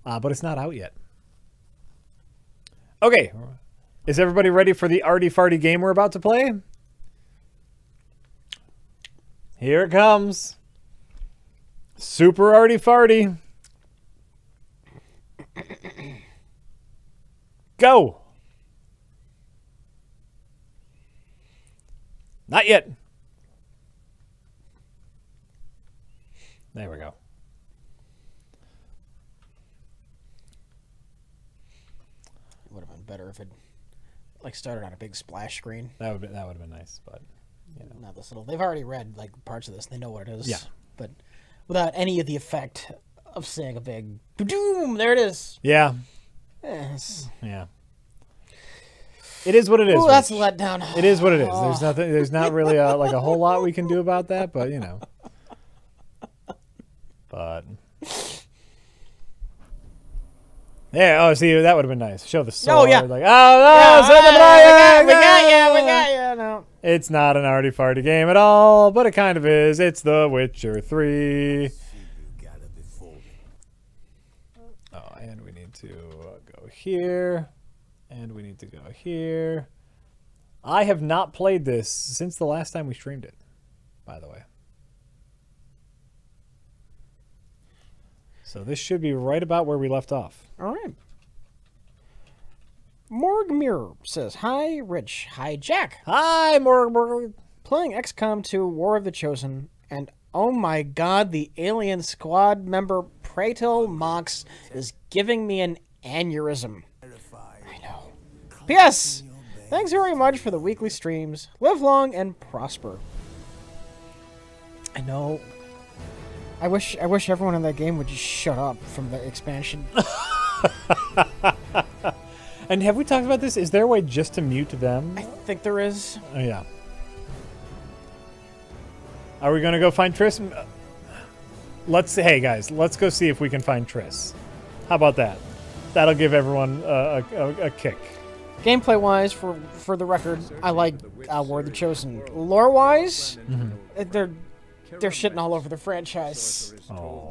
but it's not out yet. Okay. Is everybody ready for the arty farty game we're about to play? Here it comes. Super arty farty. Go. Not yet. There we go. It would have been better if it like started on a big splash screen. That would have been nice, but you know. Not this little. They've already read like parts of this. They know what it is. Yeah. But without any of the effect of saying a big doom, there it is. Yeah. Yes. Yeah. It is what it is. Oh, that's a letdown. It is what it is. There's nothing. There's not really like a whole lot we can do about that, but you know. But yeah. Oh, see, that would have been nice. Show the sword. Oh yeah. Like, we got you. No. It's not an arty farty game at all, but it kind of is. It's The Witcher 3. Oh, and we need to go here. And we need to go here. I have not played this since the last time we streamed it, by the way. So this should be right about where we left off. All right. Morgmir says, "Hi, Rich. Hi, Jack. Hi, Morg. Playing XCOM 2 War of the Chosen, and oh my god, the alien squad member Praetel Mox is giving me an aneurysm. I know. P.S. Thanks very much for the weekly streams. Live long and prosper." I know. I wish everyone in that game would just shut up from the expansion. And have we talked about this? Is there a way just to mute them? I think there is. Oh, yeah. Are we going to go find Triss? Hey, guys, let's go see if we can find Triss. How about that? That'll give everyone a kick. Gameplay-wise, for the record, I like War of the Chosen. Lore-wise, they're shitting all over the franchise. Oh.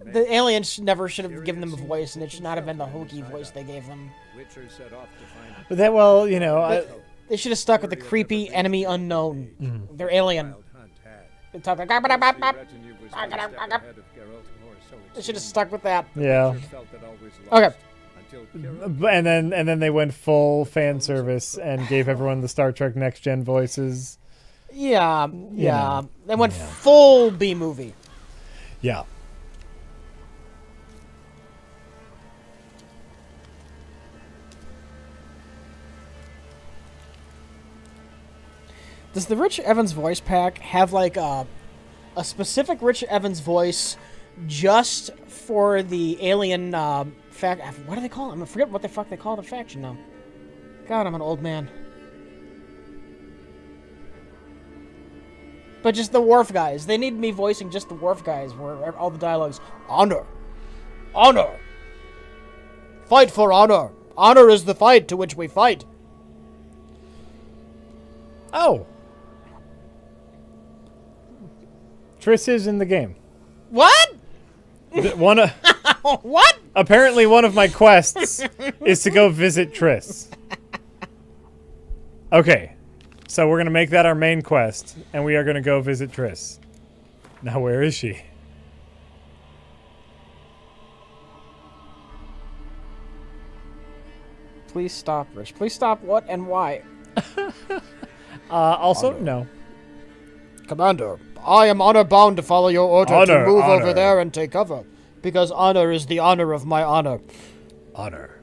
The aliens never should have given them a voice, and it should not have been the hokey voice they gave them. But that, well, you know... They should have stuck with the creepy enemy unknown. Mm-hmm. They're alien. They talk like... They should have stuck with that. Yeah. Okay. And then they went full fan service and gave everyone the Star Trek Next Gen voices. Yeah. know. They went full B-movie. Yeah. Does the Rich Evans voice pack have like a specific Rich Evans voice just for the alien fact? What do they call it? I forget what the fuck they call the faction now. God, I'm an old man. But just the Worf guys. They need me voicing just the Worf guys, where all the dialogues. Honor. Honor. Fight for honor. Honor is the fight to which we fight. Oh. Triss is in the game. What? What? Apparently one of my quests is to go visit Triss. Okay. So we're going to make that our main quest, and we are going to go visit Triss. Now, where is she? Please stop, Rich. Please stop what and why? Also, no. Commander, I am honor-bound to follow your order to move over there and take cover, because honor is the honor of my honor. Honor.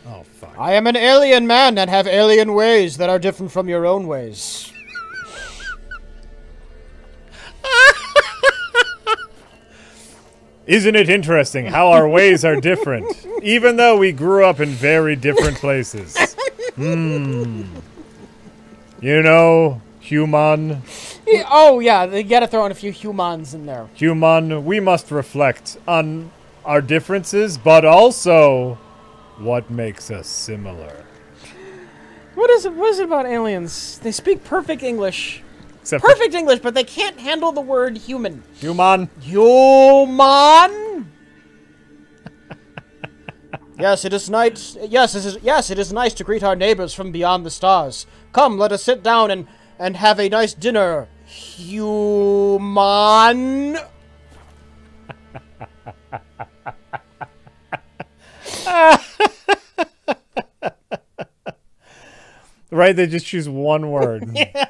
Oh, fuck. I am an alien man and have alien ways that are different from your own ways. Isn't it interesting how our ways are different, even though we grew up in very different places? You know, human. Oh, yeah, they gotta throw in a few humans in there. Human, we must reflect on our differences, but also what makes us similar. What what is it about aliens? They speak perfect English. Except Perfect English, but they can't handle the word human. Human. Human. Yes, it is nice. Yes, it is nice to greet our neighbors from beyond the stars. Come, let us sit down and have a nice dinner. Human. Right, they just choose one word. Yeah.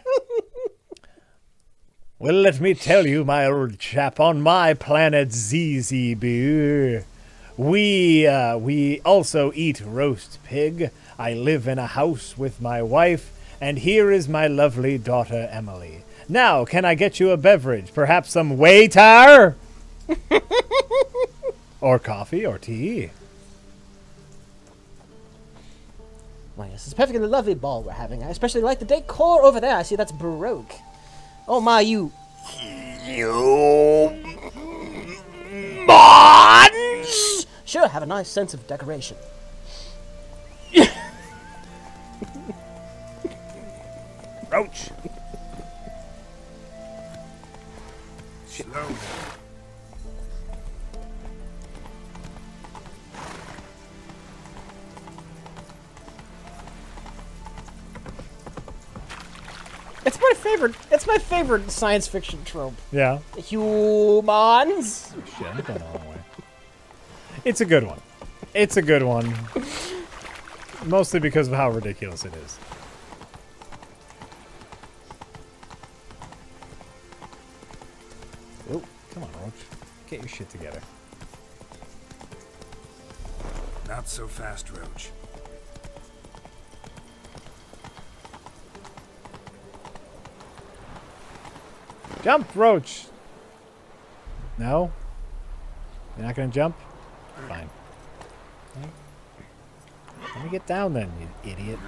Well, let me tell you, my old chap, on my planet ZZB, we also eat roast pig. I live in a house with my wife, and here is my lovely daughter, Emily. Now, can I get you a beverage? Perhaps some waiter? Or coffee, or tea? Well, yes, it's a perfectly lovely ball we're having. I especially like the decor over there. I see that's Baroque. Oh my, you humans! Sure, have a nice sense of decoration. Roach! Slow. It's my favorite science fiction trope. Yeah. Humans. Shit, I'm going the wrong way. It's a good one. It's a good one. Mostly because of how ridiculous it is. Oh, come on, Roach. Get your shit together. Not so fast, Roach. Jump, Roach! No? You're not gonna jump? Fine. Okay. Let me get down then, you idiot.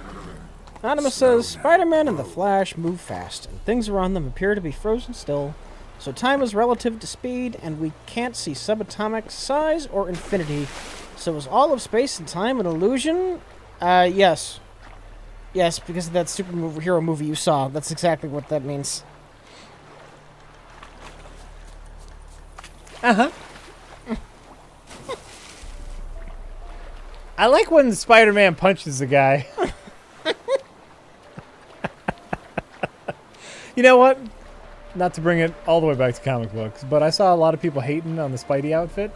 Anonymous says, Spider-Man and the Flash move fast, and things around them appear to be frozen still, so time is relative to speed, and we can't see subatomic size or infinity. So is all of space and time an illusion? Yes. Yes, because of that superhero movie you saw. That's exactly what that means. Uh-huh. I like when Spider-Man punches a guy. You know what? Not to bring it all the way back to comic books, but I saw a lot of people hating on the Spidey outfit.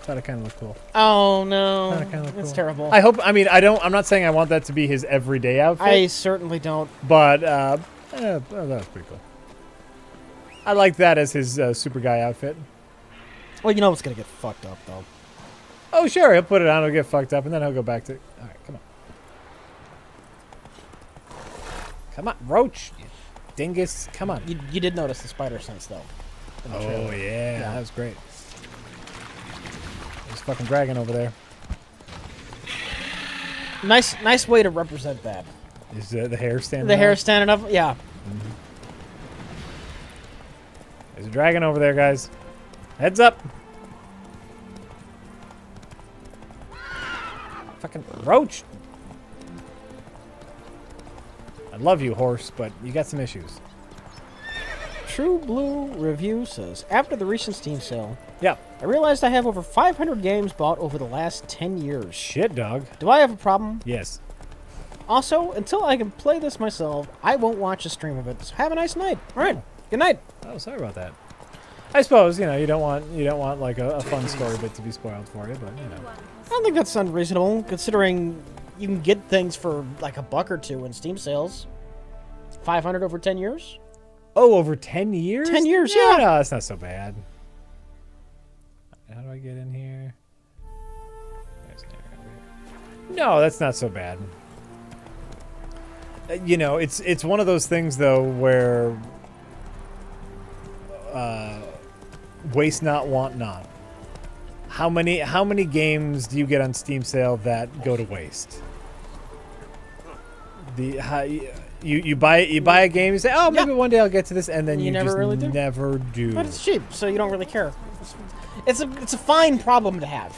Thought it kind of looked cool. Oh no, Thought it kinda looked it's cool. terrible. I hope. I mean, I'm not saying I want that to be his everyday outfit. I certainly don't. But that was pretty cool. I like that as his super guy outfit. Well, you know what's gonna get fucked up though. Oh sure, he'll put it on, he'll get fucked up, and then he'll go back to. All right, come on. Come on, Roach. You dingus. Come on. You did notice the spider sense though. in the Oh trailer. yeah, that was great. There's a fucking dragon over there. Nice way to represent that. Is the hair standing? The up? hair standing up, yeah. There's a dragon over there, guys. Heads up. Fucking Roach. I love you, horse, but you got some issues. True Blue Review says, after the recent Steam sale, Yeah. I realized I have over 500 games bought over the last 10 years. Shit, dog. Do I have a problem? Yes. Also, until I can play this myself, I won't watch a stream of it. So have a nice night. All right. Good night. Oh, sorry about that. I suppose, you know, you don't want like a fun story bit to be spoiled for you, but you know. I don't think that's unreasonable, considering you can get things for like $1 or $2 in Steam sales. 500 over 10 years? Oh, over 10 years? 10 years, yeah. No, that's not so bad. How do I get in here? No, that's not so bad. You know, it's one of those things though where waste not, want not. How many games do you get on Steam sale that go to waste? You buy a game, you say, oh, maybe one day I'll get to this, and then you never just really do. never do. But it's cheap, so you don't really care. It's a fine problem to have.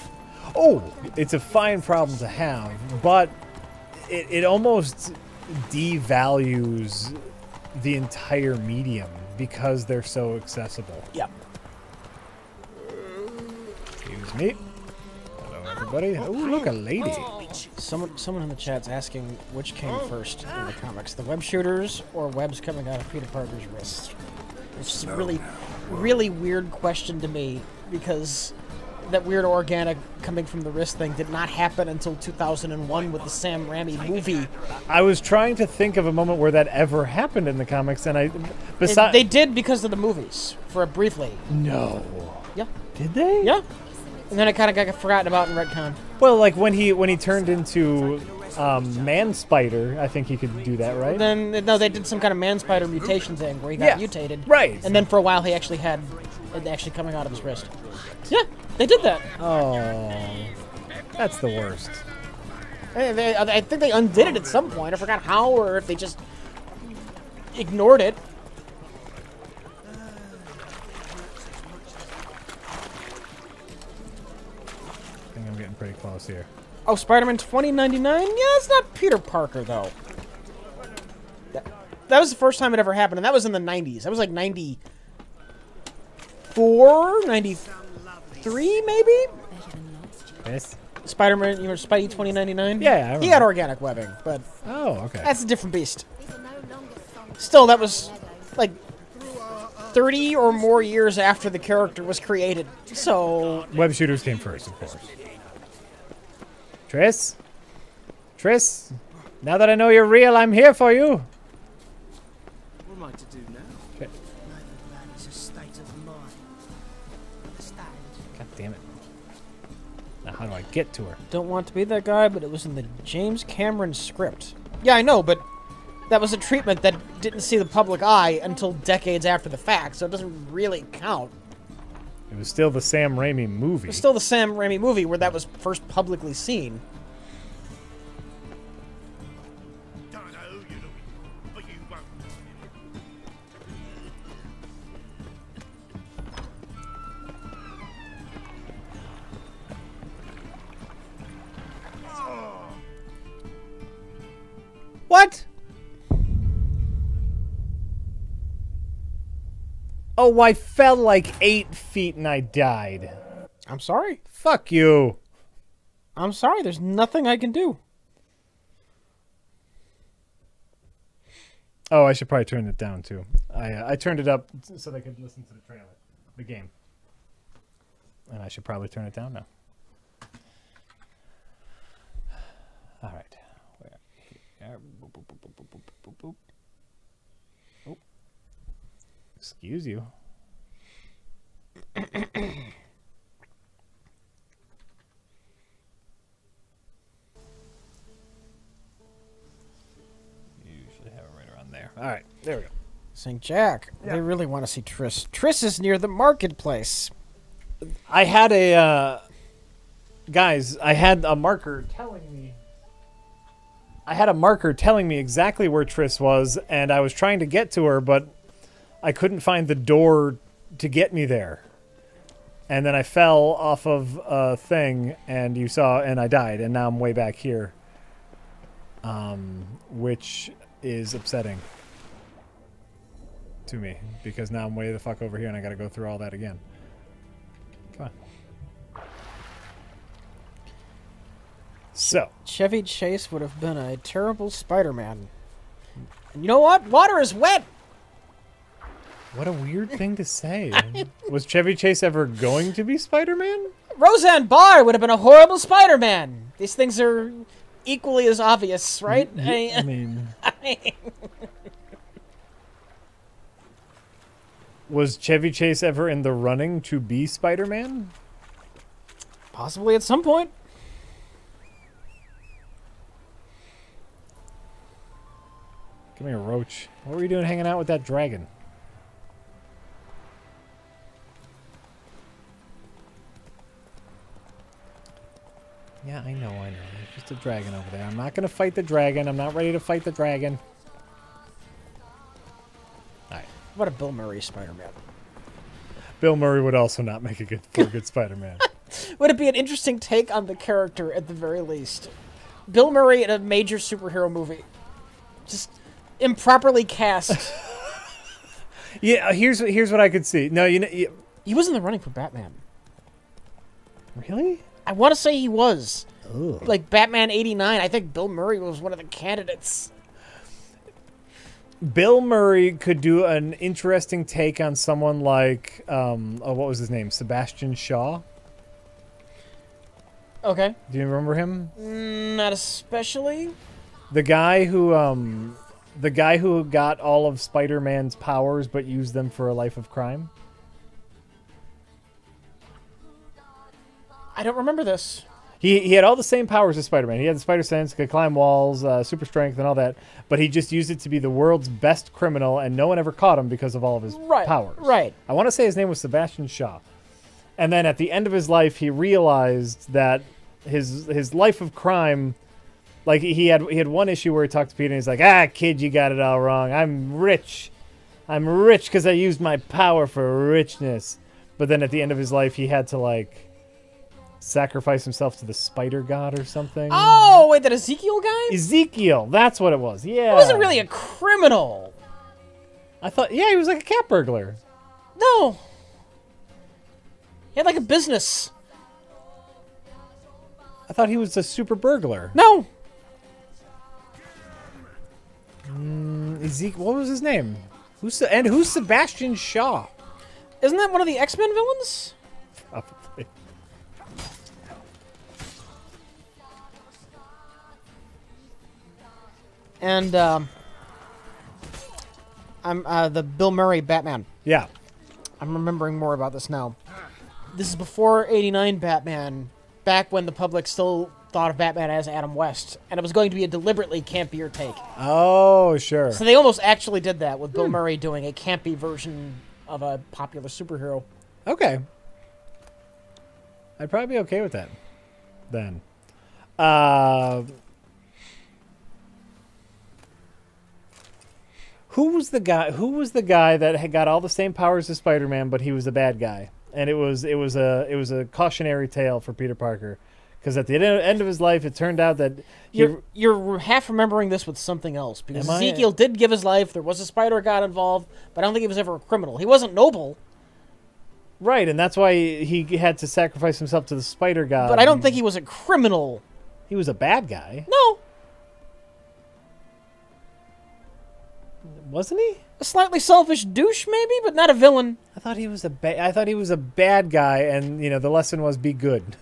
Oh, it's a fine problem to have, but it almost devalues the entire medium because they're so accessible. Yep. Excuse me. Hello, everybody. Oh, look, a lady. Someone in the chat's asking which came first in the comics, the web shooters or webs coming out of Peter Parker's wrists. It's just a really weird question to me because that weird organic coming from the wrist thing did not happen until 2001 with the Sam Raimi movie. I was trying to think of a moment where that ever happened in the comics, and They did because of the movies, for briefly. No. Yeah. Did they? Yeah. And then it kind of got forgotten about in retcon. Well, like when he turned into Man Spider, I think he could do that, right? Then no, they did some kind of Man Spider mutation thing where he got mutated. Right. And then for a while he actually had it actually coming out of his wrist. Yeah, they did that. Oh, that's the worst. I think they undid it at some point. I forgot how, or if they just ignored it. I think I'm getting pretty close here. Oh, Spider-Man 2099? Yeah, it's not Peter Parker, though. That was the first time it ever happened, and that was in the 90s. That was like 94, 93, maybe? Yes. Spider-Man, you know, Spidey 2099? Yeah, I remember. He had organic webbing, but Oh, okay. that's a different beast. Still, that was like 30 or more years after the character was created, so... Web shooters came first, of course. Triss? Triss? Now that I know you're real, I'm here for you. What am I to do now? Okay. Novigrad is a state of mind. Understand? God damn it. Now how do I get to her? Don't want to be that guy, but it was in the James Cameron script. Yeah, I know, but that was a treatment that didn't see the public eye until decades after the fact, so it doesn't really count. It was still the Sam Raimi movie. It was still the Sam Raimi movie where that was first publicly seen. Don't know who you're looking for, but you won't. What? Oh, I fell like 8 feet and I died. I'm sorry. Fuck you. I'm sorry, there's nothing I can do. Oh, I should probably turn it down too. I turned it up so they could listen to the trailer, the game. And I should probably turn it down now. All right. Boop, boop, boop, boop, boop, boop, boop. Oh. Excuse you. Usually have it right around there. All right, there we go. Saying, Jack, they really want to see Triss. Triss is near the marketplace. I had a guys. I had a marker telling me. I had a marker telling me exactly where Triss was, and I was trying to get to her, but I couldn't find the door to get me there. And then I fell off of a thing, and you saw, and I died, and now I'm way back here. Which is upsetting to me, because now I'm way the fuck over here, and I gotta go through all that again. Come on. So. Chevy Chase would have been a terrible Spider-Man. And you know what? Water is wet! What a weird thing to say. Was Chevy Chase ever going to be Spider-Man? Roseanne Barr would have been a horrible Spider-Man. These things are equally as obvious, right? I mean... Was Chevy Chase ever in the running to be Spider-Man? Possibly at some point. Come here, Roach. What were you doing hanging out with that dragon? Yeah, I know. There's just a dragon over there. I'm not going to fight the dragon. I'm not ready to fight the dragon. Alright. What a Bill Murray Spider-Man. Bill Murray would also not make a good Spider-Man. Would it be an interesting take on the character at the very least? Bill Murray in a major superhero movie. Just improperly cast. Yeah, here's what I could see. No, He was in the running for Batman. really? I want to say he was. Ugh. Like Batman 89. I think Bill Murray was one of the candidates. Bill Murray could do an interesting take on someone like, what was his name? Sebastian Shaw. Okay. Do you remember him? Not especially. The guy who got all of Spider-Man's powers but used them for a life of crime. I don't remember this. He had all the same powers as Spider-Man. He had the spider sense, could climb walls, super strength, and all that. But he just used it to be the world's best criminal, and no one ever caught him because of all of his powers. Right. I want to say his name was Sebastian Shaw. And then at the end of his life, he realized that his life of crime, like he had one issue where he talked to Peter, and he's like, kid, you got it all wrong. I'm rich because I used my power for richness. But then at the end of his life, he had to like sacrifice himself to the spider god or something. Oh, wait, that Ezekiel guy? Ezekiel, that's what it was. Yeah. He wasn't really a criminal. I thought, yeah, he was like a cat burglar. No. He had like a business. I thought he was a super burglar. No. Ezekiel, what was his name? Who's Sebastian Shaw? Isn't that one of the X-Men villains? Probably. And I'm the Bill Murray Batman. Yeah. I'm remembering more about this now. This is before 89 Batman, back when the public still thought of Batman as Adam West, and it was going to be a deliberately campier take. Oh, sure. So they almost actually did that with Bill Murray doing a campy version of a popular superhero. Okay. I'd probably be okay with that then. Who was the guy that had got all the same powers as Spider-Man, but he was a bad guy? And it was a cautionary tale for Peter Parker, because at the end of his life, it turned out that you're half remembering this with something else, because Am I? Ezekiel did give his life. There was a spider god involved, but I don't think he was ever a criminal. He wasn't noble. Right, and that's why he had to sacrifice himself to the spider god. But I don't think he was a criminal. He was a bad guy, No. wasn't he? A slightly selfish douche, maybe, but not a villain. I thought he was a bad guy, and the lesson was be good,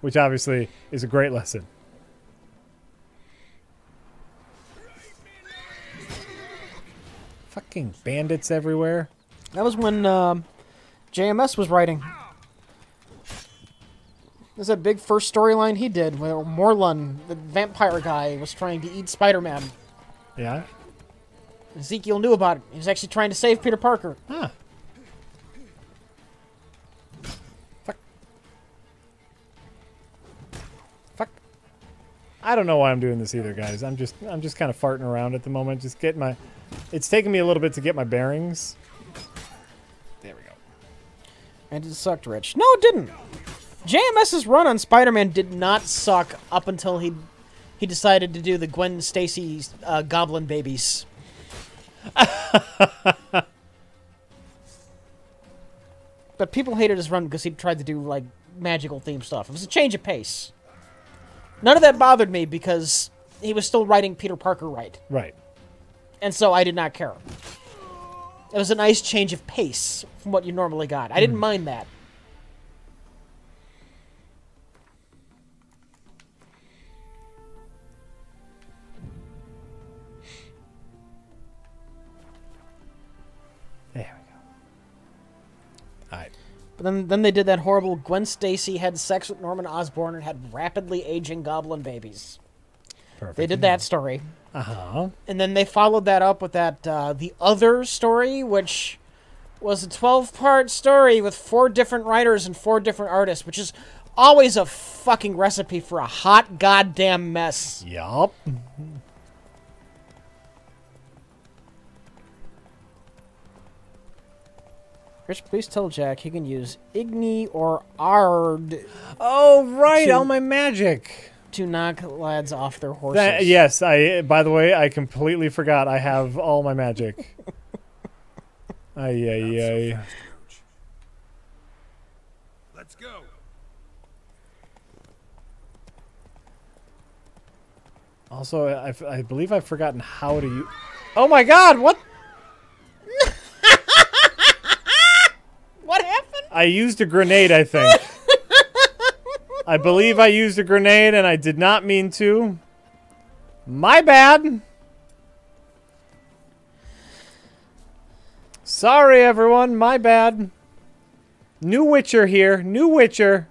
which obviously is a great lesson. Fucking bandits everywhere. That was when JMS was writing. There's a big first storyline he did where Morlun, the vampire guy, was trying to eat Spider-Man. Yeah. Ezekiel knew about it. He was actually trying to save Peter Parker. Huh. Fuck. I don't know why I'm doing this either, guys. I'm just kind of farting around at the moment. Just getting my. It's taking me a little bit to get my bearings. There we go. And it sucked, Rich. No, it didn't. JMS's run on Spider-Man did not suck up until he decided to do the Gwen Stacy Goblin babies. But people hated his run because he tried to do like magical theme stuff. It was a change of pace. None of that bothered me because he was still writing Peter Parker right. Right. And so I did not care. It was a nice change of pace from what you normally got. I didn't mind that. There we go. All right. But then they did that horrible Gwen Stacy had sex with Norman Osborn and had rapidly aging goblin babies. Perfect. They did that story. Uh-huh. And then they followed that up with that The Other story, which was a 12-part story with 4 different writers and 4 different artists, which is always a fucking recipe for a hot goddamn mess. Yup. Rich, please tell Jack he can use Igni or Ard Oh, right. All my magic. to knock lads off their horses. Yes, by the way, I completely forgot I have all my magic. Ay. Let's go. Also, I believe I've forgotten how to use... Oh my god, what? What happened? I used a grenade, I think. I believe I used a grenade and I did not mean to. My bad. Sorry, everyone. My bad. New Witcher here. New Witcher.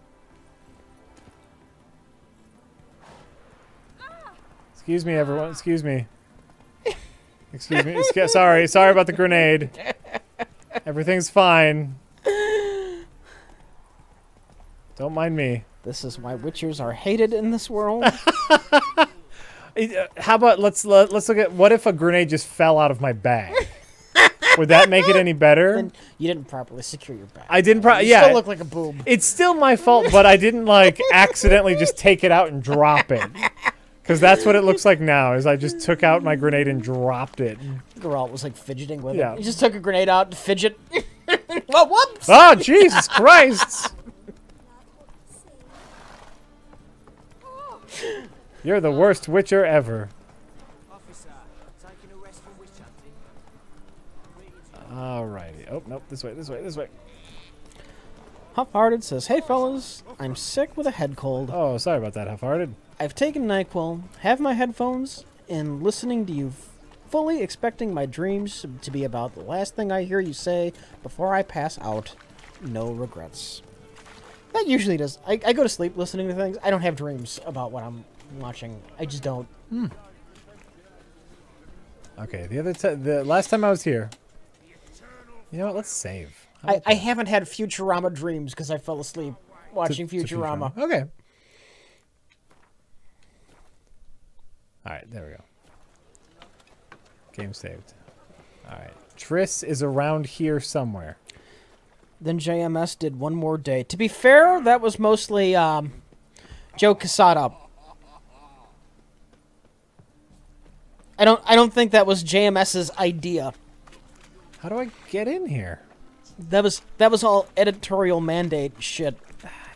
Excuse me, everyone. Excuse me. Excuse me. Sorry. Sorry about the grenade. Everything's fine. Don't mind me. This is why Witchers are hated in this world. How about let's look at what if a grenade just fell out of my bag? Would that make it any better? Then you didn't properly secure your bag. I didn't. You still look like a boob. It's still my fault, but I didn't like accidentally just take it out and drop it. Because that's what it looks like now. Is I just took out my grenade and dropped it. Geralt was like fidgeting with Yeah. it. He just took a grenade out to fidget. Well, whoops! Oh Jesus Christ! You're the worst Witcher ever. Officer, taking a rest from witch hunting. Alrighty. Oh nope. This way. This way. This way. Huff-Hearted says, "Hey fellas, I'm sick with a head cold. Oh, sorry about that, Half-Hearted. I've taken NyQuil, have my headphones, and listening to you, fully expecting my dreams to be about the last thing I hear you say before I pass out. No regrets." That usually does. I go to sleep listening to things. I don't have dreams about what I'm watching. I just don't. Okay. The last time I was here. You know what? Let's save. I haven't had Futurama dreams because I fell asleep watching To Futurama. Okay. Alright, there we go. Game saved. Alright. Triss is around here somewhere. Then JMS did One More Day. To be fair, that was mostly Joe Quesada. I don't think that was JMS's idea. How do I get in here? That was all editorial mandate shit.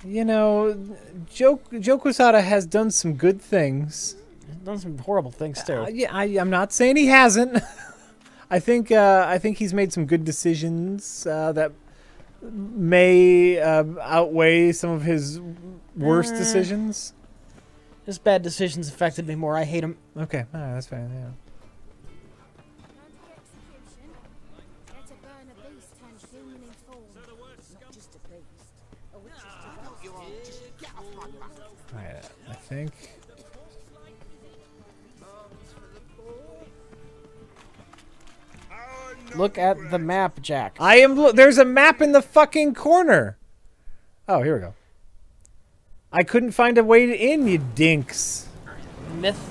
You know, Joe Quesada has done some good things. He's done some horrible things too. Yeah, I'm not saying he hasn't. I think he's made some good decisions that may outweigh some of his worst decisions. His bad decisions affected me more. I hate him. Okay, all right, that's fine. Yeah. All right, I think. Look at the map, Jack. I am. There's a map in the fucking corner. Oh, here we go. I couldn't find a way in, you dinks. Myth,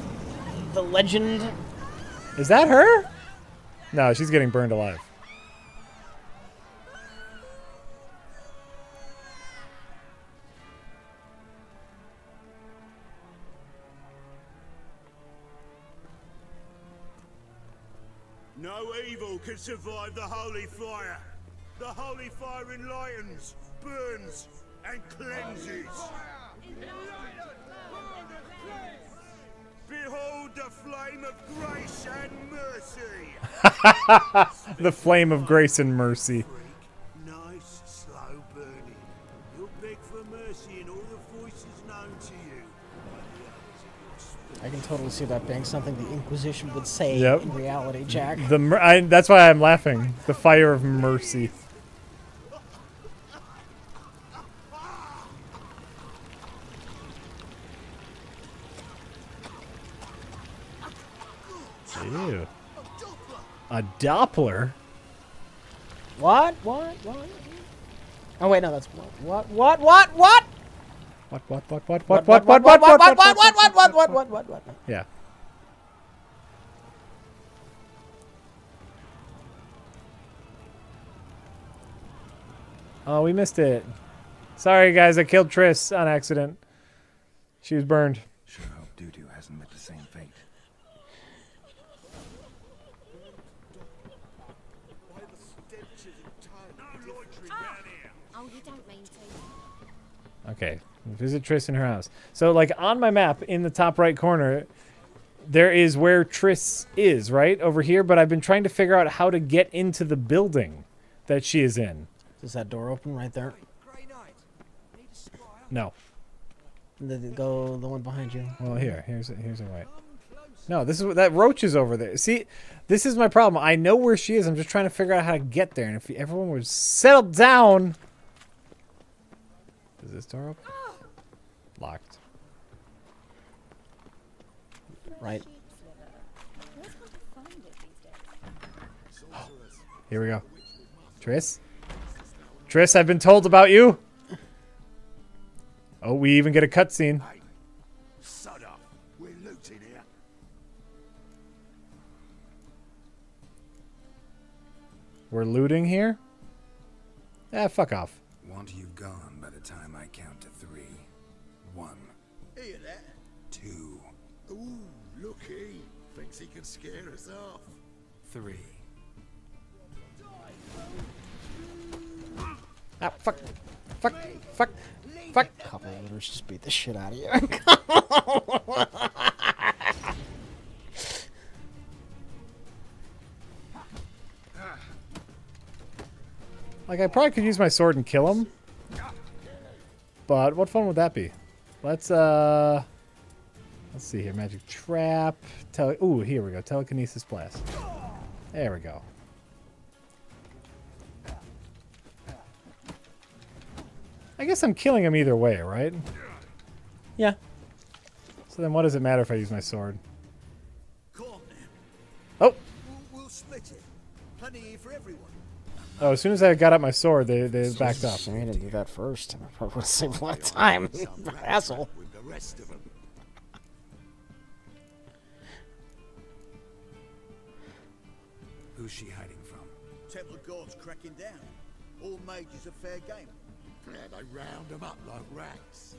the legend. Is that her? No, she's getting burned alive. No evil can survive the holy fire. The holy fire enlightens, burns, and cleanses. Behold the flame of grace and mercy. The flame of grace and mercy. Nice, slow burning. You'll beg for mercy in all the voices known to you. I can totally see that being something the Inquisition would say Yep. in reality, Jack. That's why I'm laughing. The fire of mercy. Ew. A Doppler? What? Oh wait, no, that's what? What? Yeah. Oh, we missed it. Sorry, guys. I killed Triss on accident. She was burned. Shall hasn't met the same fate. Oh, you don't mean to. Okay, visit Triss in her house. So, like, on my map, in the top right corner, there is where Triss is, right? Over here, but I've been trying to figure out how to get into the building that she is in. Is that door open right there? No. Go the one behind you. Well, here's a way. No, this is that roach is over there. See, this is my problem. I know where she is. I'm just trying to figure out how to get there. And if everyone would settle down. Is this door open? Locked. Right. Here we go. Triss? Triss, I've been told about you. Oh, we even get a cutscene. Hey, shut up. We're looting here. We're looting here? Ah, fuck off. Want you gone by the time I count to 3. 1, Hear that? 2, Ooh, looky. Thinks he can scare us off. 3. Ah, fuck. Fuck. Fuck. Fuck. Couple of looters just beat the shit out of you. Like, I probably could use my sword and kill him. But what fun would that be? Let's see here. Magic trap. Ooh, here we go. Telekinesis blast. There we go. I guess I'm killing him either way, right? Yeah. So then what does it matter if I use my sword? Come on now. Oh! We'll split it. Plenty here for everyone. Oh, as soon as I got up my sword, they backed up. I had to do that first. I probably would have saved a lot of time. Asshole. With the rest of them. Who's she hiding from? Temple God's cracking down. All mages are fair game. Yeah, they round them up like rats.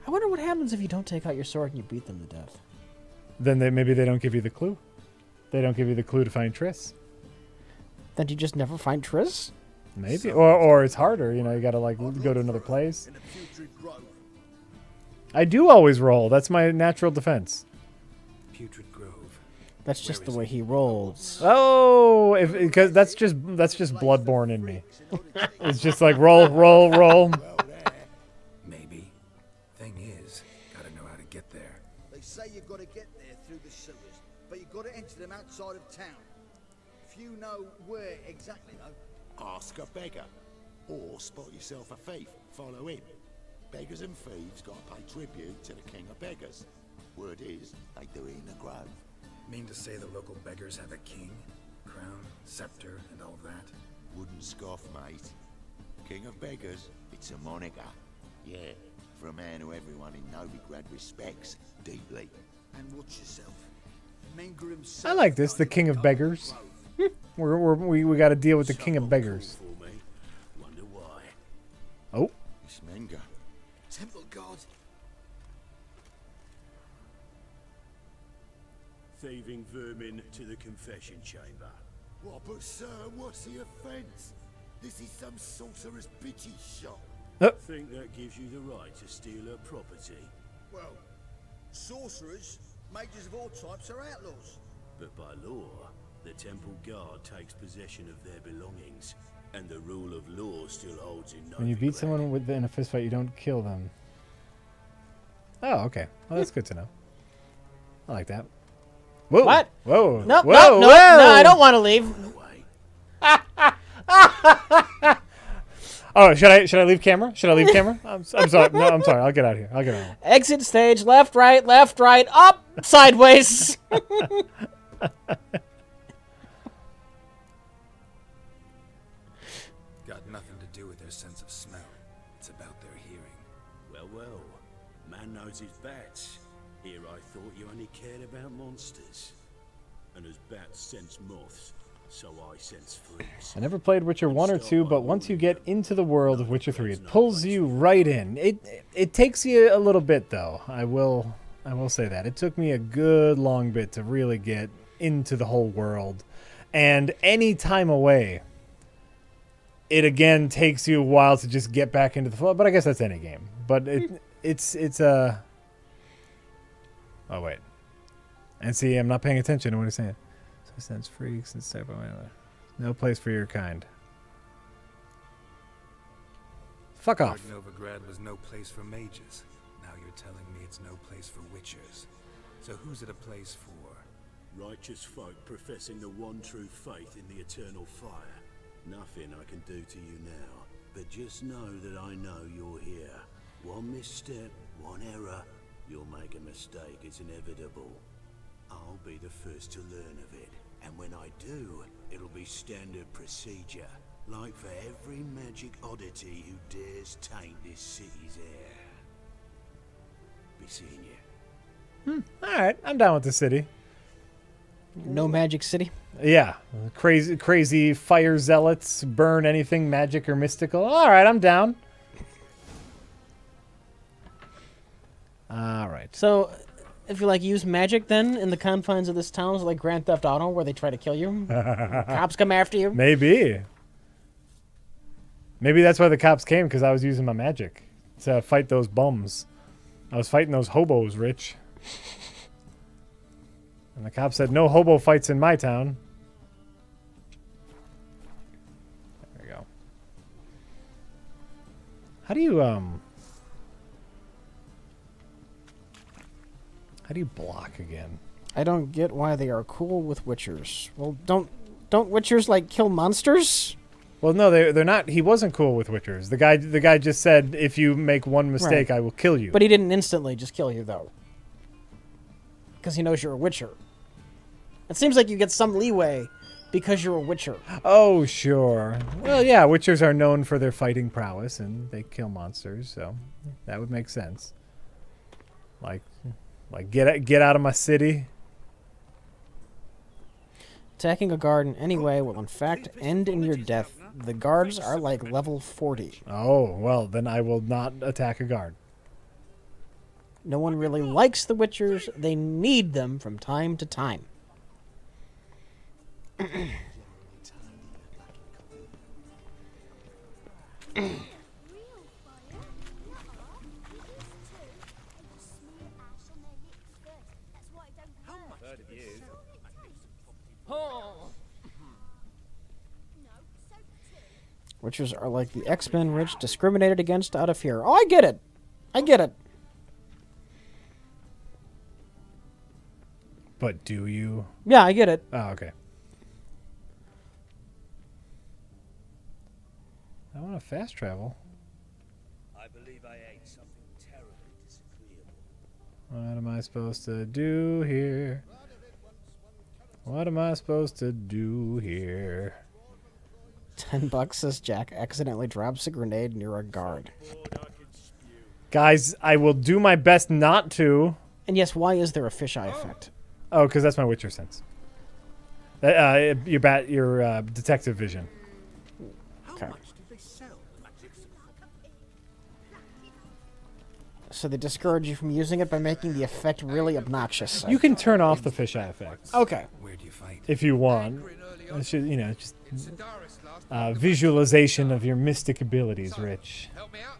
I wonder what happens if you don't take out your sword and you beat them to death. Then maybe they don't give you the clue. They don't give you the clue to find Triss. Then you just never find Triss? Maybe. Or it's harder. You know, you gotta, like, go to another place. In the putrid grove. I do always roll. That's my natural defense. Putrid Grove. That's just the way he rolls. Oh, because that's just bloodborne in me. It's just like roll, roll, roll. Maybe. Thing is, gotta know how to get there. They say you've got to get there through the sewers, but you've got to enter them outside of town. If you know where exactly, though, ask a beggar. Or spot yourself a thief, follow him. Beggars and thieves got to pay tribute to the king of beggars. Word is, they do it in the grove. Mean to say the local beggars have a king, crown, scepter, and all that? Wouldn't scoff, mate. King of beggars, it's a moniker. Yeah, for a man who everyone in Novigrad respects deeply. And watch yourself. Menger himself. I like this, the king of beggars. we got to deal with the king of beggars. Wonder why. Oh. It's Menger. Temple God. Thieving vermin to the confession chamber. What, but sir, what's the offence? This is some sorcerer's bitchy shop. Think that gives you the right to steal her property? Well, sorcerers, mages of all types are outlaws. But by law, the temple guard takes possession of their belongings, and the rule of law still holds in Novigrad. When you beat someone in a fist fight, you don't kill them. Oh, okay. Well, that's good to know. I like that. Whoa. What? Whoa. No, whoa, no, whoa. I don't want to leave. Oh, should I leave camera? Should I leave camera? I'm sorry. No, I'm sorry. I'll get out of here. I'll get out of here. Exit stage, left, right, up, sideways. Got nothing to do with their sense of smell. It's about their hearing. Well, man knows his bats. Here I thought you only cared about monsters. And as bats sense moths, so I sense freaks. I never played Witcher 1 or 2, but once you get into the world of Witcher 3, it pulls you right in. It takes you a little bit, though. I will I will say that. It took me a good long bit to really get into the whole world. And any time away, it again takes you a while to just get back into the flow. But I guess that's any game. But it's a... Oh, wait. And see, I'm not paying attention to what he's saying. So sense freaks and stuff. No place for your kind. Fuck off. Novigrad was no place for mages. Now you're telling me it's no place for witchers. So who's it a place for? Righteous folk professing the one true faith in the eternal fire. Nothing I can do to you now, but just know that I know you're here. One misstep, one error, you'll make a mistake, it's inevitable. I'll be the first to learn of it, and when I do, it'll be standard procedure. Like for every magic oddity who dares taint this city's air. Be seeing you. Alright, I'm down with the city. No Magic City. Yeah. Crazy fire zealots burn anything magic or mystical. Alright, I'm down. Alright. So, if you like use magic then in the confines of this town, is it like Grand Theft Auto where they try to kill you? Cops come after you? Maybe. Maybe that's why the cops came, because I was using my magic to fight those bums. I was fighting those hobos, Rich. And the cops said, no hobo fights in my town. There we go. How do you block again? I don't get why they are cool with witchers. Well, don't witchers like kill monsters? Well, no, they're not. He wasn't cool with witchers. The guy just said, if you make one mistake, Right. I will kill you. But he didn't instantly just kill you, though. Because he knows you're a witcher. It seems like you get some leeway because you're a witcher. Oh, sure. Well, yeah, witchers are known for their fighting prowess, and they kill monsters, so that would make sense. Like get out of my city. Attacking a guard in any way will in fact end in your death. The guards are like level 40. Oh, well, then I will not attack a guard. No one really likes the witchers. They need them from time to time. Witchers are like the X-Men rich, discriminated against out of fear. Oh, I get it. I get it. But do you? Yeah, I get it. Oh, okay. I want to fast travel. I believe I ate something terribly disagreeable. What am I supposed to do here? What am I supposed to do here? $10 says Jack accidentally drops a grenade near a guard. Guys, I will do my best not to. And yes, why is there a fisheye effect? Oh, because that's my Witcher sense. Your detective vision. Okay. So they discourage you from using it by making the effect really obnoxious. You can turn off the fisheye effect Okay. Where do you fight? if you want. It's just, just visualization of your mystic abilities, Rich. Help me out.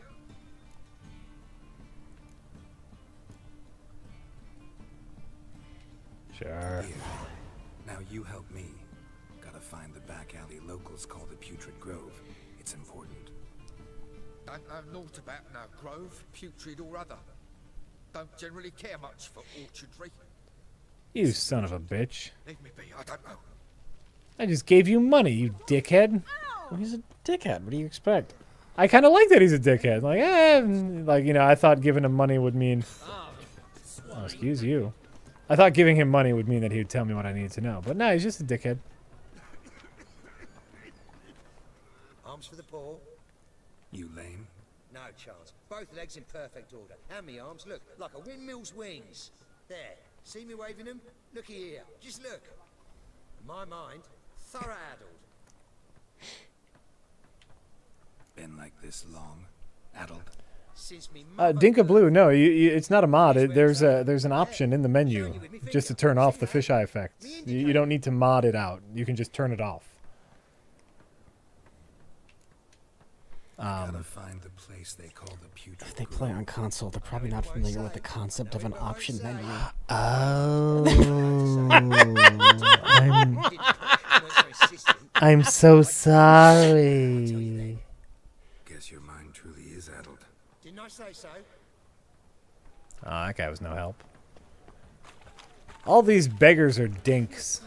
Sure. Here. Now you help me. Gotta find the back alley locals call the Putrid Grove. It's important. Don't know naught about no grove, putrid or other. Don't generally care much for orchardry. You son of a bitch. Leave me be, I don't know. I just gave you money, you dickhead. Well, he's a dickhead. What do you expect? I kind of like that he's a dickhead. I thought giving him money would mean... Oh, excuse you. I thought giving him money would mean that he would tell me what I needed to know. But no, he's just a dickhead. Arms for the paw. You lame? No chance. Both legs in perfect order. And me arms, look, like a windmill's wings. There. See me waving them? Looky here. Just look. My mind, thorough addled. Been like this long? Addled? Since me Dinka Blue, no, it's not a mod. There's an option in the menu just to turn off the fisheye effect. You don't need to mod it out. You can just turn it off. Gotta find the place they call the putrid If they play on console, they're probably not familiar with the concept of an option menu. Oh, I'm so sorry. Guess your mind truly is addled. Didn't I say so? Oh, that guy was no help. All these beggars are dinks.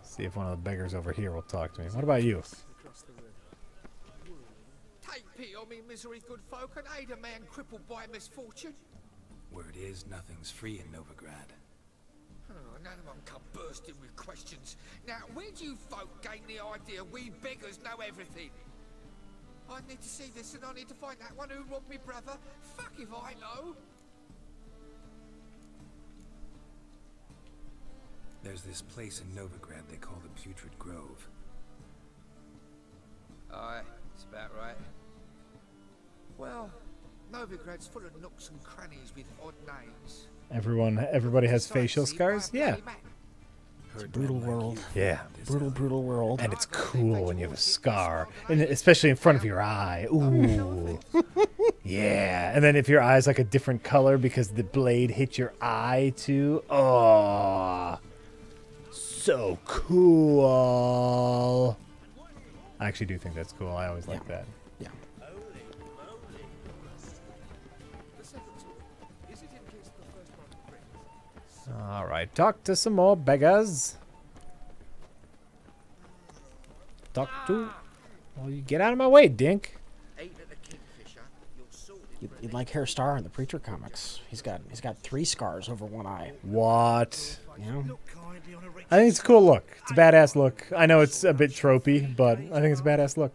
See if one of the beggars over here will talk to me. What about you? Take pity on me, misery, good folk, and aid a man crippled by misfortune. Word is, nothing's free in Novigrad. Oh, none of them come bursting with questions. Now, where do you folk gain the idea we beggars know everything? I need to see this, and I need to find that one who robbed me brother. Fuck if I know. There's this place in Novigrad they call the Putrid Grove. Aye, it's about right. Well, Novigrad's full of nooks and crannies with odd names. Everybody has facial scars? Yeah. It's a brutal world. Yeah. Brutal world. And it's cool when you have a scar. And especially in front of your eye. Ooh. Yeah. And then if your eye's like a different color because the blade hit your eye too. Oh. So cool. I actually do think that's cool. I always like that. Yeah. All right. Talk to some more beggars. Talk to... Well, you get out of my way, Dink. You'd like Hair Star in the Preacher comics. He's got 3 scars over one eye. What? Yeah. I think it's a cool look. It's a badass look. I know it's a bit tropey, but I think it's a badass look.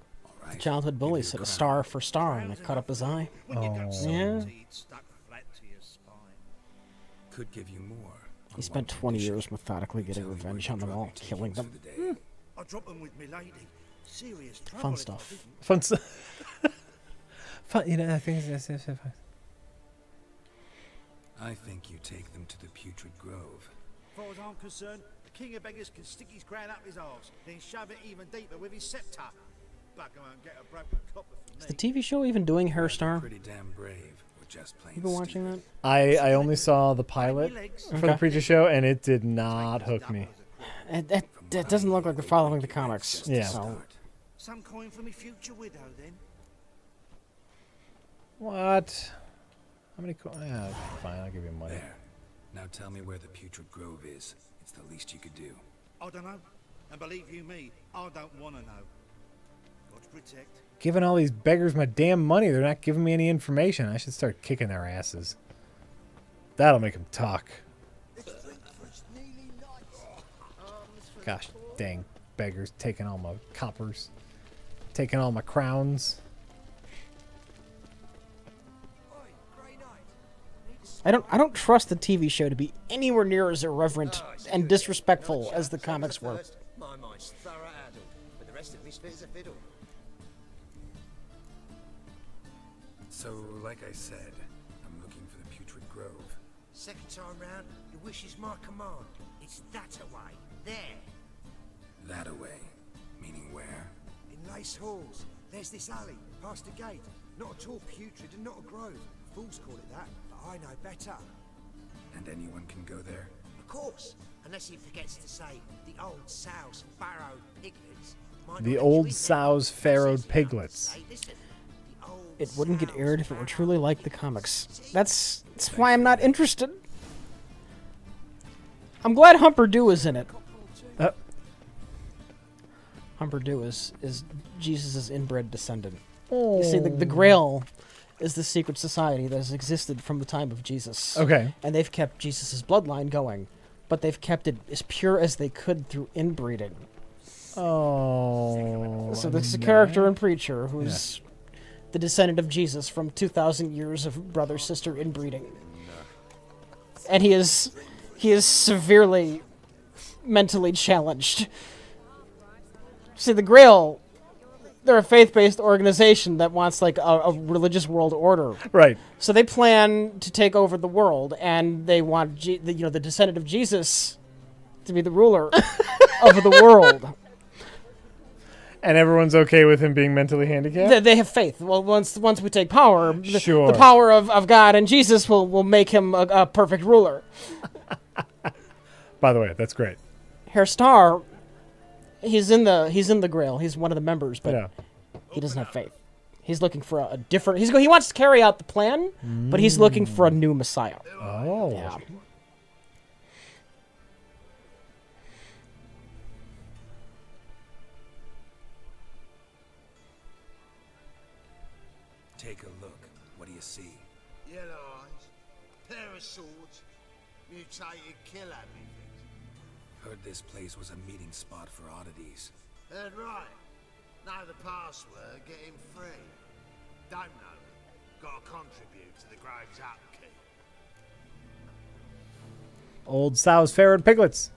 The childhood bully said a star for star, and it cut up his eye. Oh. Yeah. Could give you more. He spent 20 years methodically getting revenge on them all, killing them. I drop them with me lady. Serious trouble. Fun stuff. Fun stuff. Fun, you know, I think it's fun. I think you take them to the Putrid Grove. As far as I'm concerned, the king of beggars can stick his crown up his arse, then shove it even deeper with his scepter. Bugger won't get a broken copper from me. Is the TV show even doing Hair Star? Pretty damn brave. Or just plain You been watching that? I only saw the pilot for the Preacher show, and it did not hook me. That doesn't look like they're following the comics. Yeah. So. Some coin for me future widow, then. What? How many yeah, fine, I'll give you money. There. Now tell me where the Putrid Grove is. It's the least you could do. I don't know. And believe you me, I don't want to know. God protect. Giving all these beggars my damn money. They're not giving me any information. I should start kicking their asses. That'll make them talk. Gosh dang beggars taking all my coppers. Taking all my crowns. I don't trust the TV show to be anywhere near as irreverent and disrespectful as the comics were. My mind's thorough addled, but the rest of me's fit as a fiddle. So, like I said, I'm looking for the Putrid Grove. Second time round, your wish is my command. It's that away. There. That away. Meaning where? In Lace Halls. There's this alley, past the gate. Not at all putrid and not a grove. Fools call it that, but I know better. And anyone can go there? Of course. Unless he forgets to say the old sows farrowed piglets. The old sows farrowed piglets. It wouldn't get aired if it were truly like the comics. That's why I'm not interested. I'm glad Humperdew is in it. Humperdew is Jesus' inbred descendant. You see, the Grail is the secret society that has existed from the time of Jesus. Okay. And they've kept Jesus' bloodline going, but they've kept it as pure as they could through inbreeding. Oh. So there's a character in Preacher who's the descendant of Jesus from 2,000 years of brother-sister inbreeding. And he is severely mentally challenged. See, the Grail, they're a faith-based organization that wants like a religious world order. Right. So they plan to take over the world, and they want the descendant of Jesus to be the ruler of the world. And everyone's okay with him being mentally handicapped? They have faith. Well, once we take power, Sure. the power of God and Jesus will make him a perfect ruler. By the way, that's great. Herr Starr, he's in the Grail. He's one of the members, but Yeah. he doesn't have faith. He's looking for a different. He wants to carry out the plan, but he's looking for a new Messiah. Oh. Yeah. Take a look. What do you see? Yellow eyes, pair of swords, mutated killer things. Heard this place was a meeting spot for oddities. Heard right. Know the password, get him free. Don't know. Gotta contribute to the Grove's upkeep. Old sows, farrowed piglets.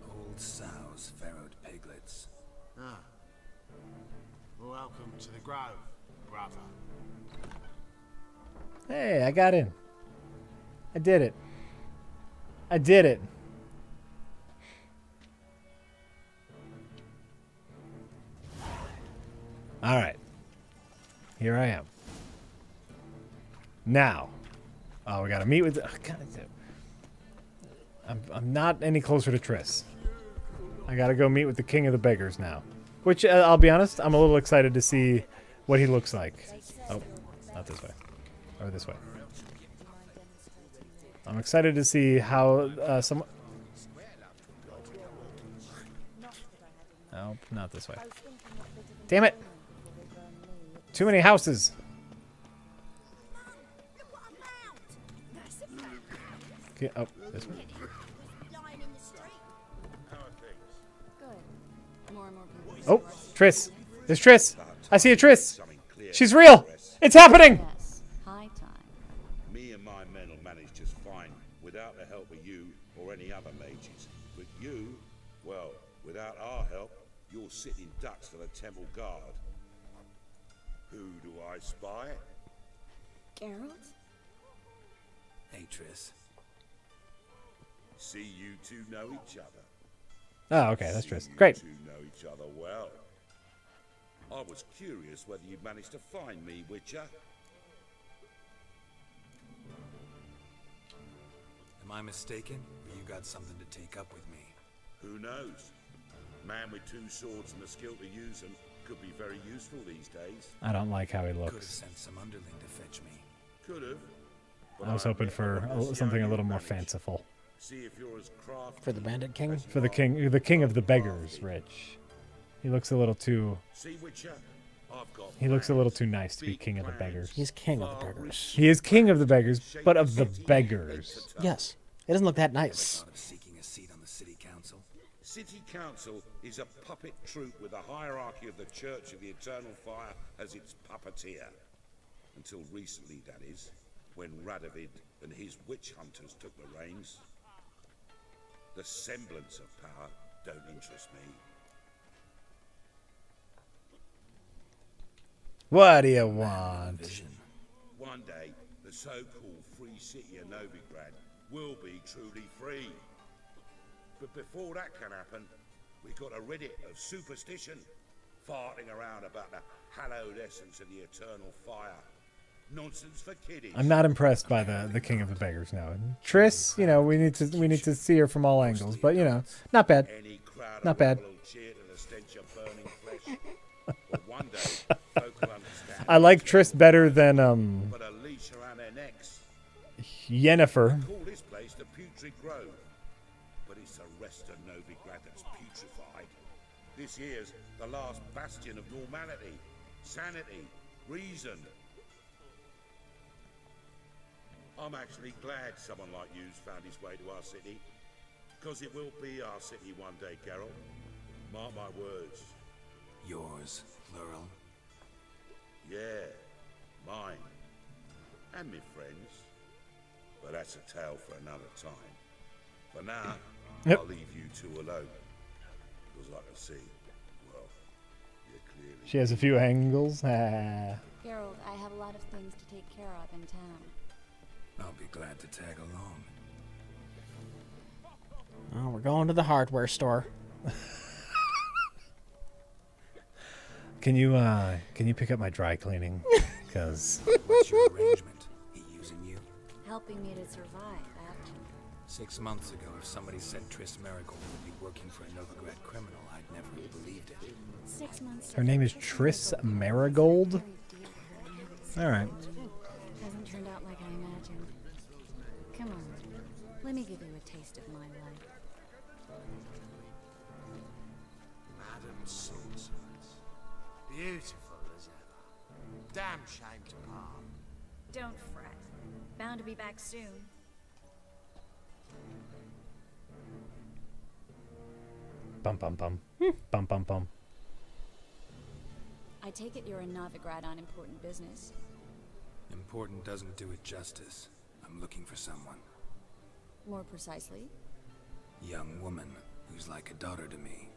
Old sows, farrowed piglets. Ah. Welcome to the Grove, brother. Hey, I got in. I did it. I did it. All right. Here I am. Now. Oh, we got to meet with... I'm not any closer to Triss. I got to go meet with the King of the Beggars now. Which, I'll be honest, I'm a little excited to see what he looks like. Oh, not this way. Or this way. I'm excited to see how some... Nope, not this way. Damn it! Too many houses. Okay, oh, this way. Oh, Triss. There's Triss. I see a Triss. She's real. It's happening. Yes, high time. Me and my men will manage just fine without the help of you or any other mages. But you, well, without our help, you're sitting ducks for the temple guard. Who do I spy? Geralt? Hey, Triss. See, you two know each other. Oh, okay, that's Triss. Great. You two know each other well. I was curious whether you'd managed to find me, Witcher. Am I mistaken? Or you got something to take up with me? Who knows? Man with two swords and the skill to use them could be very useful these days. I don't like how he Could have looks. sent some underling to fetch me. Could have. I was hoping for something a little more fanciful. See if you're as crafty For the Bandit King? For the king of the beggars, Rich. He looks a little too... See, Witcher, I've got He looks a little too nice to be king of the beggars. He's king of the beggars. He is king of the beggars, but of the beggars. Yes. It doesn't look that Ever nice. thought of seeking a seat on the city council? City Council is a puppet troupe with a hierarchy of the Church of the Eternal Fire as its puppeteer. Until recently, that is, when Radovid and his witch hunters took the reins. The semblance of power don't interest me. What do you want? Vision. One day, the so-called free city of Novigrad will be truly free. But before that can happen, we've got to rid it of superstition, farting around about the hallowed essence of the eternal fire. Nonsense for kiddies. I'm not impressed by the king of the beggars now. Triss, you know, we need to see her from all angles, but you know, not bad. Any crowd Not of bad. people will cheer to the stench of burning flesh. But one day, folk will understand. I like Triss better than But a leash around their necks. Yennefer. Call this place the Putrid Grove. But it's the rest of Novigrad that's putrefied. This here's the last bastion of normality, sanity, reason. I'm actually glad someone like you's found his way to our city. Because it will be our city one day, Geralt. Mark my words. Yours, plural. Yeah, mine. And me friends. But that's a tale for another time. For now, Yep. I'll leave you two alone. Because I can see, well, you're clearly... She has a few angles. Geralt, I have a lot of things to take care of in town. I'll be glad to tag along. Oh, we're going to the hardware store. Can you pick up my dry cleaning? Because What's your arrangement? He using you? Helping me to survive, actually. 6 months ago, if somebody said Triss Marigold would be working for a Novigrad criminal, I'd never have believed it. 6 months. her name is Triss Marigold. All right. Hasn't turned out like I imagined. Come on, let me give you a taste of my life. Madam Sorceress. Beautiful as ever. Damn shame to part. Don't fret. Bound to be back soon. Bum bum bum. Bum bum bum. I take it you're in Novigrad on important business. Important doesn't do it justice. I'm looking for someone. More precisely, Young woman who's like a daughter to me.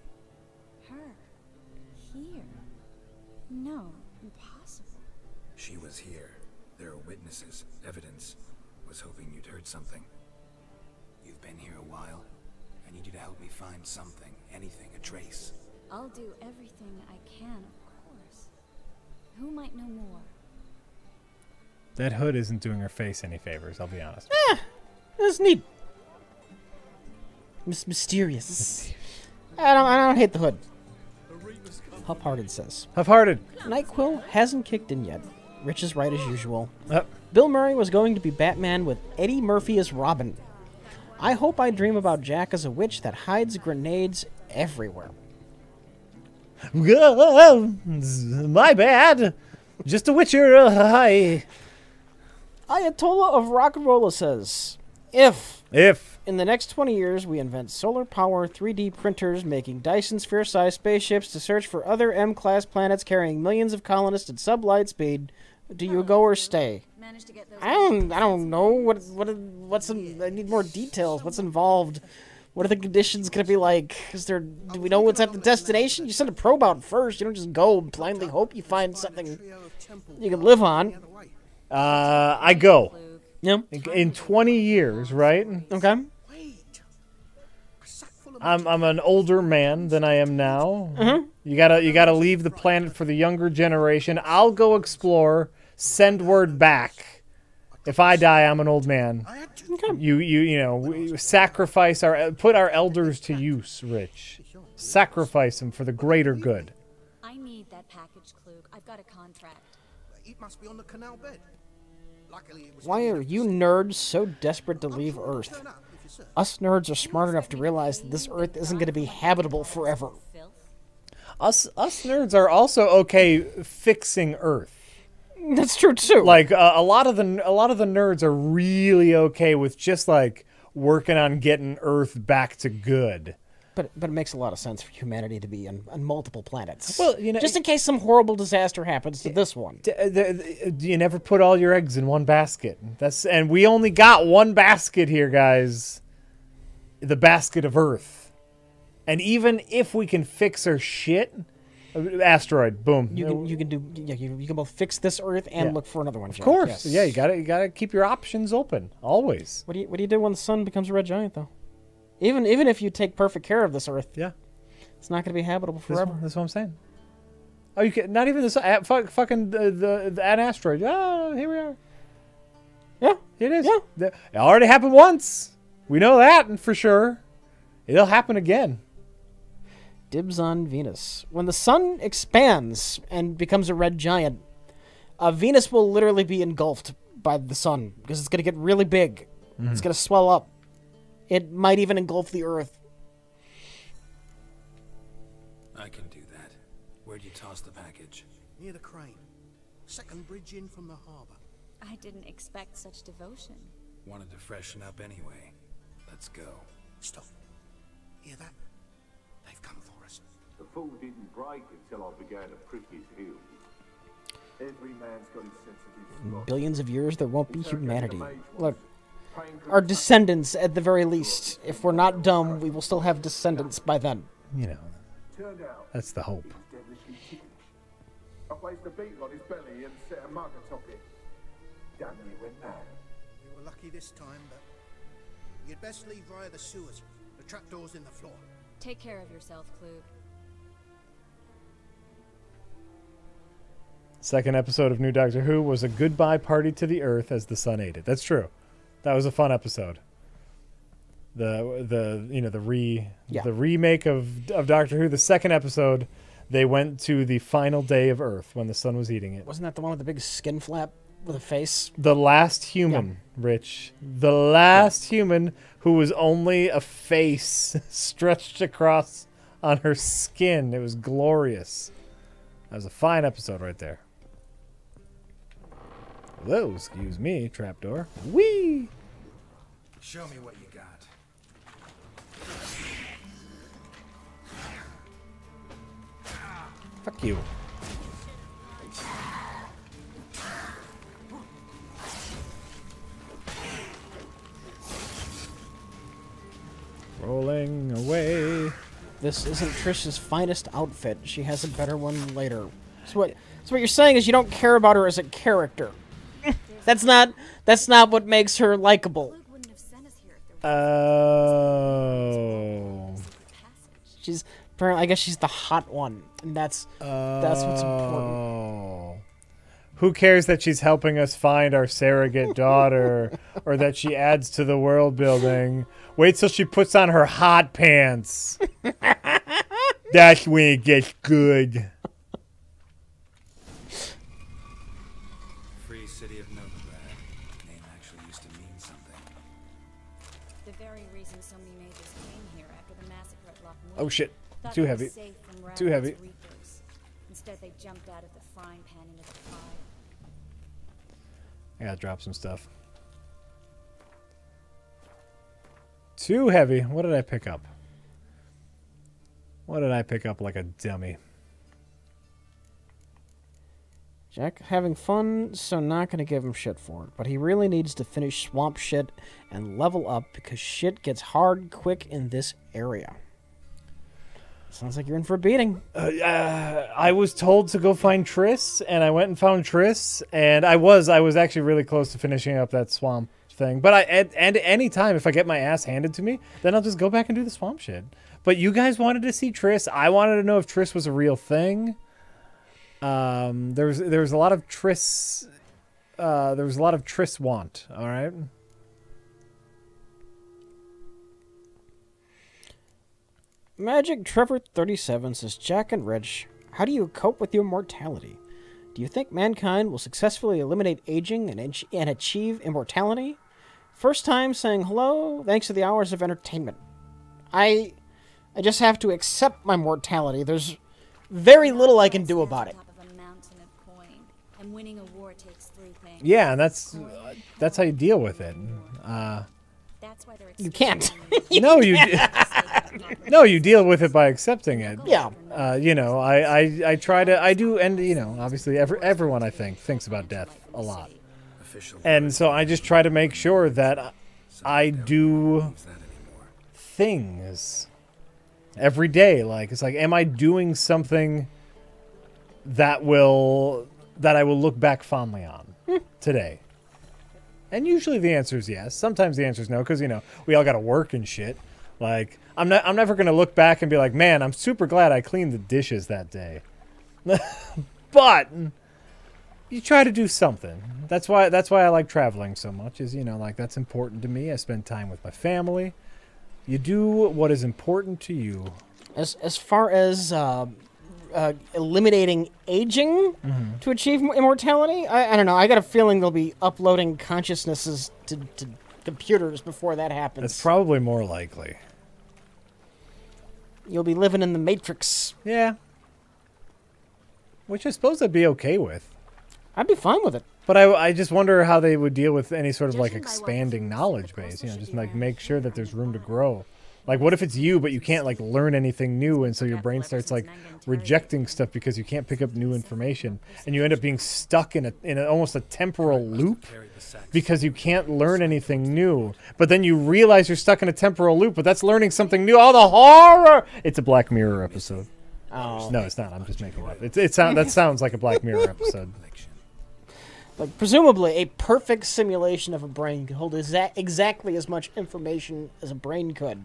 her. Here. No, impossible. She was here. There are witnesses, evidence. Was hoping you'd heard something. You've been here a while. I need you to help me find something, anything, a trace. I'll do everything I can, of course. Who might know more? That hood isn't doing her face any favors, I'll be honest. That's neat. Mysterious. I don't hate the hood. Half-hearted says. Half-hearted. NyQuil hasn't kicked in yet. Rich is right as usual. Up. Bill Murray was going to be Batman with Eddie Murphy as Robin. I hope I dream about Jack as a witch that hides grenades everywhere. My bad. Just a witcher. Hi. Ayatollah of Rock'n'Rolla says, if in the next 20 years we invent solar power 3D printers making Dyson sphere-sized spaceships to search for other M-class planets carrying millions of colonists at sublight speed, do you go or stay? Managed to get those I don't know. What's I need more details. What's involved? What are the conditions gonna be like? Do we know what's at the destination? You send a probe out first. You don't just go and blindly hope you find something you can live on. I go. Yeah. In 20 years, right? Okay. I'm an older man than I am now. Mm-hmm. You gotta leave the planet for the younger generation. I'll go explore. Send word back. If I die, I'm an old man. Okay. We sacrifice put our elders to use, Rich. Sacrifice them for the greater good. I need that package, Klug. I've got a contract. It must be on the canal bed. Luckily, it was Why are you nerds so desperate to leave Earth? Us nerds are smart enough to realize that this Earth isn't going to be habitable forever. Us nerds are also okay fixing Earth. That's true too. Like a lot of the nerds are really okay with just like working on getting Earth back to good. But it makes a lot of sense for humanity to be on multiple planets. Well, just in case some horrible disaster happens to this one. You never put all your eggs in one basket. And we only got one basket here, guys. The basket of Earth. And even if we can fix our shit, asteroid, boom. You can both fix this Earth and look for another one. Of course, yes. Yeah. You gotta keep your options open always. What do you do when the sun becomes a red giant, though? Even if you take perfect care of this Earth, it's not going to be habitable forever. That's what I'm saying. Oh, you can not even the sun. Fucking the an asteroid. Oh, here we are. Yeah, it is. Yeah, it already happened once. We know that for sure. It'll happen again. Dibs on Venus. When the sun expands and becomes a red giant, Venus will literally be engulfed by the sun because it's going to get really big. Mm-hmm. It's going to swell up. It might even engulf the Earth. I can do that. Where'd you toss the package? Near the crane. Second bridge in from the harbor. I didn't expect such devotion. Wanted to freshen up anyway. Let's go. Stop. Hear that? They've come for us. The fall didn't break until I began to prick his heels. Every man's got his sense of his spot. In billions of years, there won't be humanity. Look, our descendants at the very least. If we're not dumb, we will still have descendants by then. You know, that's the hope. I placed a beetle on his belly and set a mug atop it. Damn, you went mad. You were lucky this time, but you'd best leave via the sewers. The trapdoor's in the floor. Take care of yourself, Klug. Second episode of New Doctor Who was a goodbye party to the Earth as the sun ate it. That's true. That was a fun episode. The remake of Doctor Who. The second episode, they went to the final day of Earth when the sun was eating it. Wasn't that the one with the big skin flap with a face? The last human, Rich. The last human who was only a face stretched across on her skin. It was glorious. That was a fine episode right there. Whoa, excuse me, trapdoor. Whee! Show me what you got. Fuck you. Rolling away. This isn't Trish's finest outfit. She has a better one later. So what you're saying is you don't care about her as a character. That's not what makes her likable. Oh. She's apparently, I guess she's the hot one, and that's what's important. Who cares that she's helping us find our surrogate daughter or that she adds to the world building? Wait till she puts on her hot pants. That's when it gets good. Free city of Novigrad. Name actually used to mean something. The very reason so many mages came here after the massacre at Loch Oh shit. Thought Too they were heavy. safe from Too heavy. Raven's reapers. Instead, they jumped out of the frying pan into the fire. I gotta drop some stuff. Too heavy. What did I pick up? What did I pick up like a dummy? Jack having fun, so not gonna give him shit for it. But he really needs to finish swamp shit and level up because shit gets hard quick in this area. Sounds like you're in for a beating. I was told to go find Triss, and I went and found Triss, and I was actually really close to finishing up that swamp thing. But at any time, if I get my ass handed to me, then I'll just go back and do the swamp shit. But you guys wanted to see Triss. I wanted to know if Triss was a real thing. There was a lot of Triss. There was a lot of Triss want. All right. Magic Trevor 37 says, Jack and Rich, how do you cope with your mortality? Do you think mankind will successfully eliminate aging and achieve immortality? First time saying hello, thanks to the hours of entertainment. I just have to accept my mortality. There's very little I can do about it. Yeah, and that's how you deal with it. You can't. No, you deal with it by accepting it. Yeah. You know, I try to, I do, and you know, obviously everyone I think thinks about death a lot, and so I just try to make sure that I do things every day. Like it's like, am I doing something that I will look back fondly on today? And usually the answer is yes. Sometimes the answer is no, because, you know, we all got to work and shit. Like, I'm never going to look back and be like, man, I'm super glad I cleaned the dishes that day. But you try to do something. That's why I like traveling so much, is, you know, like, that's important to me. I spend time with my family. You do what is important to you. As far as eliminating aging to achieve immortality, I don't know. I got a feeling they'll be uploading consciousnesses to computers before that happens. That's probably more likely. You'll be living in the Matrix. Yeah. Which I suppose I'd be okay with. I'd be fine with it. But I just wonder how they would deal with any sort of like expanding knowledge base. You know, just like make sure that there's room to grow. Like, what if it's you, but you can't, like, learn anything new, and so your brain starts, like, rejecting stuff because you can't pick up new information, and you end up being stuck in almost a temporal loop because you can't learn anything new. But then you realize you're stuck in a temporal loop, but that's learning something new. Oh, the horror! It's a Black Mirror episode. Oh. No, it's not. I'm just making it up. That sounds like a Black Mirror episode. Like, presumably, a perfect simulation of a brain could hold exactly as much information as a brain could.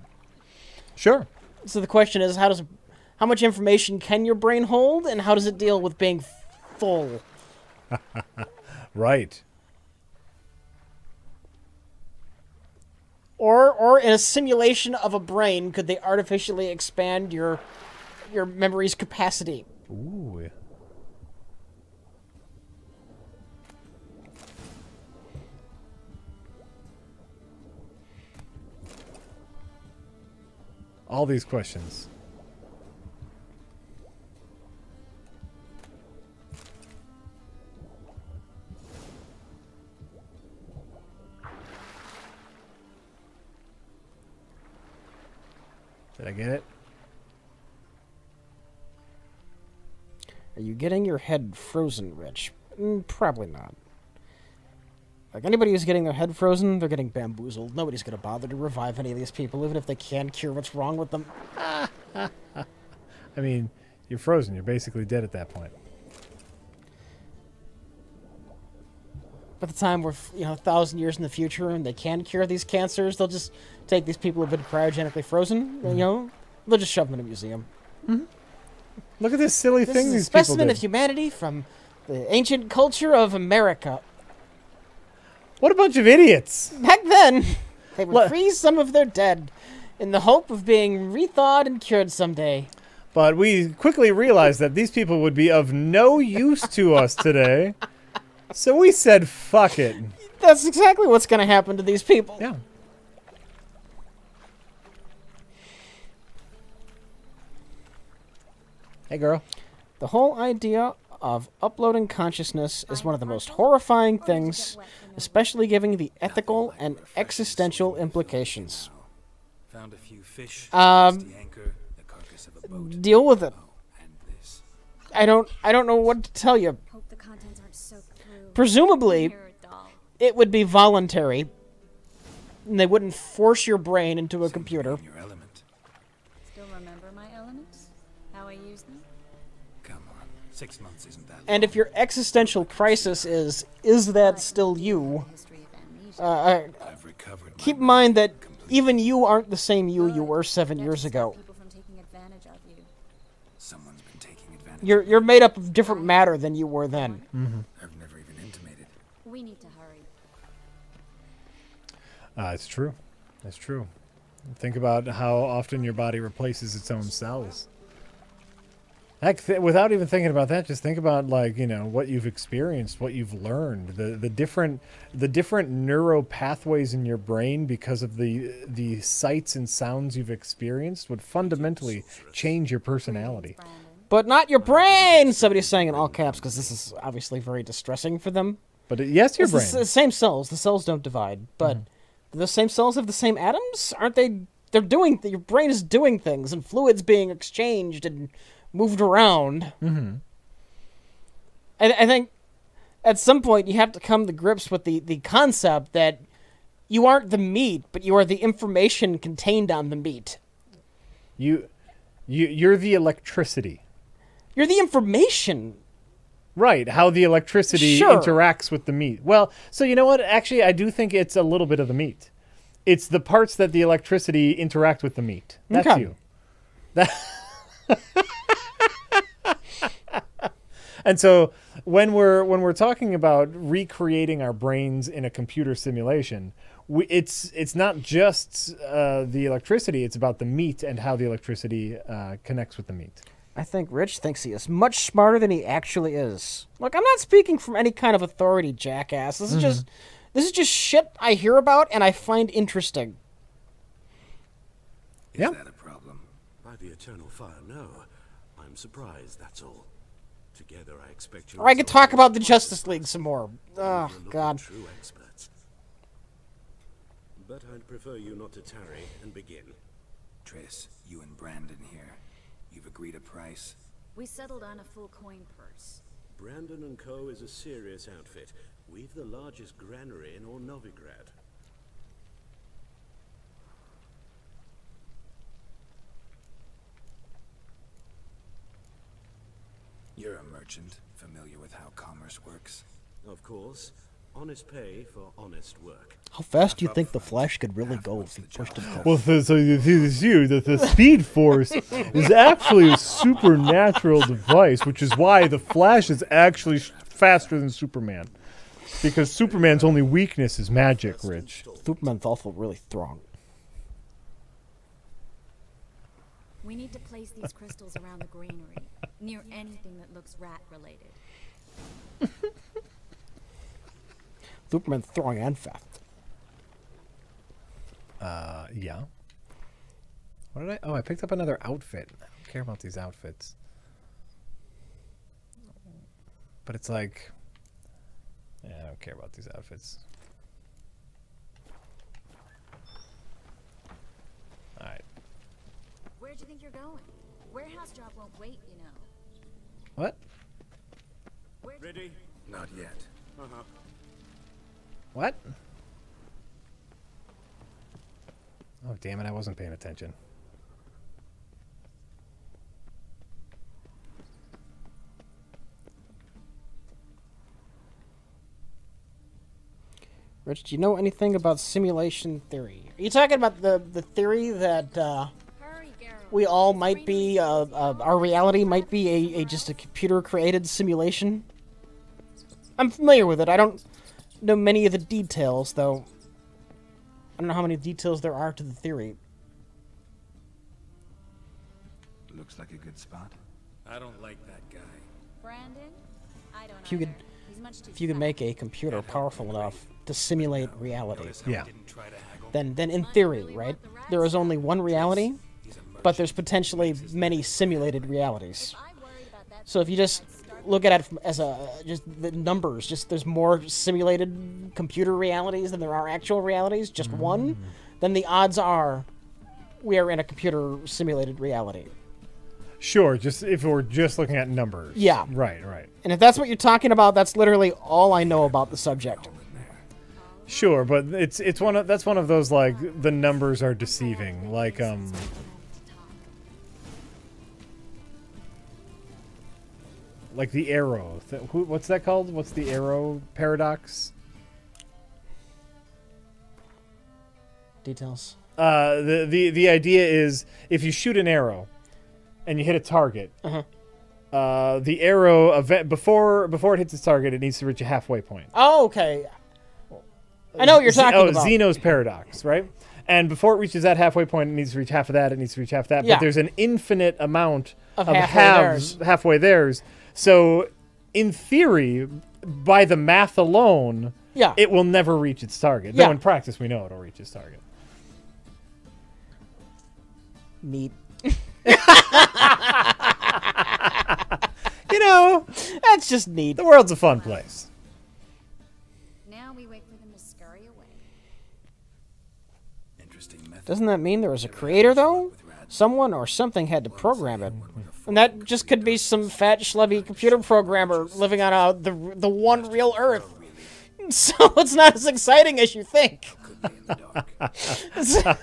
Sure. So the question is, how much information can your brain hold, and how does it deal with being full? Right. Or in a simulation of a brain, could they artificially expand your memory's capacity? Ooh. All these questions. Did I get it? Are you getting your head frozen, Rich? Probably not. Like, anybody who's getting their head frozen, they're getting bamboozled. Nobody's going to bother to revive any of these people, even if they can cure what's wrong with them. I mean, you're frozen. You're basically dead at that point. By the time we're, 1,000 years in the future and they can cure these cancers, they'll just take these people who've been cryogenically frozen, they'll just shove them in a museum. Mm-hmm. Look at this silly thing This is a these people specimen did. of humanity from the ancient culture of America. What a bunch of idiots! Back then, they would freeze some of their dead in the hope of being rethawed and cured someday. But we quickly realized that these people would be of no use to us today. So we said, fuck it. That's exactly what's going to happen to these people. Yeah. Hey, girl. The whole idea of uploading consciousness is one of the most horrifying things, especially given the ethical and existential implications. Found a few fish, the anchor, the carcass of a boat. Deal with it. I don't know what to tell you. Hope the contents aren't soaked through. Presumably, it would be voluntary, and they wouldn't force your brain into a computer. Still remember my elements? How I use them? Come on, 6 months isn't that long. And if your existential crisis is that still you? Keep in mind that even you aren't the same you were 7 years ago. Someone's been taking advantage. You're made up of different matter than you were then. Mm-hmm. I've never even intimated. We need to hurry. It's true. It's true. Think about how often your body replaces its own cells. Heck, without even thinking about that, just think about, like, what you've experienced, what you've learned, the different neuro pathways in your brain because of the sights and sounds you've experienced would fundamentally change your personality. But not your brain! Somebody's saying in all caps because this is obviously very distressing for them. But yes, your brain. It's the same cells. The cells don't divide. But do the same cells have the same atoms? Aren't they? They're doing. Your brain is doing things, and fluids being exchanged and moved around. Mm-hmm. I think at some point you have to come to grips with the concept that you aren't the meat, but you are the information contained on the meat. You're the electricity. You're the information. Right, how the electricity interacts with the meat. Well, so you know what? Actually, I do think it's a little bit of the meat. It's the parts that the electricity interact with the meat. That's you. And so when we're talking about recreating our brains in a computer simulation, it's not just the electricity. It's about the meat and how the electricity connects with the meat. I think Rich thinks he is much smarter than he actually is. Look, I'm not speaking from any kind of authority, jackass. This is just shit I hear about and I find interesting. Is that a problem? By the eternal fire, no. I'm surprised, that's all. Together I expect you. Or I could talk about the Justice League some more. Oh, God. True experts. But I'd prefer you not to tarry and begin. Triss, you and Brandon here. You've agreed a price? We settled on a full coin purse. Brandon and Co. is a serious outfit. We've the largest granary in all Novigrad. You're a merchant, familiar with how commerce works? Of course. Honest pay for honest work. How fast do you think the Flash could really go if he pushed him? Well, so you see this here, that the Speed Force is actually a supernatural device, which is why the Flash is actually faster than Superman. Because Superman's only weakness is magic, Rich. Superman's also really strong. We need to place these crystals around the granary, near anything that looks rat-related. Superman's strong and fast. Yeah. What did I... Oh, I picked up another outfit. I don't care about these outfits. But it's like... Yeah, I don't care about these outfits. Alright. Where do you think you're going? Warehouse job won't wait, you know. What? Ready? Not yet. Uh-huh. What? Oh, damn it, I wasn't paying attention. Rich, do you know anything about simulation theory? Are you talking about the theory that we all might be, our reality might be just a computer-created simulation? I'm familiar with it. I don't know many of the details, though. I don't know how many details there are to the theory. Looks like a good spot. I don't like that guy. Brandon? I don't If you could, He's much too if you could fat. make a computer powerful enough to simulate reality, Yeah. then in theory, right, there is only one reality, but there's potentially many simulated realities. So if you just look at it as just the numbers, just there's more simulated computer realities than there are actual realities, just one, then the odds are we are in a computer simulated reality. Sure, just if we're just looking at numbers. Yeah. Right, right. And if that's what you're talking about, that's literally all I know about the subject. Sure, but that's one of those, like, the numbers are deceiving, like the arrow. What's that called? What's the arrow paradox? Details. The idea is if you shoot an arrow and you hit a target, the arrow before it hits its target, it needs to reach a halfway point. Oh, okay. I know what you're talking about. Zeno's paradox, right? And before it reaches that halfway point, it needs to reach half of that. It needs to reach half of that. Yeah. But there's an infinite amount of halfway theirs. So, in theory, by the math alone, yeah, it will never reach its target. Yeah. Though in practice, we know it'll reach its target. Neat. You know, that's just neat. The world's a fun place. Now we wait for them to scurry away. Interesting method. Doesn't that mean there was a creator, though? Someone or something had to program it. And that just could be some fat, schlubby computer programmer living on the one real Earth. So it's not as exciting as you think. So,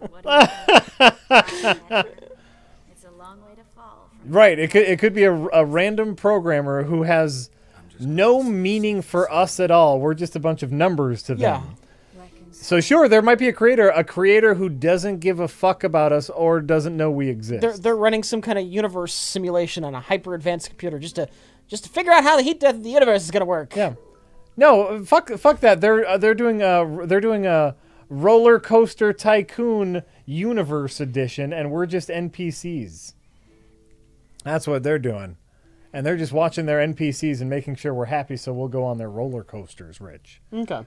what do you think? It's a long way to fall. Right. It could be a random programmer who has no meaning for us at all. We're just a bunch of numbers to them. Yeah. So sure, there might be a creator who doesn't give a fuck about us or doesn't know we exist. They're running some kind of universe simulation on a hyper advanced computer just to figure out how the heat death of the universe is gonna work. Yeah. No, fuck that. They're doing a roller coaster tycoon universe edition, and we're just NPCs. That's what they're doing, and they're just watching their NPCs and making sure we're happy, so we'll go on their roller coasters, Rich. Okay.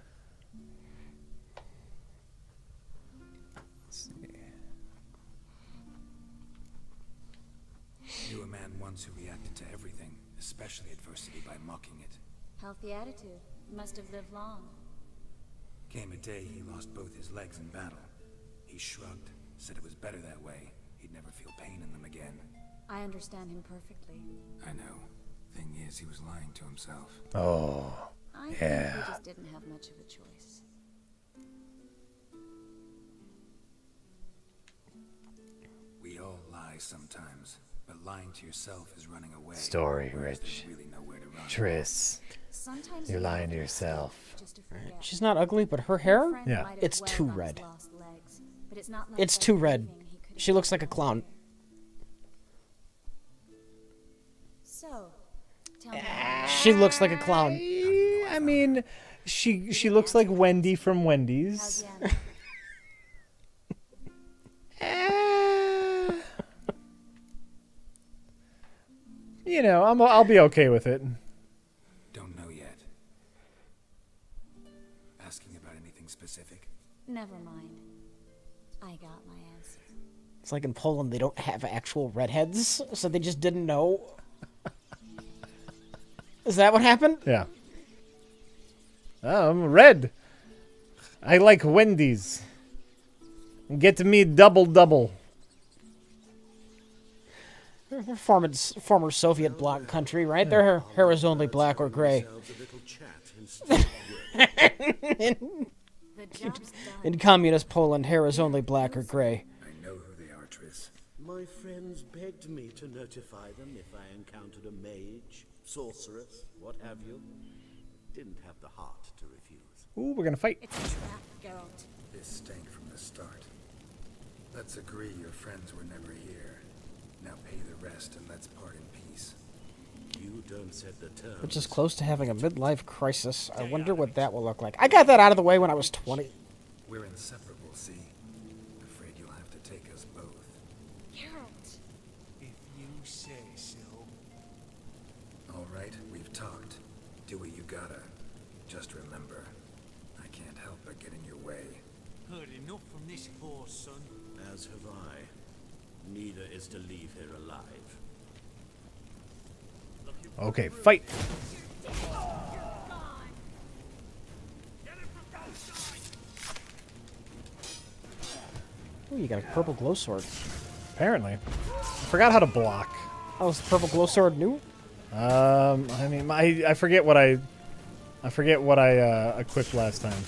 Knew a man once who reacted to everything, especially adversity, by mocking it. Healthy attitude. Must have lived long. Came a day he lost both his legs in battle. He shrugged, Said it was better that way. He'd never feel pain in them again. I understand him perfectly. I know. Thing is, he was lying to himself. Oh, I think yeah. he just didn't have much of a choice. We all lie sometimes, but lying to yourself is running away. Story whereas rich. there's really nowhere to run. Triss, Sometimes you're you lying to have yourself. just to forget. She's not ugly, but her Your hair, friend Yeah. might have it's too dwelled on his red. lost legs, but it's not like It's that too red. evening he could have She looks gone like a clown. So, tell me. She looks like a clown. I mean, she looks like Wendy from Wendy's. How's Yen? You know, I'll be okay with it. Don't know yet. Asking about anything specific? Never mind. I got my answer. It's like in Poland, they don't have actual redheads, so they just didn't know. Is that what happened? Yeah. Red. I like Wendy's. Get me double. Former Soviet bloc country, right? Their hair is only black or gray. The job's done. In communist Poland, hair is only black or gray. I know who they are, Triss. My friends begged me to notify them if I encountered a mage, sorceress, what have you. Didn't have the heart to refuse. Ooh, we're gonna fight. It's a trap, Geralt. This stank from the start. Let's agree your friends were never here. Now pay the rest and let's part in peace. You don't set the terms. Which is close to having a midlife crisis. I wonder what that will look like. I got that out of the way when I was 20. We're inseparable, see? Afraid you'll have to take us both. Geralt. If you say so. All right, we've talked. Do what you gotta. Just remember, I can't help but get in your way. Heard enough from this horse, son. As have I. Neither is to leave here alive. Okay, fight. Ooh, you got a purple glow sword. Apparently. I forgot how to block. Oh, is the purple glow sword new? I mean, I forget what I equipped last time.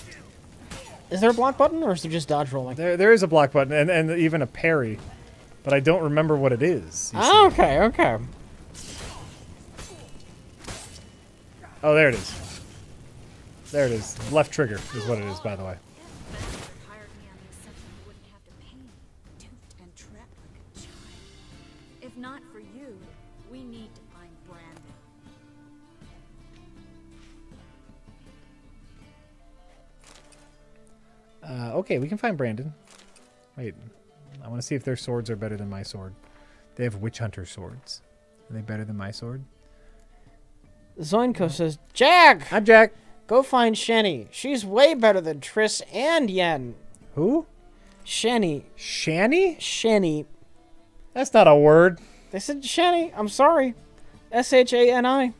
Is there a block button, or is there just dodge rolling? There is a block button and even a parry, but I don't remember what it is. Oh, okay. Oh, there it is. There it is. Left trigger is what it is, by the way. Hired me on the assumption you wouldn't have to pay me, duped and trapped like a child. If not for you, we need to find Brandon. Okay, we can find Brandon. Wait, I want to see if their swords are better than my sword. They have witch hunter swords. Are they better than my sword? Zoinko says, Jag! Hi, Jack. Go find Shani. She's way better than Triss and Yen. Who? Shani. Shani? Shani. That's not a word. They said Shani. I'm sorry. Shani.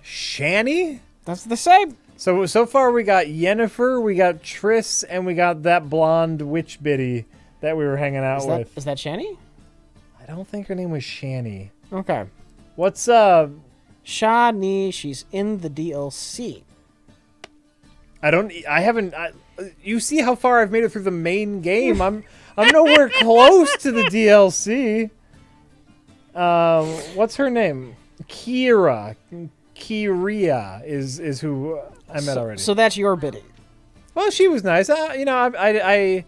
Shani? That's the same. So far we got Yennefer, we got Triss, and we got that blonde witch biddy that we were hanging out with. Is that Shani? I don't think her name was Shani. Okay. What's Shani, she's in the DLC. You see how far I've made it through the main game. I'm nowhere close to the DLC. What's her name? Kiria is who I met already. So that's your biddy. Well, she was nice. I've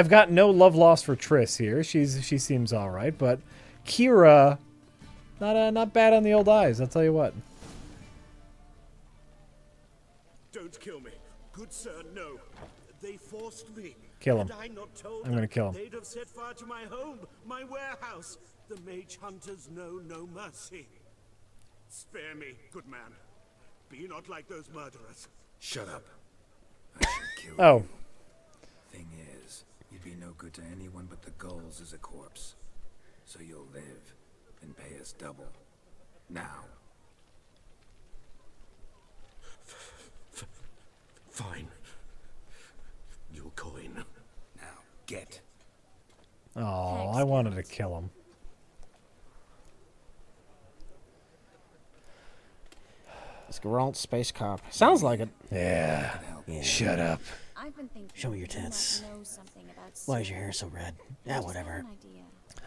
got no love lost for Triss here. She seems all right, but Kira, not bad on the old eyes. I'll tell you what. Don't kill me. Good sir, no. They forced me. Kill him. Had I not told I'm gonna them, kill him. They'd have set fire to my home, my warehouse. The mage hunters know no mercy. Spare me, good man. Be not like those murderers. Shut up. I should kill Oh. you. Thing is, you'd be no good to anyone but the gulls as a corpse. So you'll live and pay us double. Now. Fine. Your coin. Now, get. Oh, I wanted to kill him. This Geralt space cop. Sounds like it. Yeah. Shut up. Show me your tits. Why is your hair so red? Yeah, whatever.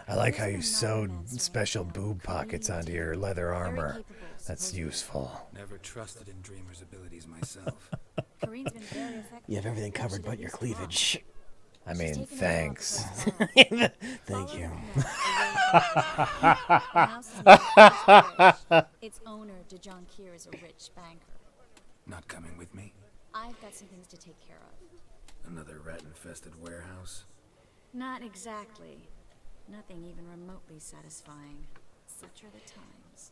I like how you sewed special boob pockets onto your leather armor. That's useful. Never trusted in Dreamer's abilities myself. You have everything covered but your cleavage. I mean, thanks. Thank you. Its owner, DeJohn Kier, is a rich banker. Not coming with me? I've got some things to take care of. Another rat-infested warehouse? Not exactly. Nothing even remotely satisfying. Such are the times.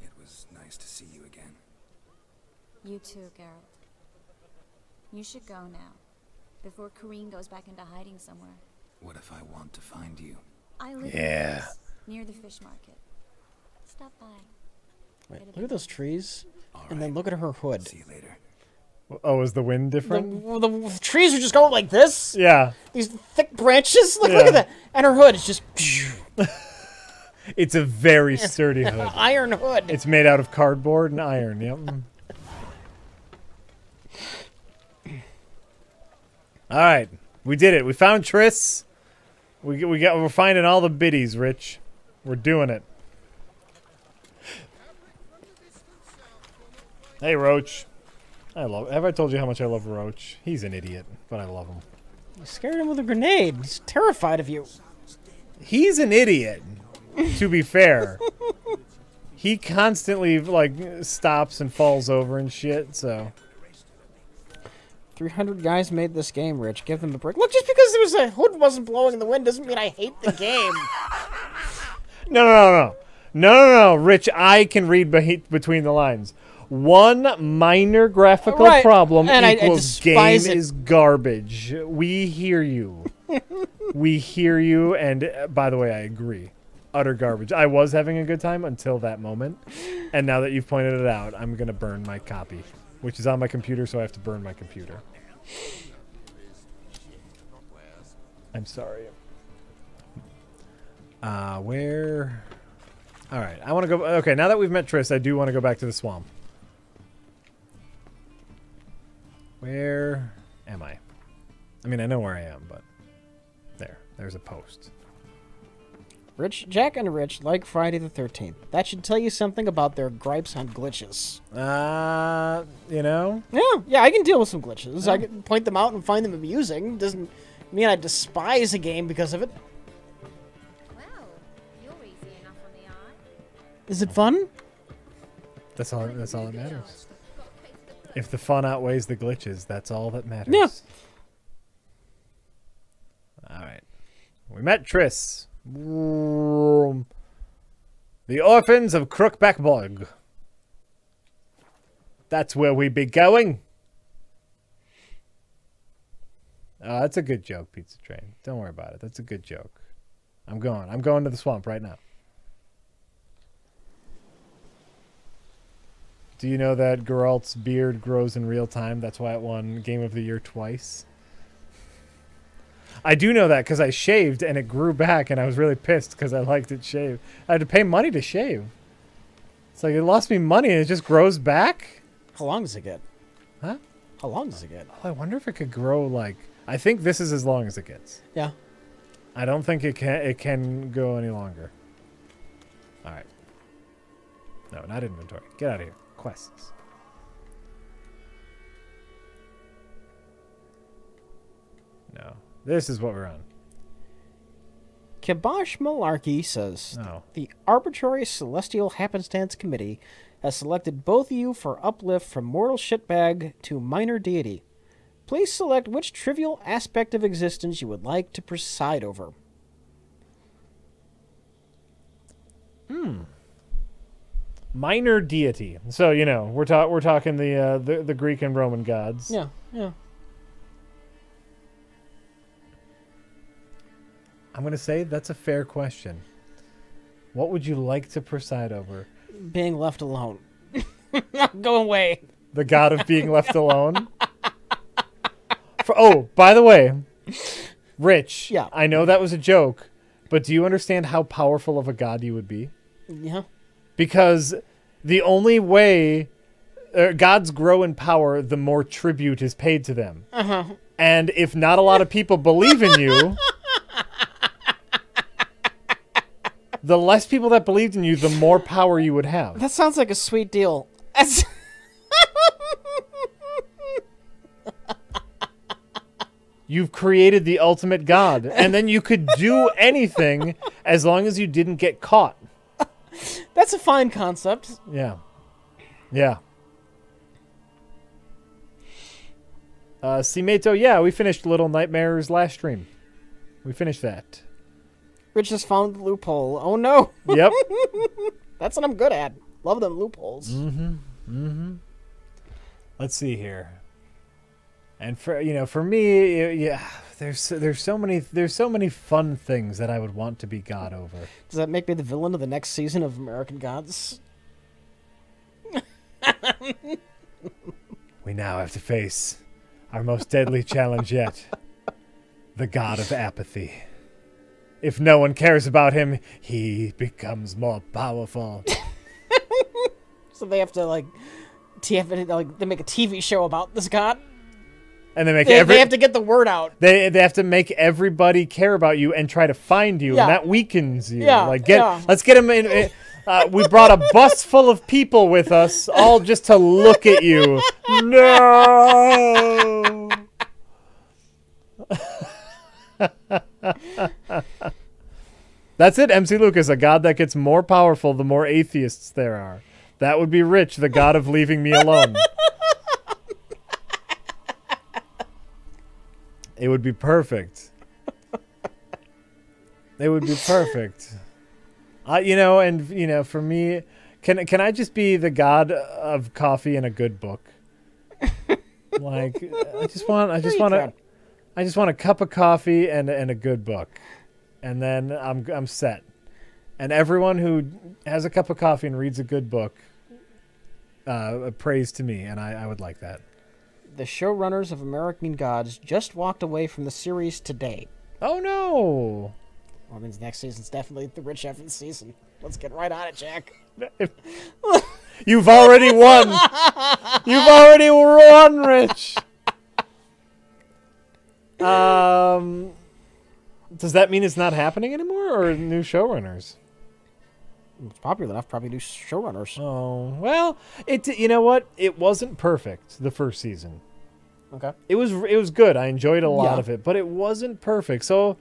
It was nice to see you again. You too, Geralt. You should go now, before Corrine goes back into hiding somewhere. What if I want to find you? I live in Triss, near the fish market. Stop by. Wait, look at those trees, and then look at her hood. See you later. Oh, is the wind different? The trees are just going like this. Yeah. These thick branches. Look at that. And her hood is just... It's a very sturdy hood. Iron hood. It's made out of cardboard and iron, yep. All right, we did it. We found Triss. We're finding all the biddies, Rich. We're doing it. Hey, Roach. Have I told you how much I love Roach? He's an idiot, but I love him. You scared him with a grenade. He's terrified of you. He's an idiot, to be fair. He constantly, like, stops and falls over and shit, so... 300 guys made this game, Rich. Give them a break. Look, just because there was a hood wasn't blowing in the wind doesn't mean I hate the game. No, Rich, I can read between the lines. One minor graphical problem equals game is garbage. We hear you. We hear you, and by the way, I agree. Utter garbage. I was having a good time until that moment, and now that you've pointed it out, I'm going to burn my copy, which is on my computer, so I have to burn my computer. I'm sorry. Where... Alright, I want to go... Okay, now that we've met Triss, I do want to go back to the swamp. Where am I? I mean, I know where I am, but... There's a post. Jack and Rich like Friday the 13th. That should tell you something about their gripes on glitches. You know? Yeah, I can deal with some glitches. I can point them out and find them amusing. Doesn't mean I despise a game because of it. Well, you're easy enough on the eye. Is it fun? That's all that matters. If the fun outweighs the glitches, that's all that matters. Yeah. Alright. We met Triss. The Orphans of Crookback Bog. That's where we be going. Oh, that's a good joke, Pizza Train. Don't worry about it. That's a good joke. I'm going to the swamp right now. Do you know that Geralt's beard grows in real time? That's why it won Game of the Year twice. I do know that because I shaved and it grew back, and I was really pissed because I liked it shaved. I had to pay money to shave. It's like it lost me money and it just grows back. How long does it get? Huh? How long does it get? Oh, I wonder if it could grow like... I think this is as long as it gets. Yeah. I don't think it can go any longer. All right. No, not inventory. Get out of here. Quests. No. This is what we're on. Kibosh Malarkey says, Oh. The Arbitrary Celestial Happenstance Committee has selected both of you for uplift from mortal shitbag to minor deity. Please select which trivial aspect of existence you would like to preside over. Minor deity. So, you know, we're talking the Greek and Roman gods. Yeah, yeah. I'm going to say that's a fair question. What would you like to preside over? Being left alone. Go away. The god of being left alone? Oh, by the way, Rich, Yeah. I know that was a joke, but do you understand how powerful of a god you would be? Yeah. Because the only way gods grow in power, the more tribute is paid to them. Uh-huh. And if not a lot of people believe in you, the less people that believed in you, the more power you would have. That sounds like a sweet deal. You've created the ultimate god, and then you could do anything as long as you didn't get caught. That's a fine concept. Yeah. Yeah. Cimeto, yeah, we finished Little Nightmares last stream. We finished that. Rich just found the loophole. Oh no. Yep. That's what I'm good at. Love them loopholes. Mm-hmm. Mm-hmm. Let's see here. And for me, yeah, there's so many fun things that I would want to be god over. Does that make me the villain of the next season of American Gods? We now have to face our most deadly challenge yet. The god of apathy. If no one cares about him, he becomes more powerful. So they have to they make a TV show about this god. And they have to get the word out. They have to make everybody care about you and try to find you, Yeah. and that weakens you. Yeah, Let's get him in. We brought a bus full of people with us, all just to look at you. No. That's it, MC Lucas, a god that gets more powerful the more atheists there are. That would be Rich, the god of leaving me alone. It would be perfect. It would be perfect. For me, can I just be the god of coffee and a good book? Like, I just want a cup of coffee and a good book, and then I'm set. And everyone who has a cup of coffee and reads a good book, praise to me, and I would like that. The showrunners of American Gods just walked away from the series today. Oh no! Well, that means next season's definitely the Rich Evans season. Let's get right on it, Jack. You've already won. You've already won, Rich. Does that mean it's not happening anymore, or new showrunners? It's popular enough, probably new showrunners. Oh, well, you know what? It wasn't perfect the first season. Okay. It was good. I enjoyed a lot of it, but it wasn't perfect. So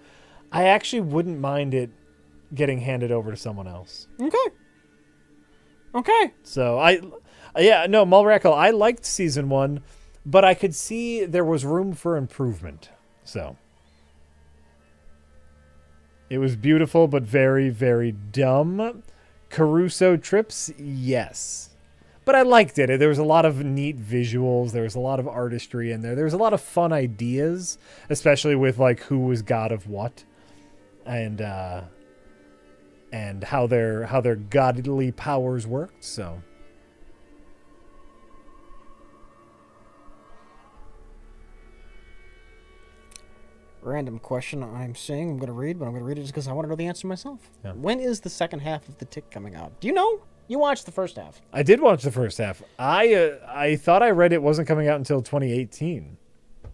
I actually wouldn't mind it getting handed over to someone else. Okay. So Mulrackle, I liked season 1, but I could see there was room for improvement. So it was beautiful, but very, very dumb. Caruso trips, yes. But I liked it. There was a lot of neat visuals. There was a lot of artistry in there. There was a lot of fun ideas, especially with like who was god of what, and how their godly powers worked. So random question I'm saying I'm going to read, but I'm going to read it just because I want to know the answer myself. Yeah. When is the second half of The Tick coming out? Do you know? You watched the first half. I did watch the first half. I thought I read it wasn't coming out until 2018.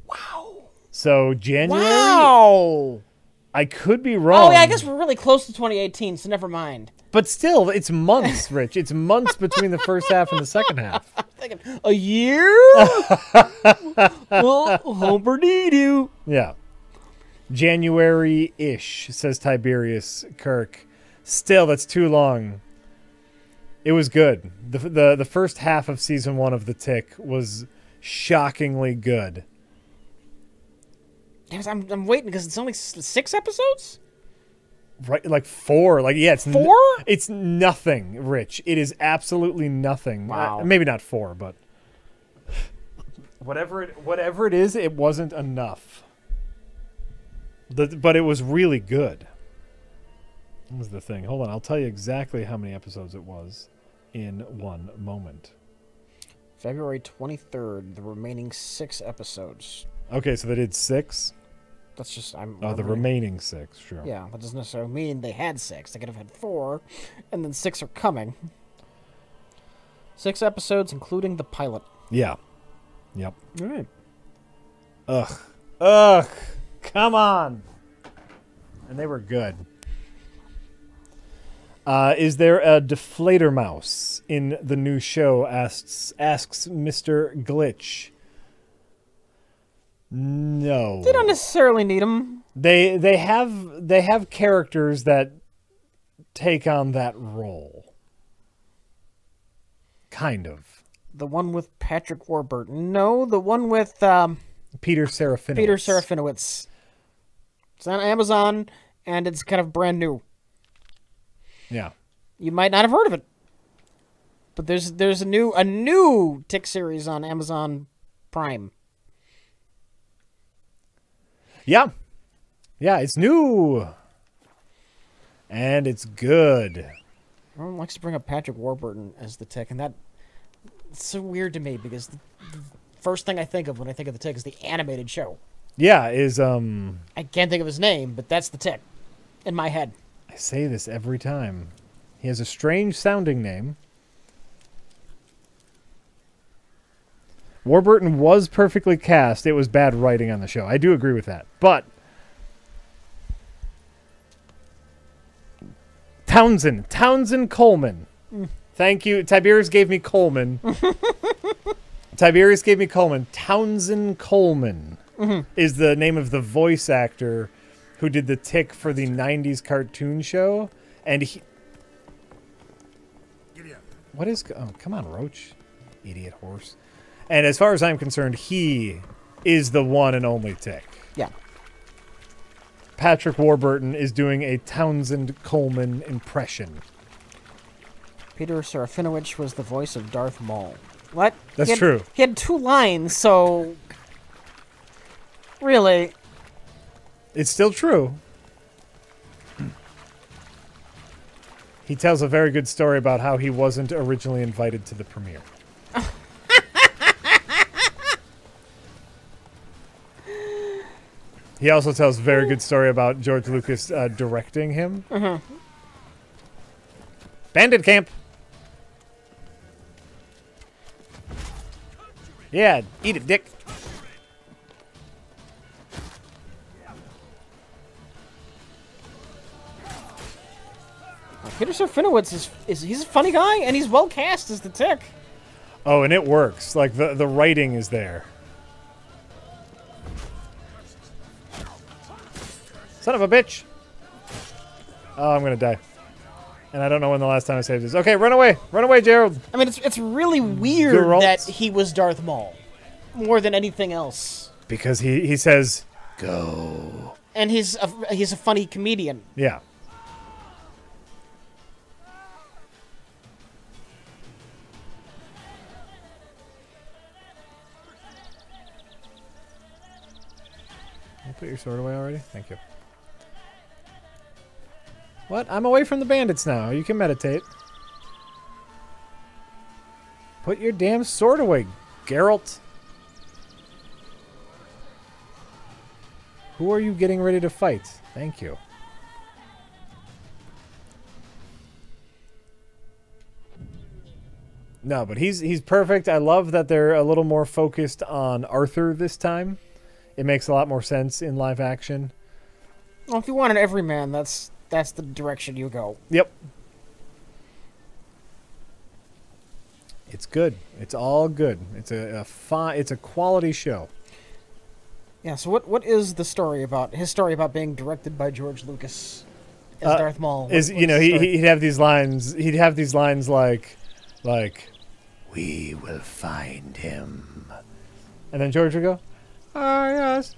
Wow. So January. Wow. I could be wrong. Oh, yeah, I guess we're really close to 2018, so never mind. But still, it's months, Rich. It's months between the first half and the second half. I'm thinking, a year? Well, Humper-dee-doo. Yeah. January-ish, says Tiberius Kirk. Still, that's too long. It was good. The first half of season 1 of The Tick was shockingly good. I'm waiting because it's only 6 episodes? Right, like 4. Like, yeah, it's 4? It's nothing, Rich. It is absolutely nothing. Wow. Maybe not 4, but whatever it is, it wasn't enough. But it was really good. That was the thing. Hold on, I'll tell you exactly how many episodes it was in one moment. February 23rd, the remaining 6 episodes. Okay, so they did 6? That's just... the remaining 6, sure. Yeah, that doesn't necessarily mean they had 6. They could have had 4, and then 6 are coming. 6 episodes, including the pilot. Yeah. Yep. All right. Ugh. Come on. And they were good. Is there a deflator mouse in the new show? Asks Mr. Glitch. No. They don't necessarily need them. They have characters that take on that role. Kind of. The one with Patrick Warburton. No, the one with Peter Serafinowicz. Peter Serafinowicz. It's on Amazon, and it's kind of brand new. Yeah. You might not have heard of it. But there's a new Tick series on Amazon Prime. Yeah. Yeah, it's new. And it's good. Everyone likes to bring up Patrick Warburton as the Tick, and that's so weird to me because the first thing I think of when I think of the Tick is the animated show. Yeah, I can't think of his name, but that's the Tick in my head. I say this every time. He has a strange sounding name. Warburton was perfectly cast. It was bad writing on the show. I do agree with that. But Townsend Coleman. Thank you. Tiberius gave me Coleman. Townsend Coleman is the name of the voice actor who did the Tick for the 90s cartoon show. And he... What is... Oh, come on, Roach. Idiot horse. And as far as I'm concerned, he is the one and only Tick. Yeah. Patrick Warburton is doing a Townsend Coleman impression. Peter Serafinowicz was the voice of Darth Maul. What? That's true. He had 2 lines, so... Really... It's still true. He tells a very good story about how he wasn't originally invited to the premiere. He also tells a very good story about George Lucas directing him. Bandit camp. Yeah, eat it, dick. Peter Serafinowicz he's a funny guy, and he's well cast as the Tick. Oh, and it works. Like, the writing is there. Son of a bitch. Oh, I'm going to die. And I don't know when the last time I saved this. Okay, run away. Run away, Gerald. I mean, it's really weird that he was Darth Maul. More than anything else. Because he says, go. And he's a funny comedian. Yeah. You put your sword away already? Thank you. What? I'm away from the bandits now. You can meditate. Put your damn sword away, Geralt. Who are you getting ready to fight? Thank you. No, but he's perfect. I love that they're a little more focused on Arthur this time. It makes a lot more sense in live action. Well, if you want an everyman, that's the direction you go. Yep. It's good. It's all good. It's a quality show. Yeah. So what is the story about? His story about being directed by George Lucas as Darth Maul. He'd have these lines. He'd have these lines like, "We will find him," and then George would go, "Oh yes,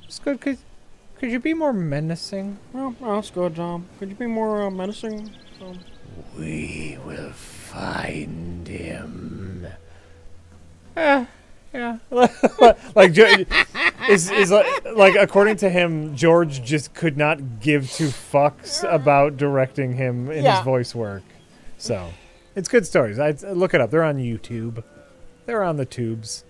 it's good. Could you be more menacing?" Oh, that's good. Could you be more menacing? We will find him. Yeah. like according to him, George just could not give 2 fucks about directing him in his voice work. So, it's good stories. I look it up. They're on YouTube. They're on the tubes.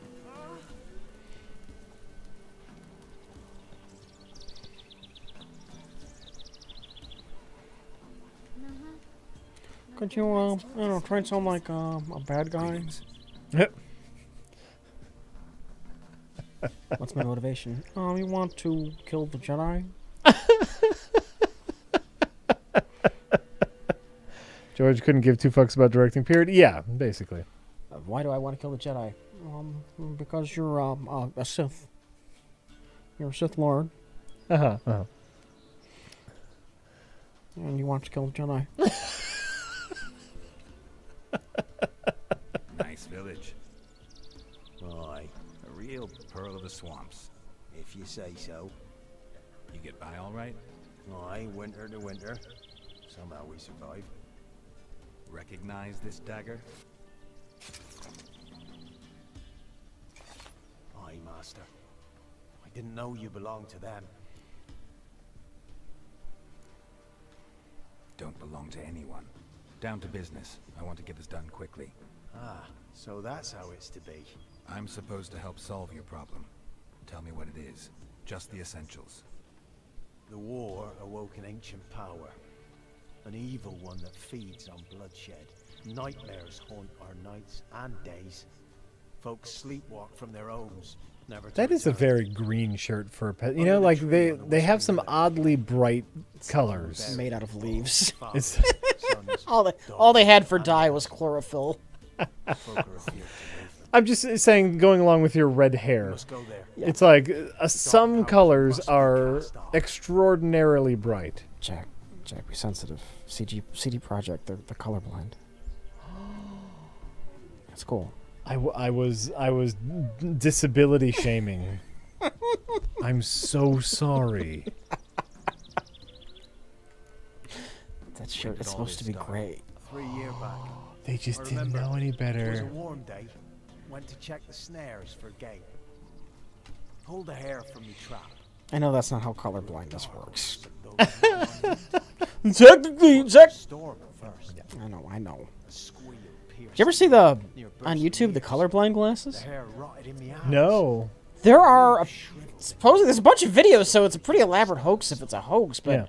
Could you, try and sound like a bad guy? Yep. What's my motivation? You want to kill the Jedi? George couldn't give two fucks about directing, period. Yeah, basically. Why do I want to kill the Jedi? Because you're a Sith. You're a Sith Lord. Uh-huh, uh-huh. And you want to kill the Jedi. Nice village. Aye, A real pearl of the swamps. if you say so. You get by all right? Aye, winter to winter. Somehow we survive. Recognize this dagger? Aye, Master. I didn't know you belonged to them. Don't belong to anyone. Down to business. I want to get this done quickly. Ah, so that's how it's to be. I'm supposed to help solve your problem. Tell me what it is. Just the essentials. The war awoke an ancient power. An evil one that feeds on bloodshed. Nightmares haunt our nights and days. Folks sleepwalk from their homes. Never to That is a return. very green shirt for a pet. You know, like they have some oddly bright colors. Made out of leaves. It's all they had for dye was chlorophyll. I'm just saying, going along with your red hair, it's like some colors are extraordinarily bright. Jack, be sensitive. CD Projekt, they're colorblind. That's cool. I was disability shaming. I'm so sorry. That shirt is supposed to be great. 3 years back. They just I didn't remember know any It was better. a warm day. Went to check the snares for game. Pulled a hair from me trap. I know that's not how colorblindness works. Technically, storm first. I know. A squeal pierced. Did you ever see on YouTube the colorblind glasses? The hair rotted in me eyes. No. There are supposedly there's a bunch of videos, so it's a pretty elaborate hoax if it's a hoax. But Yeah.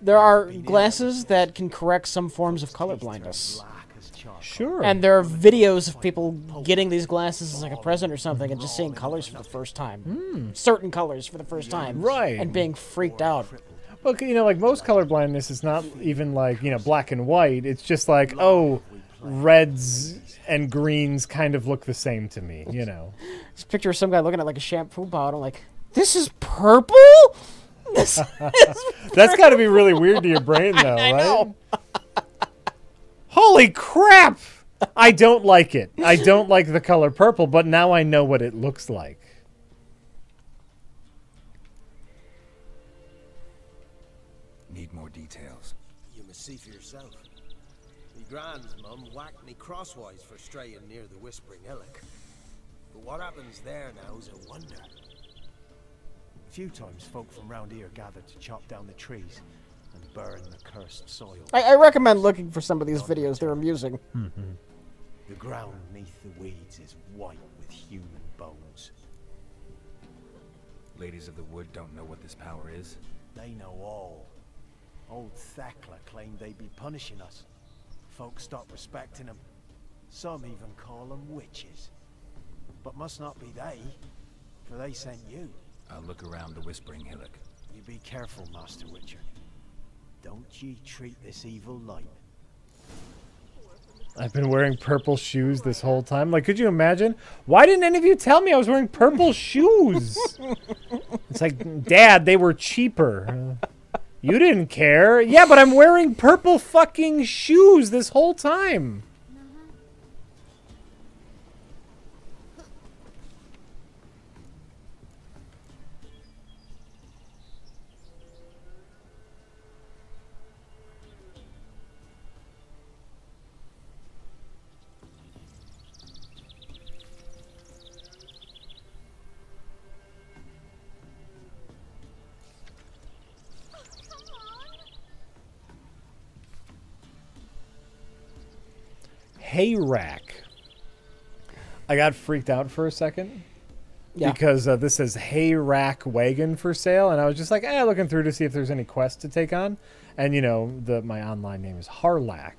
there are glasses that can correct some forms of colorblindness. Black as charcoal. Sure. And there are videos of people getting these glasses as like a present or something and just seeing colors for the first time. Certain colors for the first time. Right. And being freaked out. Well, you know, like most colorblindness is not even like, you know, black and white. It's just like, oh, reds and greens kind of look the same to me, you know. Just picture some guy looking at like a shampoo bottle like, this is purple? This is That's got to be really weird to your brain, though, right? know. Holy crap! I don't like it. I don't like the color purple, but now I know what it looks like. Need more details. You must see for yourself. Me grand's mum whacked me crosswise for straying near the Whispering Hillock. But what happens there now is a wonder. A few times folk from round here gathered to chop down the trees and burn the cursed soil. I recommend looking for some of these videos. They're amusing. The ground neath the weeds is white with human bones. Ladies of the Wood don't know what this power is. They know all. Old Thekla claimed they'd be punishing us. Folks stopped respecting them. Some even call them witches. But must not be they, for they sent you. I'll look around the Whispering Hillock. You be careful, Master Witcher. Don't ye treat this evil light. I've been wearing purple shoes this whole time. Like, could you imagine? Why didn't any of you tell me I was wearing purple shoes? It's like, Dad, they were cheaper. You didn't care. Yeah, but I'm wearing purple fucking shoes this whole time. Hay rack. I got freaked out for a second. Yeah. Because this says hay rack wagon for sale, and I was just like, looking through to see if there's any quests to take on. And you know, my online name is Harlack.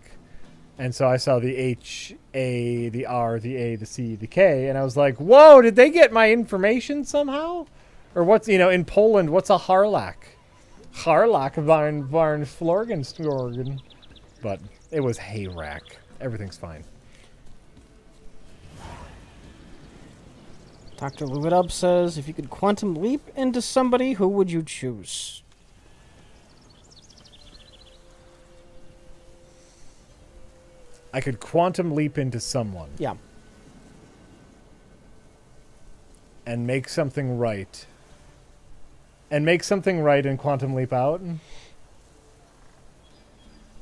And so I saw the H, A, the R, the A, the C, the K, and I was like, whoa, did they get my information somehow? Or what's, you know, in Poland, what's a Harlack? Harlack varn Florgenstorgen. But it was hay rack. Everything's fine. Dr. Luidub says, if you could quantum leap into somebody, who would you choose? I could quantum leap into someone. Yeah. And make something right. And make something right and quantum leap out.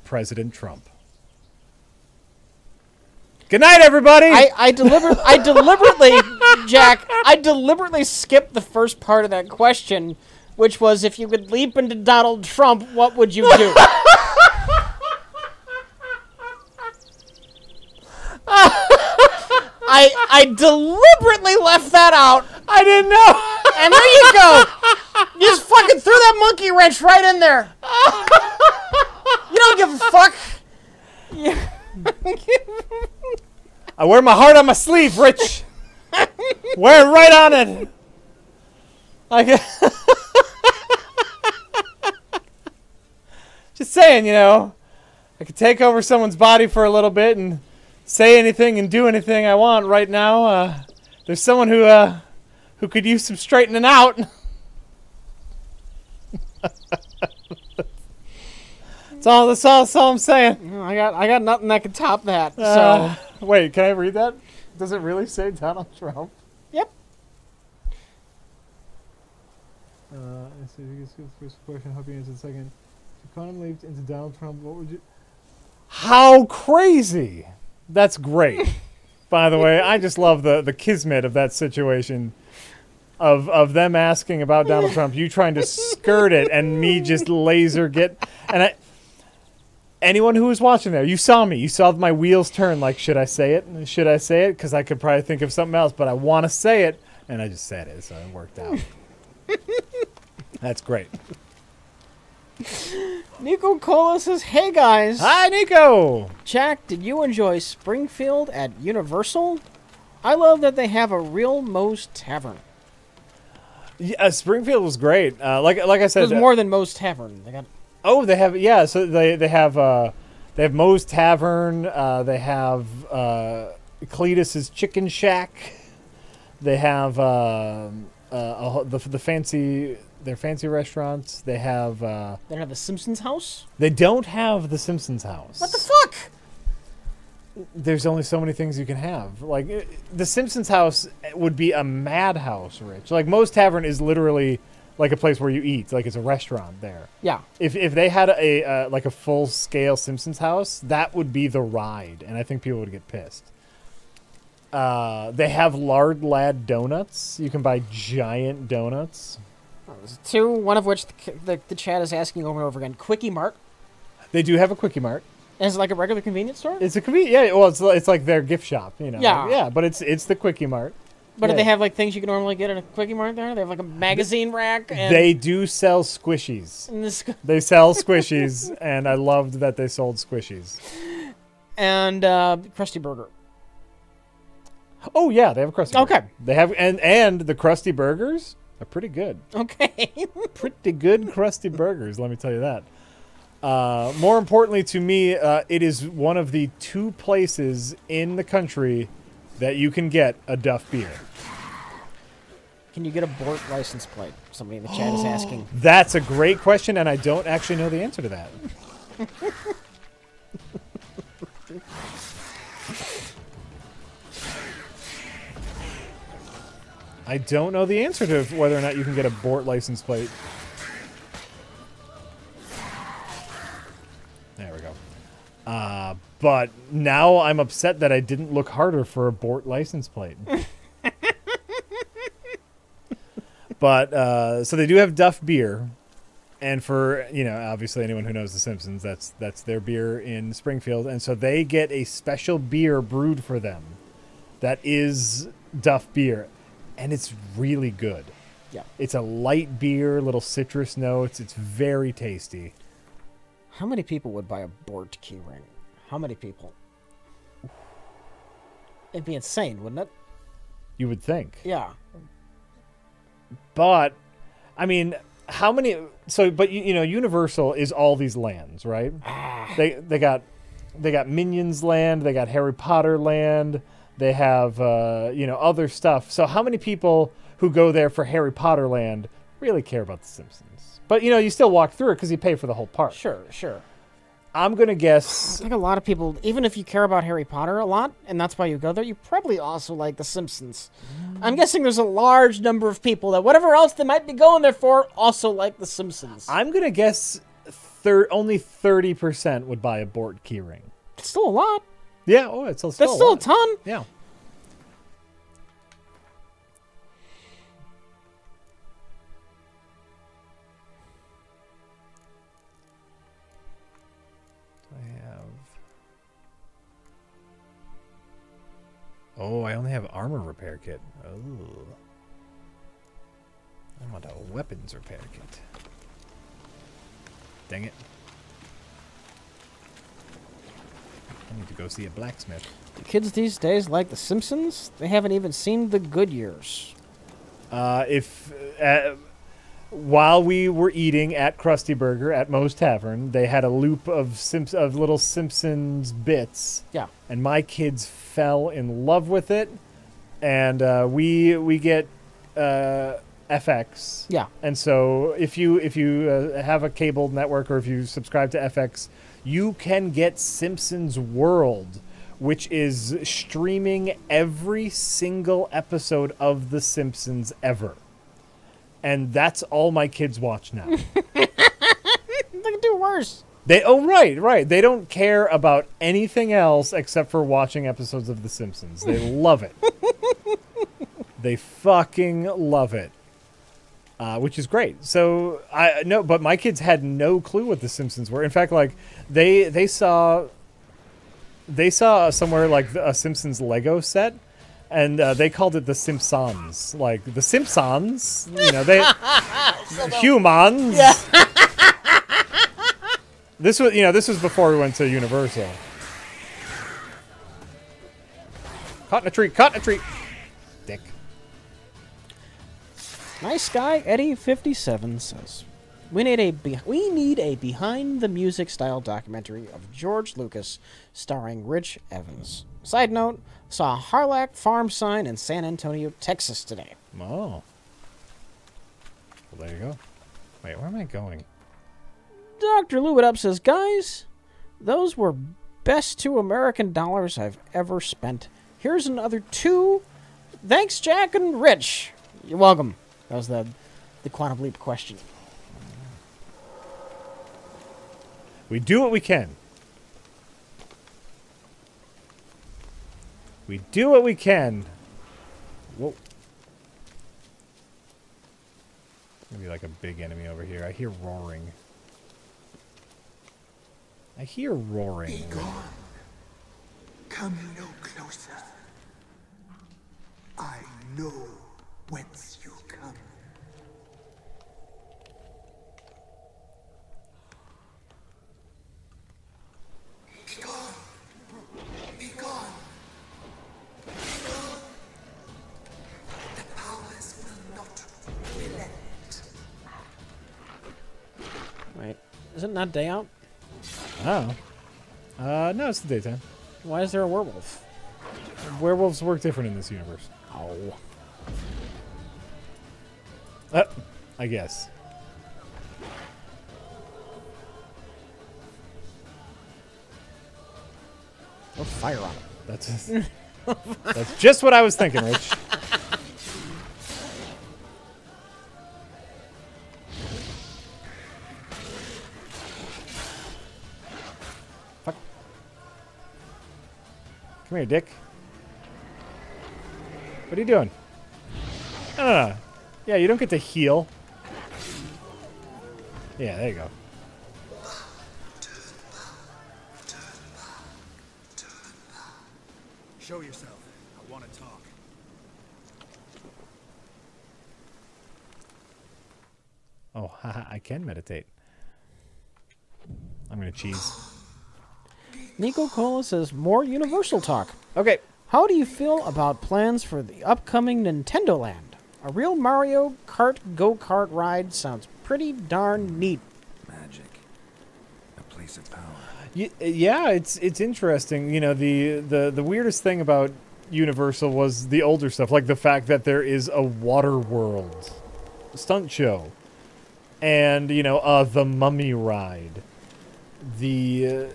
President Trump. Good night, everybody! I deliberately, Jack, I deliberately skipped the first part of that question, which was, if you could leap into Donald Trump, what would you do? I deliberately left that out. I didn't know. And there you go. You just fucking threw that monkey wrench right in there. You don't give a fuck. I wear my heart on my sleeve, Rich. Wear it right on it. Just saying, you know, I could take over someone's body for a little bit and say anything and do anything I want right now. There's someone who could use some straightening out. That's all I'm saying. I got nothing that can top that. So wait, can I read that? Does it really say Donald Trump? Yep. Let's see if you can the first question. Hope you answer the second. If you quantum leaped into Donald Trump, what would you? How crazy! That's great. By the way, I just love the kismet of that situation. Of them asking about Donald Trump, you trying to skirt it, and me just laser get. And anyone who was watching there, you saw me. You saw my wheels turn. Like, should I say it? Should I say it? Because I could probably think of something else, but I want to say it, and I just said it, so it worked out. That's great. Nico Cola says, hey guys. Hi, Nico. Jack, did you enjoy Springfield at Universal? I love that they have a real Moe's Tavern. Yeah, Springfield was great. Like I said, there's more than Moe's Tavern. They got. Oh, they have, yeah. So they have Moe's Tavern. They have Cletus's Chicken Shack. They have the fancy. Their fancy restaurants. They have. They don't have the Simpsons house. They don't have the Simpsons house. What the fuck? There's only so many things you can have. Like the Simpsons house would be a madhouse, Rich. Like Moe's Tavern is literally like a place where you eat. Like it's a restaurant there. Yeah. If they had a like a full scale Simpsons house, that would be the ride, and I think people would get pissed. They have Lard Lad donuts. You can buy giant donuts. There's two, one of which the chat is asking over and over again. Quickie Mart. They do have a Quickie Mart. Is it like a regular convenience store? It's a convenience. Yeah, well, it's like their gift shop, you know. Yeah. Yeah, but it's the Quickie Mart. But do they have like things you can normally get in a Quickie Mart there? They have like a magazine rack. And they do sell squishies. They sell squishies, and I loved that they sold squishies. And Krusty Burger. Oh yeah, they have a Krusty Burger. Okay. They have and the Krusty Burgers are pretty good. Okay. Pretty good Krusty Burgers, let me tell you that. More importantly to me, it is one of the 2 places in the country that you can get a Duff beer. Can you get a Bort license plate? Somebody in the chat is asking. That's a great question, and I don't actually know the answer to that. I don't know the answer to whether or not you can get a Bort license plate. There we go. But now I'm upset that I didn't look harder for a Bort license plate. But, so they do have Duff beer. And for, you know, obviously anyone who knows The Simpsons, that's their beer in Springfield. And so they get a special beer brewed for them that is Duff beer, and it's really good. Yeah. It's a light beer, little citrus notes. It's very tasty. How many people would buy a Bort keyring? How many people? It'd be insane, wouldn't it? You would think. Yeah. But, I mean, how many... So, but, you know, Universal is all these lands, right? They got Minions Land. They got Harry Potter Land. They have, you know, other stuff. So how many people who go there for Harry Potter Land really care about The Simpsons? But, you know, you still walk through it because you pay for the whole park. Sure. I'm going to guess... I think a lot of people, even if you care about Harry Potter a lot, and that's why you go there, you probably also like The Simpsons. I'm guessing there's a large number of people that whatever else they might be going there for also like The Simpsons. I'm going to guess only 30% would buy a Bort keyring. It's still a lot. Yeah, oh, it's still That's still a ton. Yeah. Oh, I only have armor repair kit. Oh. I want a weapons repair kit. Dang it. I need to go see a blacksmith. The kids these days like The Simpsons? They haven't even seen the good years. While we were eating at Krusty Burger at Moe's Tavern, they had a loop of little Simpsons bits. Yeah. And my kids fell in love with it, and we get FX. Yeah. And so if you have a cable network or if you subscribe to FX, you can get Simpsons World, which is streaming every single episode of The Simpsons ever. And that's all my kids watch now. They can do worse. Right. They don't care about anything else except for watching episodes of The Simpsons. They love it. They fucking love it. Which is great. So but my kids had no clue what The Simpsons were. In fact, like they saw somewhere like a Simpsons Lego set. And they called it the Simpsons, like the Simpsons. You know, humans. Yeah. This was before we went to Universal. Caught in a tree. Dick. Nice guy Eddie 57 says, we need a behind the music style documentary of George Lucas starring Rich Evans. Side note, saw a Harlack farm sign in San Antonio, Texas today. Oh. Well, there you go. Wait, where am I going? Dr. Lube It Up says, guys, those were best $2 American I've ever spent. Here's another 2. Thanks, Jack and Rich. You're welcome. That was the Quantum Leap question. We do what we can. We do what we can. Whoa. Maybe like a big enemy over here. I hear roaring. Be gone. Come no closer. I know whence you come. Be gone. Be gone. The powers will not relent. Wait, is it not day out? Oh. No, it's the daytime. Why is there a werewolf? Werewolves work different in this universe. Oh. I guess. Or fire on it. That's just what I was thinking, Rich. Fuck. Come here, Dick. What are you doing? No. Yeah, you don't get to heal. Yeah, there you go. Show yourself. Want to talk? Oh, haha, I can meditate. I'm gonna cheese. Nico Cola says, more Universal talk. Okay. How do you feel about plans for the upcoming Nintendo Land? A real Mario Kart go-kart ride sounds pretty darn neat. Magic. A place of power. Yeah, it's interesting. You know, the weirdest thing about Universal was the older stuff, like the fact that there is a water world stunt show, and you know, the Mummy ride, the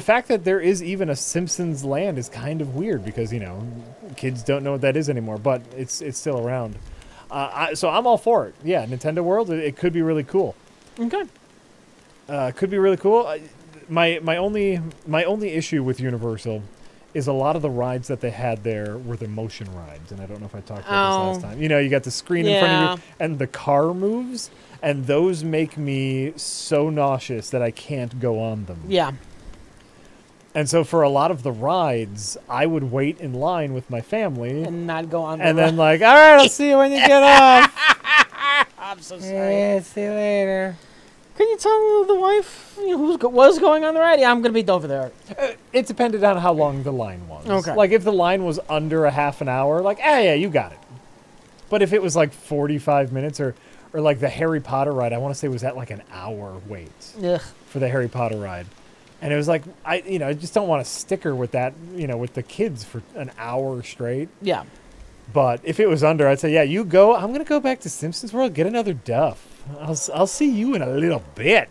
fact that there is even a Simpsons land is kind of weird because, you know, kids don't know what that is anymore, but it's still around. So I'm all for it. Yeah, Nintendo World, it could be really cool. Okay. Could be really cool. My only issue with Universal is a lot of the rides that they had there were the motion rides, and I don't know if I talked about this last time. You know, you got the screen in front of you, and the car moves, and those make me so nauseous that I can't go on them. Yeah. And so for a lot of the rides, I would wait in line with my family. And not go on the And then like, all right, I'll see you when you get off. I'm so sorry. Yeah, see you later. Can you tell the wife who was going on the ride? Yeah, I'm going to be over there. It depended on how long the line was. Okay. Like, if the line was under a half an hour, like, yeah, you got it. But if it was like 45 minutes or like the Harry Potter ride, I want to say was at like an hour wait for the Harry Potter ride. And it was like, I just don't want to sticker with that, with the kids for an hour straight. Yeah. But if it was under, I'd say, yeah, you go. I'm going to go back to Simpsons World, get another Duff. I'll see you in a little bit.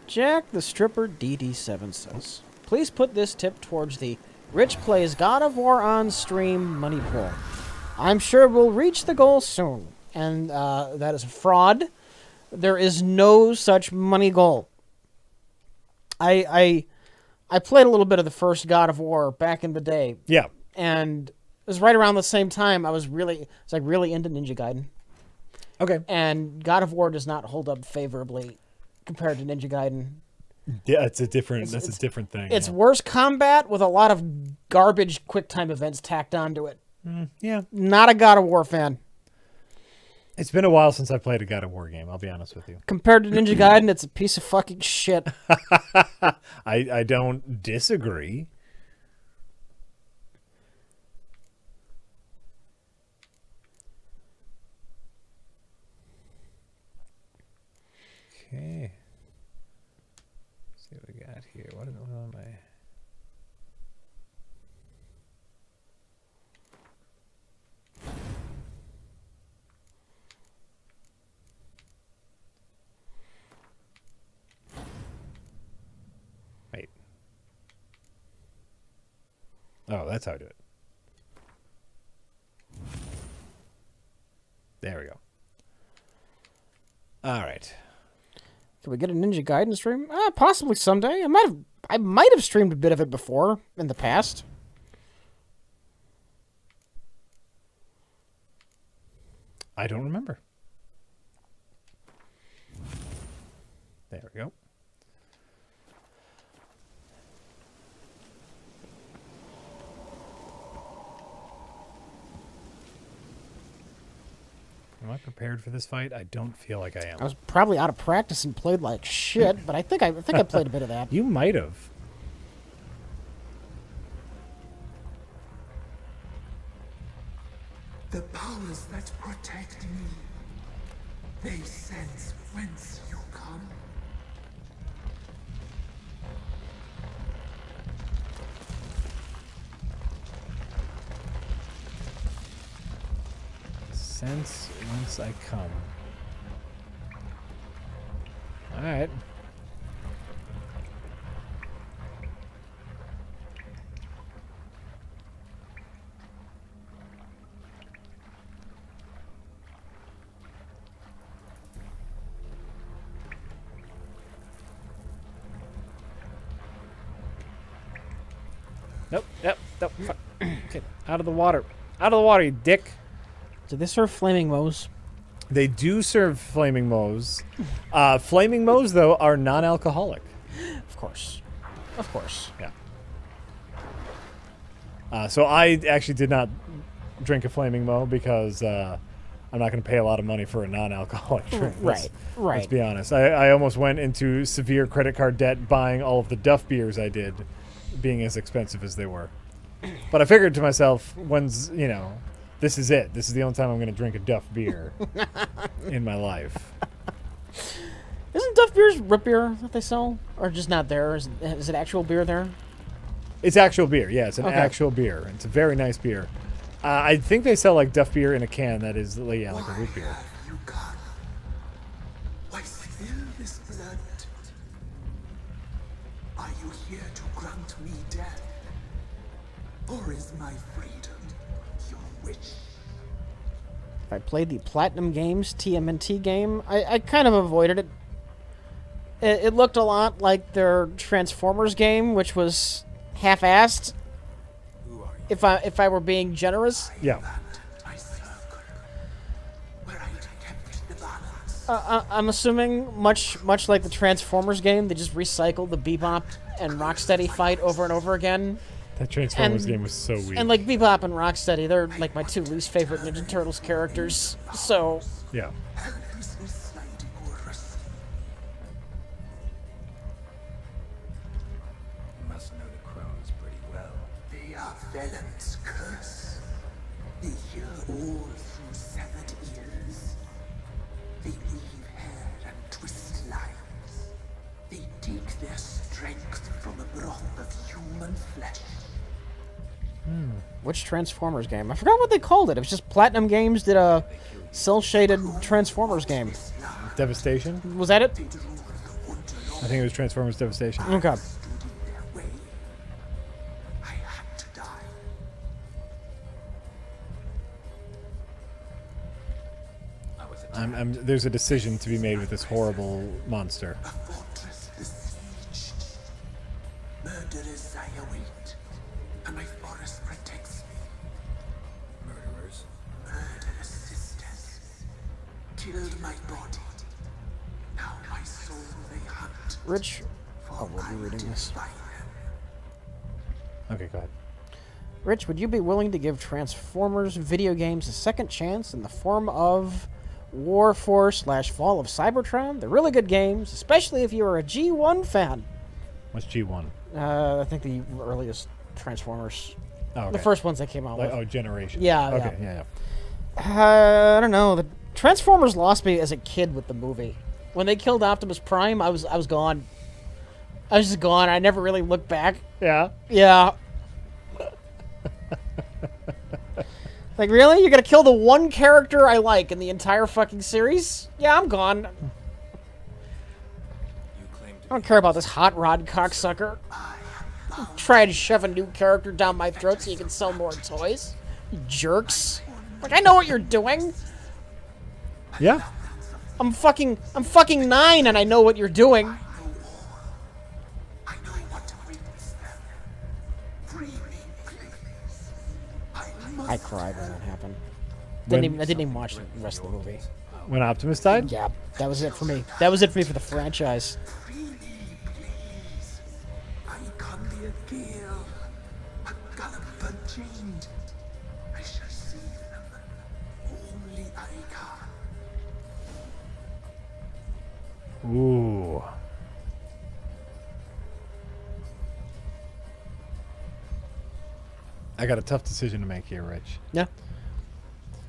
Jack the Stripper DD7 says, please put this tip towards the Rich Plays God of War on stream money pool. I'm sure we'll reach the goal soon. And that is a fraud. There is no such money goal. I played a little bit of the first God of War back in the day. Yeah. And it was right around the same time I was really into Ninja Gaiden. Okay. And God of War does not hold up favorably compared to Ninja Gaiden. Yeah, that's a different thing. It's worse combat with a lot of garbage quick time events tacked onto it. Yeah. Not a God of War fan. It's been a while since I played a God of War game, I'll be honest with you. Compared to Ninja Gaiden, it's a piece of fucking shit. I don't disagree. Okay. Let's see what we got here. What am I? Wait. Oh, that's how I do it. There we go. All right. Can we get a Ninja Gaiden stream? Possibly someday. I might have streamed a bit of it before in the past. I don't remember. There we go. Am I prepared for this fight? I don't feel like I am. I was probably out of practice and played like shit, but I think I played a bit of that. You might have. The powers that protect me, they sense whence you come. Sense once I come. All right. Nope. Fuck. Okay. Out of the water. Out of the water, you dick. Do they serve flaming moes? They do serve flaming moes. Flaming moes, though, are non-alcoholic. Of course. Of course. Yeah. So I actually did not drink a Flaming Moe because I'm not going to pay a lot of money for a non-alcoholic drink. Right. Let's be honest. I almost went into severe credit card debt buying all of the Duff beers I did, being as expensive as they were. But I figured to myself, this is it. This is the only time I'm going to drink a Duff beer in my life. Isn't Duff beer's root beer that they sell? Or just not there? Is it actual beer there? It's actual beer. Yeah, it's an actual beer. It's a very nice beer. I think they sell like Duff beer in a can that is like a root beer. You come? Why spill this blood? Are you here to grant me death? Or is my freedom your wish? If I played the Platinum Games TMNT game, I kind of avoided it. It looked a lot like their Transformers game, which was half-assed. If I were being generous. Yeah. I'm assuming much like the Transformers game, they just recycled the Bebop and Rocksteady fight over and over again. That Transformers game was so weird. And like Bebop and Rocksteady, they're like my two least favorite Ninja Turtles characters. So yeah. Felon's curse. They hear all through severed ears. They weave hair and twist lines. They take their strength from a broth of human flesh. Which Transformers game? I forgot what they called it. It was just Platinum Games did a cel-shaded Transformers game. Devastation? Was that it? I think it was Transformers Devastation. Okay. There's a decision to be made with this horrible monster. A fortress besieged. Murderers I await, and my forest protects me. Murderers? Murderous sisters. Killed my body. Now my soul they hunt. Rich. Oh, we'll be reading this. Okay, go ahead. Rich, would you be willing to give Transformers video games a second chance in the form of War Force / Fall of Cybertron? They're really good games, especially if you are a G1 fan. What's G1? I think the earliest Transformers. Oh, okay. The first ones that came out. Like, Generation. Yeah. Okay, yeah. I don't know. The Transformers lost me as a kid with the movie. When they killed Optimus Prime, I was gone. I was just gone. I never really looked back. Yeah. Yeah. Like, really? You're gonna kill the one character I like in the entire fucking series? Yeah, I'm gone. I don't care about this hot rod cocksucker. Try to shove a new character down my throat so you can sell more toys. You jerks. Like, I know what you're doing. Yeah. I'm fucking 9 and I know what you're doing. I cried when that happened. I didn't even watch the rest of the movie. When Optimus died? Yeah, that was it for me. That was it for me for the franchise. I can be a girl, a gallop unchained. I shall save them. Only I can. Ooh. I got a tough decision to make here, Rich. Yeah.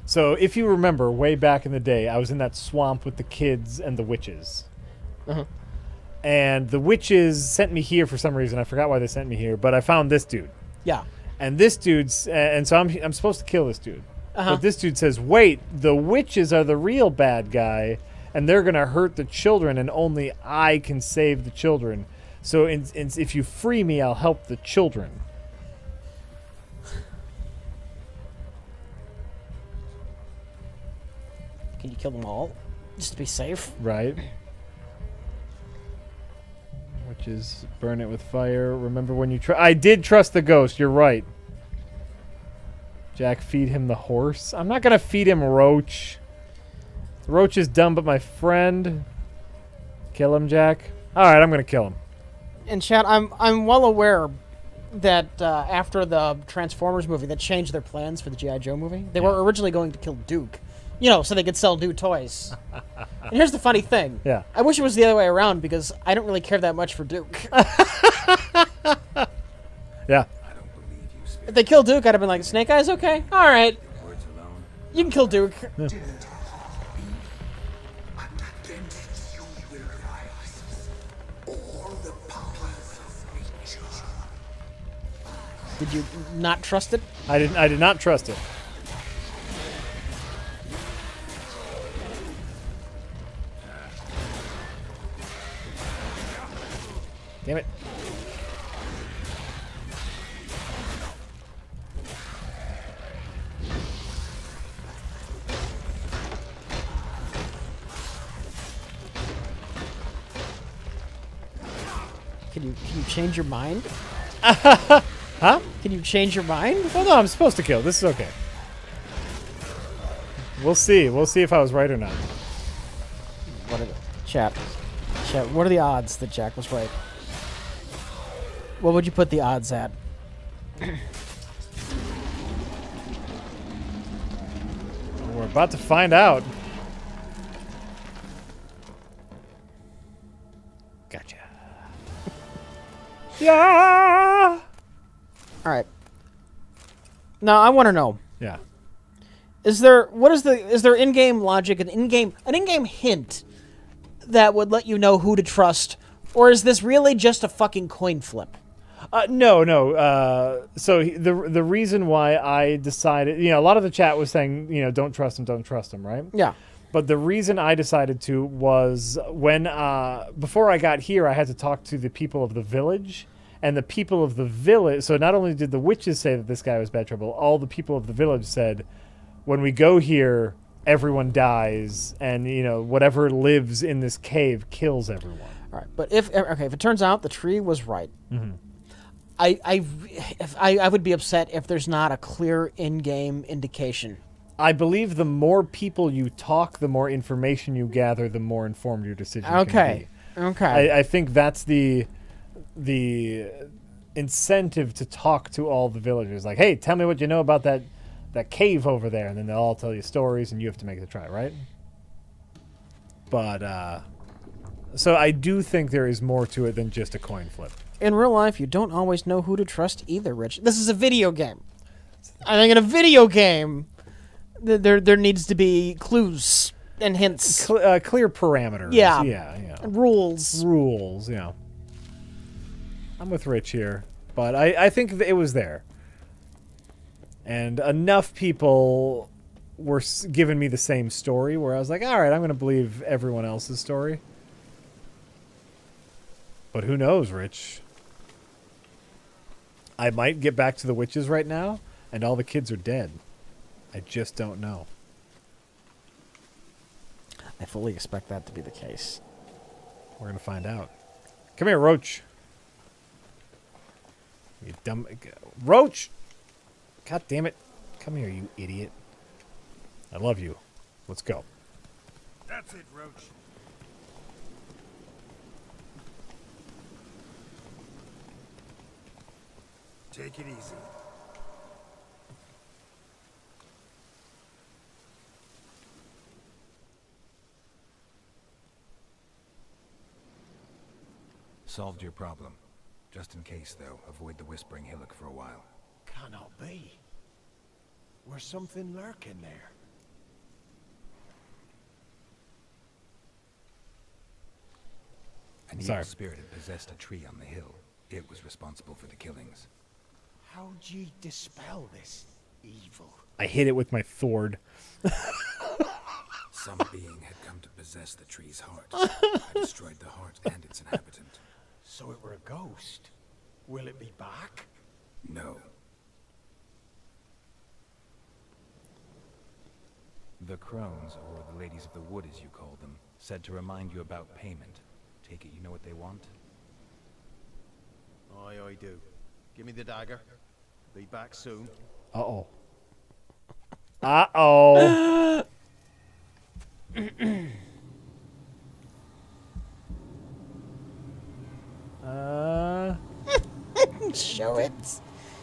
So, if you remember, way back in the day, I was in that swamp with the kids and the witches. Uh-huh. And the witches sent me here for some reason. I forgot why they sent me here, but I found this dude. Yeah. And this dude's... and so I'm supposed to kill this dude. Uh-huh. But this dude says, wait, the witches are the real bad guy, and they're going to hurt the children, and only I can save the children. So if you free me, I'll help the children. Can you kill them all? Just to be safe? Right. Which is burn it with fire. Remember when you I did trust the ghost. You're right. Jack, feed him the horse. I'm not going to feed him Roach. Roach is dumb, but my friend. Kill him, Jack. All right, I'm going to kill him. And Chad, I'm well aware that after the Transformers movie, that changed their plans for the G.I. Joe movie. They were originally going to kill Duke, you know, so they could sell new toys. And here's the funny thing. Yeah. I wish it was the other way around because I don't really care that much for Duke. Yeah. If they kill Duke, I'd have been like, Snake Eyes, okay, all right. You can kill Duke. Yeah. Did you not trust it? I did not trust it. Damn it. Can you change your mind? Huh? Can you change your mind? Well, no, I'm supposed to kill. This is okay. We'll see. We'll see if I was right or not. What are the chat? What are the odds that Jack was right? What would you put the odds at? We're about to find out. Gotcha. Yeah. All right. Now I want to know. Yeah. Is there in-game logic, an in-game hint that would let you know who to trust, or is this really just a fucking coin flip? No. So the reason why I decided, a lot of the chat was saying, don't trust him, right? Yeah. But the reason I decided to was when before I got here, I had to talk to the people of the village. And the people of the village, so not only did the witches say that this guy was bad trouble, all the people of the village said, when we go here, everyone dies, and, whatever lives in this cave kills everyone. All right, but if it turns out the tree was right, I would be upset if there's not a clear in-game indication. I believe the more people you talk, the more information you gather, the more informed your decision can be. Okay. I think that's the incentive to talk to all the villagers. Like, hey, tell me what you know about that cave over there, and then they'll all tell you stories, and you have to make the try, right? But so I do think there is more to it than just a coin flip. In real life, you don't always know who to trust either, Rich. This is a video game. I think in a video game, there needs to be clues and hints, clear parameters. Yeah. Rules. Yeah. I'm with Rich here, but I think it was there. And enough people were giving me the same story where I was like, all right, I'm going to believe everyone else's story. But who knows, Rich? I might get back to the witches right now, and all the kids are dead. I just don't know. I fully expect that to be the case. We're going to find out. Come here, Roach. You dumb... Roach! God damn it. Come here, you idiot. I love you. Let's go. That's it, Roach. Take it easy. Solved your problem. Just in case, though, avoid the Whispering Hillock for a while. Cannot be. Where's something lurking there? An evil spirit had possessed a tree on the hill. It was responsible for the killings. How'd ye dispel this evil? I hit it with my sword. Some being had come to possess the tree's heart. I destroyed the heart and its inhabitant. So it were a ghost. Will it be back? No. The crones, or the ladies of the wood as you call them, said to remind you about payment. Take it you know what they want? Aye, I do. Give me the dagger. Be back soon. Uh-oh. Uh-oh. Show it.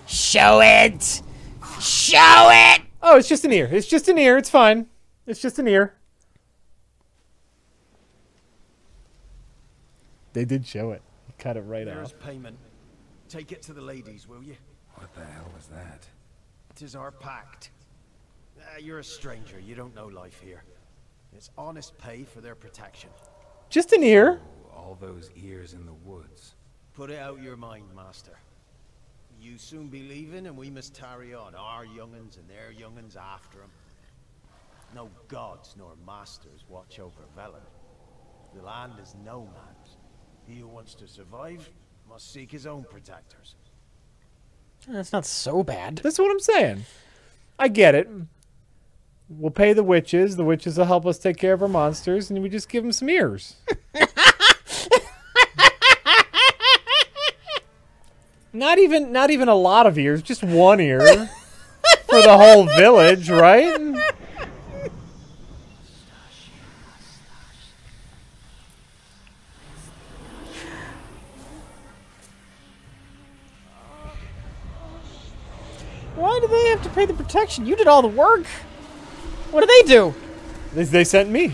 Show it. Show it. Oh, it's just an ear. It's just an ear. It's fine. It's just an ear. They did show it. Cut it right There's off. payment. Take it to the ladies, will you? What the hell was that? 'Tis our pact. You're a stranger. You don't know life here. It's honest pay for their protection. Just an ear. Oh, all those ears in the woods. Put it out your mind, master. You soon be leaving, and we must tarry on, our young'uns and their young'uns after 'em. No gods nor masters watch over Velen. The land is no man's. He who wants to survive must seek his own protectors. That's not so bad. That's what I'm saying. I get it. We'll pay the witches. The witches will help us take care of our monsters, and we just give them some ears. Not even a lot of ears, just one ear for the whole village, right? Why do they have to pay the protection? You did all the work. What do they do? They sent me.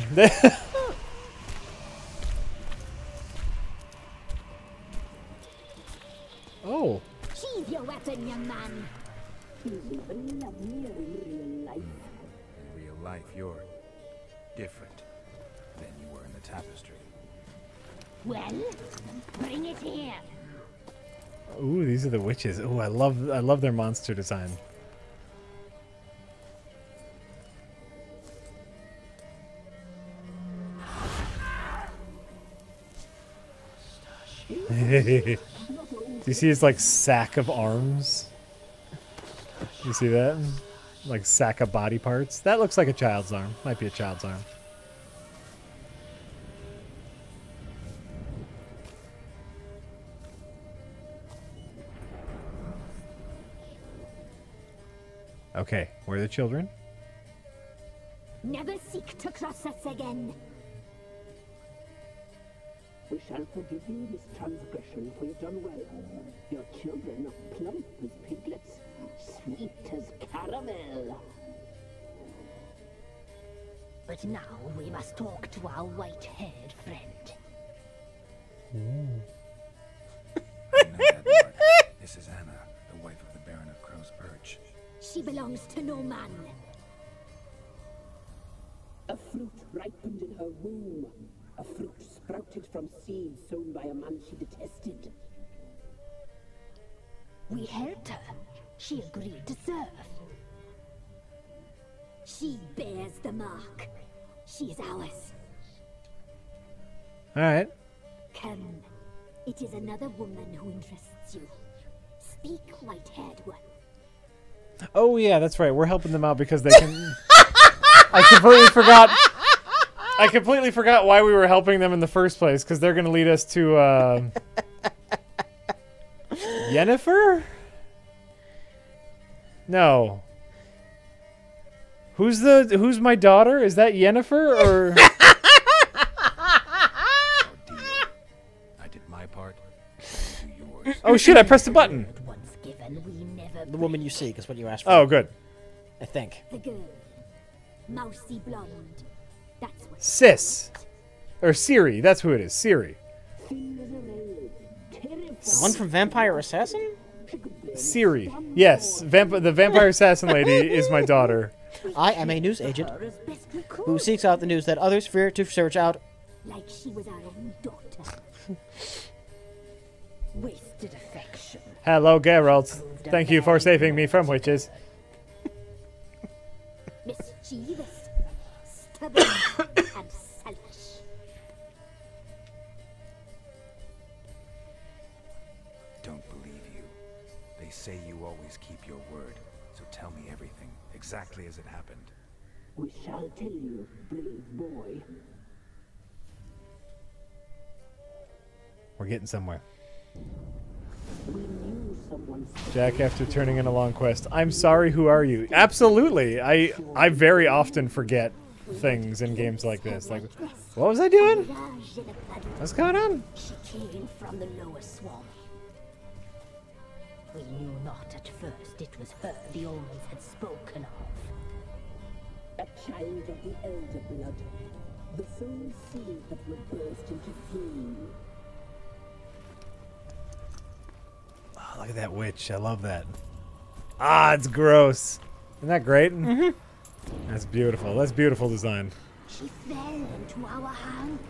Oh. Sheathe your weapon, young man. In real life, you're different than you were in the tapestry. Well, bring it here. Ooh, these are the witches. Ooh, I love their monster design. Do you see his like sack of arms? You see that? Like sack of body parts? That looks like a child's arm. Might be a child's arm. Okay, where are the children? Never seek to cross us again. We shall forgive you this transgression, for you've done well. Your children are plump as piglets, sweet as caramel. But now we must talk to our white-haired friend. I know that part. This is Anna, the wife of the Baron of Crow's Perch. She belongs to no man. A fruit ripened in her womb. A fruit sprouted from seeds sown by a man she detested. We helped her. She agreed to serve. She bears the mark. She is ours. All right. Come. It is another woman who interests you. Speak, white-haired one. Oh yeah, that's right. We're helping them out because they can. I completely forgot why we were helping them in the first place, because they're going to lead us to Yennefer? No. Who's my daughter? Is that Yennefer or I did my part. You do yours. Oh shit, I pressed the button. Once given, we never The woman you seek is what you asked for. Oh, good. I think. The girl. Mousy blonde. That's what. Sis. Or Ciri, that's who it is. Ciri. One from Vampire Assassin? Ciri. Yes, the vampire assassin lady is my daughter. I am a news agent who seeks out the news that others fear to search out. Like she was our own daughter. Wasted affection. Hello, Geralt. Thank you for saving me from witches. Mischievous, stubborn, and selfish. Don't believe you. They say you always keep your word, so tell me everything, exactly as it happened. We shall tell you, brave boy. We're getting somewhere. We knew someone. Jack, after turning in a long quest. I'm sorry, who are you? Absolutely. I very often forget things in games like this. Like, what was I doing? What's going on? She came from the lower swamp. We knew not at first it was her the omens had spoken of. A child of the Elder Blood. The sole seed that will burst into flame. Oh, look at that witch. I love that. Ah, it's gross. Isn't that great? Mm-hmm. That's beautiful. That's beautiful design. She fell into our hands.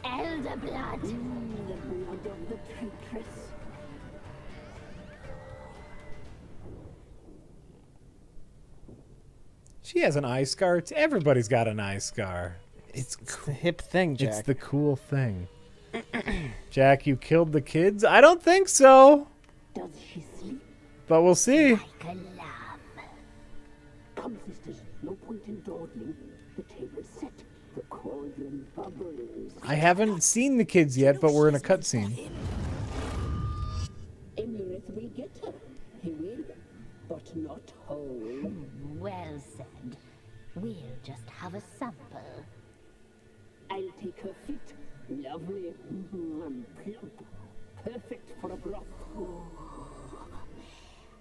Elder blood. The blood of the traitress. She has an eye scar. Everybody's got an eye scar. It's the hip thing, Jack. It's the cool thing. Jack, you killed the kids? I don't think so. Does she sleep? But we'll see. Like a lamb. Come, sisters. No point in dawdling. The table's set. The cauldron bubbles. I haven't seen the kids yet, but we're in a cutscene. Emirith will get her. He will, but not whole. Well said. We'll just have a sample. I'll take her feet. Lovely and plump. Perfect for a broth.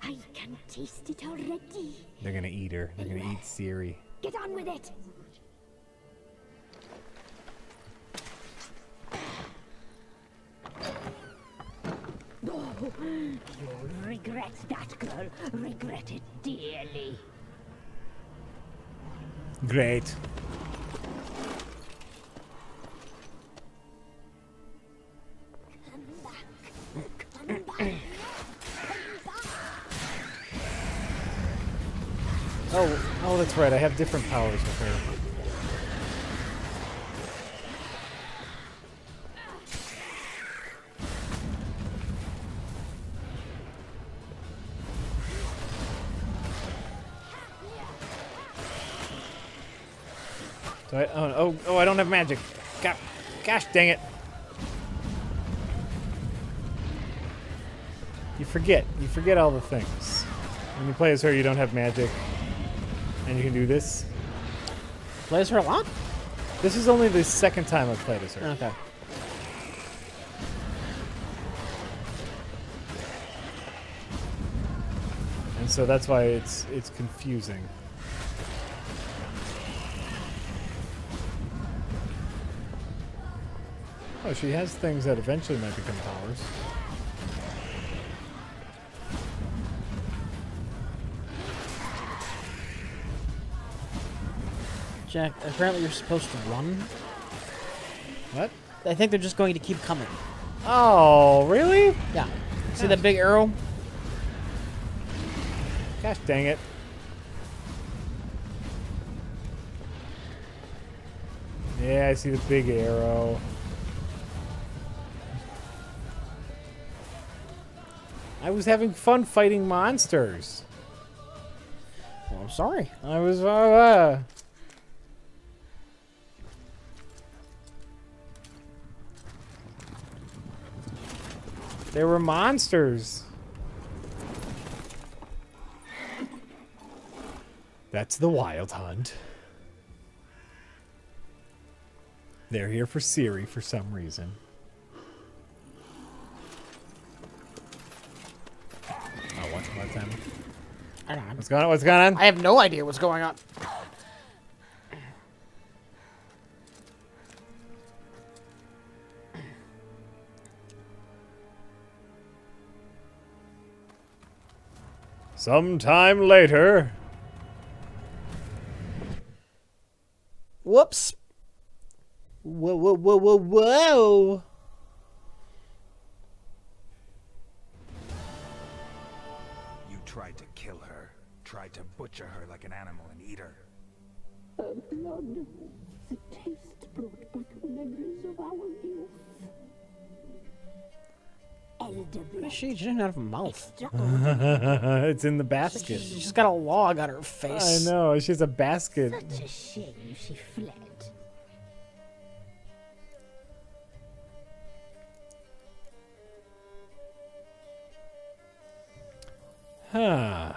I can taste it already. They're gonna eat her. They're gonna eat Ciri. Get on with it. Oh, you'll regret that, girl. Regret it dearly. Great. Come back. Come back. Come back. Oh, that's right. I have different powers with her. Oh, I don't have magic. Gosh dang it. You forget all the things. When you play as her, you don't have magic. And you can do this. Play as her a lot? This is only the second time I've played as her. Okay. And so that's why it's confusing. Oh, she has things that eventually might become powers. Jack, apparently you're supposed to run. What? I think they're just going to keep coming. Oh, really? Yeah. See that big arrow? Gosh dang it. Yeah, I see the big arrow. I was having fun fighting monsters. Well, I'm sorry. I was, There were monsters. That's the Wild Hunt. They're here for Ciri for some reason. Oh, once more time. I don't know. What's going on? What's going on? I have no idea what's going on. Sometime later. Whoops. Whoa, whoa, whoa, whoa, whoa. You tried to kill her, tried to butcher her like an animal and eat her. Her blood. The taste brought back memories of our youth. Elder blood. She didn't have a mouth. It's in the basket. She's got a log on her face. I know. She has a basket. Such a shame she fled. Huh.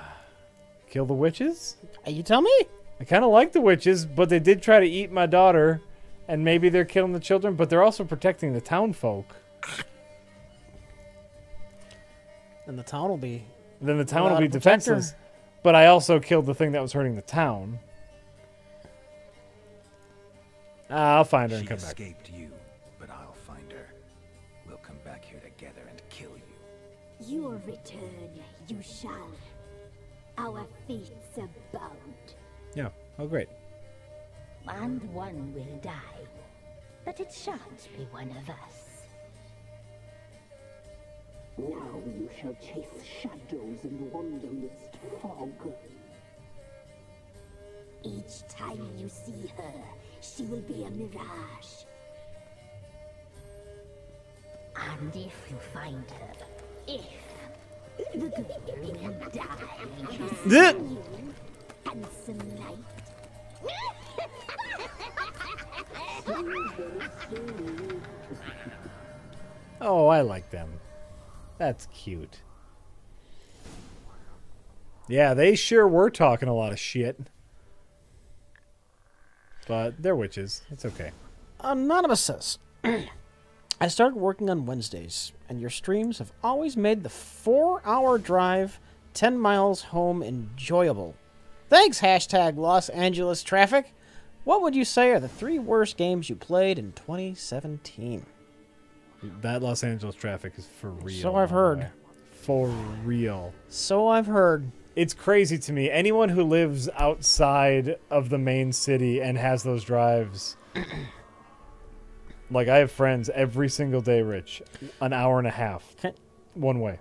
Kill the witches? You tell me? I kind of like the witches, but they did try to eat my daughter, And maybe they're killing the children, but they're also protecting the town folk. And the town will be... Then the town will be protect her. defenseless. But I also killed the thing that was hurting the town. I'll find her and come back. She escaped you, but I'll find her. We'll come back here together and kill you. Your return, you shall. Our fates are bound. Yeah. Oh, great. And one will die. But it shan't be one of us. Now you shall chase shadows and wander midst fog. Each time you see her, she will be a mirage. And if you find her, the girl will die. And some light. Oh, I like them. That's cute. Yeah, they sure were talking a lot of shit. But they're witches. It's okay. Anonymous says, I started working on Wednesdays, and your streams have always made the 4-hour drive 10 miles home enjoyable. Thanks, hashtag Los Angeles Traffic. What would you say are the 3 worst games you played in 2017? That Los Angeles Traffic is for real. So I've heard. For real. So I've heard. It's crazy to me. Anyone who lives outside of the main city and has those drives... Like, I have friends every single day, Rich. An hour and a half. One way.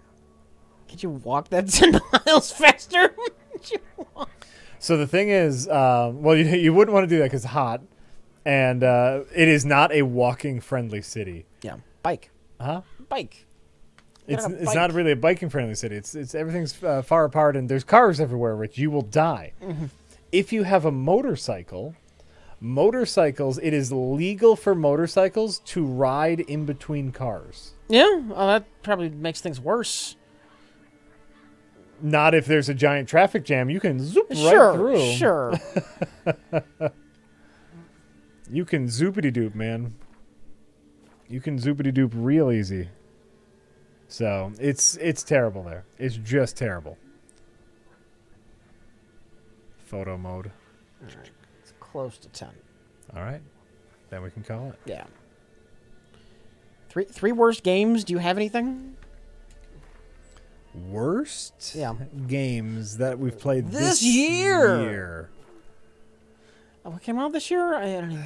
Could you walk that 10 miles faster? So the thing is, well, you wouldn't want to do that because it's hot. And it is not a walking-friendly city. Yeah, bike. Huh? Bike. It's not really a biking-friendly city. It's everything's far apart, and there's cars everywhere, Rich. You will die. Mm-hmm. If you have a motorcycle... Motorcycles, it is legal for motorcycles to ride in between cars. Yeah, well, that probably makes things worse. Not if there's a giant traffic jam. You can zoop right through. Sure. You can zoopity-doop, man. You can zoopity-doop real easy. So, it's terrible there. It's just terrible. Photo mode. All right. Close to 10. All right. Then we can call it. Yeah. Three worst games. Do you have anything? Worst games that we've played this year. Oh, what came out this year? I don't know.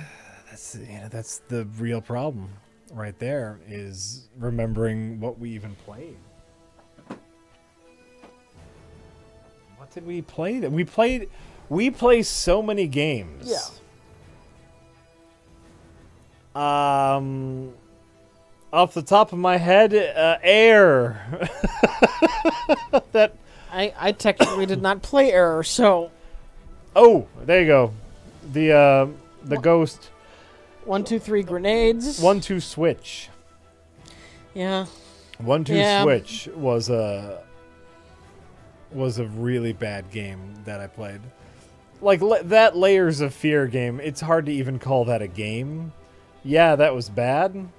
That's the real problem right there, is remembering what we even played. What did we play? We play so many games. Yeah. Off the top of my head, Air. I technically did not play Air, so. Oh, there you go. The ghost. 1, 2, 3 grenades. 1, 2 switch. Yeah. 1, 2 switch was a really bad game that I played. Like, that Layers of Fear game, it's hard to even call that a game. Yeah, that was bad,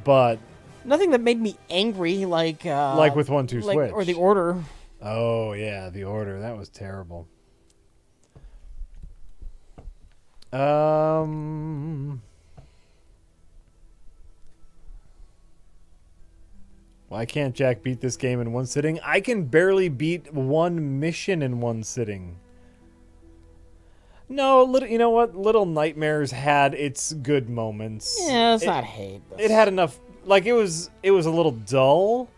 but... Nothing that made me angry, like with 1, 2 switch. Or The Order. Oh, yeah, The Order. That was terrible. Why can't Jack beat this game in one sitting? I can barely beat one mission in one sitting. No, you know what? Little Nightmares had its good moments. Yeah, it's not hate. It had enough. Like, it was a little dull,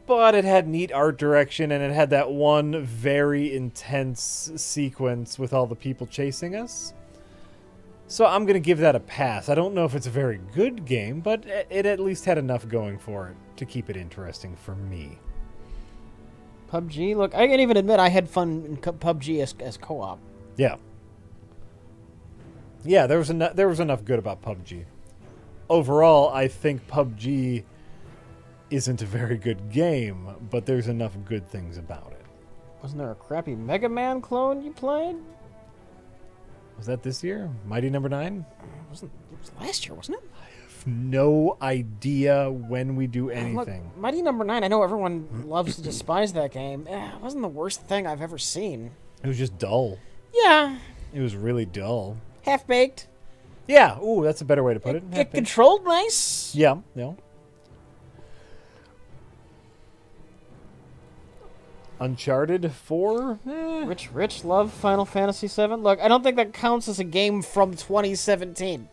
but it had neat art direction, and it had that one very intense sequence with all the people chasing us. So I'm going to give that a pass. I don't know if it's a very good game, but it at least had enough going for it to keep it interesting for me. PUBG? Look, I can even admit I had fun in PUBG as co-op. Yeah. Yeah, there was enough good about PUBG. Overall, I think PUBG isn't a very good game, but there's enough good things about it. Wasn't there a crappy Mega Man clone you played? Was that this year? Mighty Number 9? It was last year, wasn't it? No idea when we do anything. Look, Mighty Number 9, I know everyone loves to despise that game. It wasn't the worst thing I've ever seen. It was just dull. Yeah. It was really dull. Half-baked. Yeah. Ooh, that's a better way to put it. It controlled nice. Yeah. Yeah. Uncharted 4? Rich love Final Fantasy VII. Look, I don't think that counts as a game from 2017.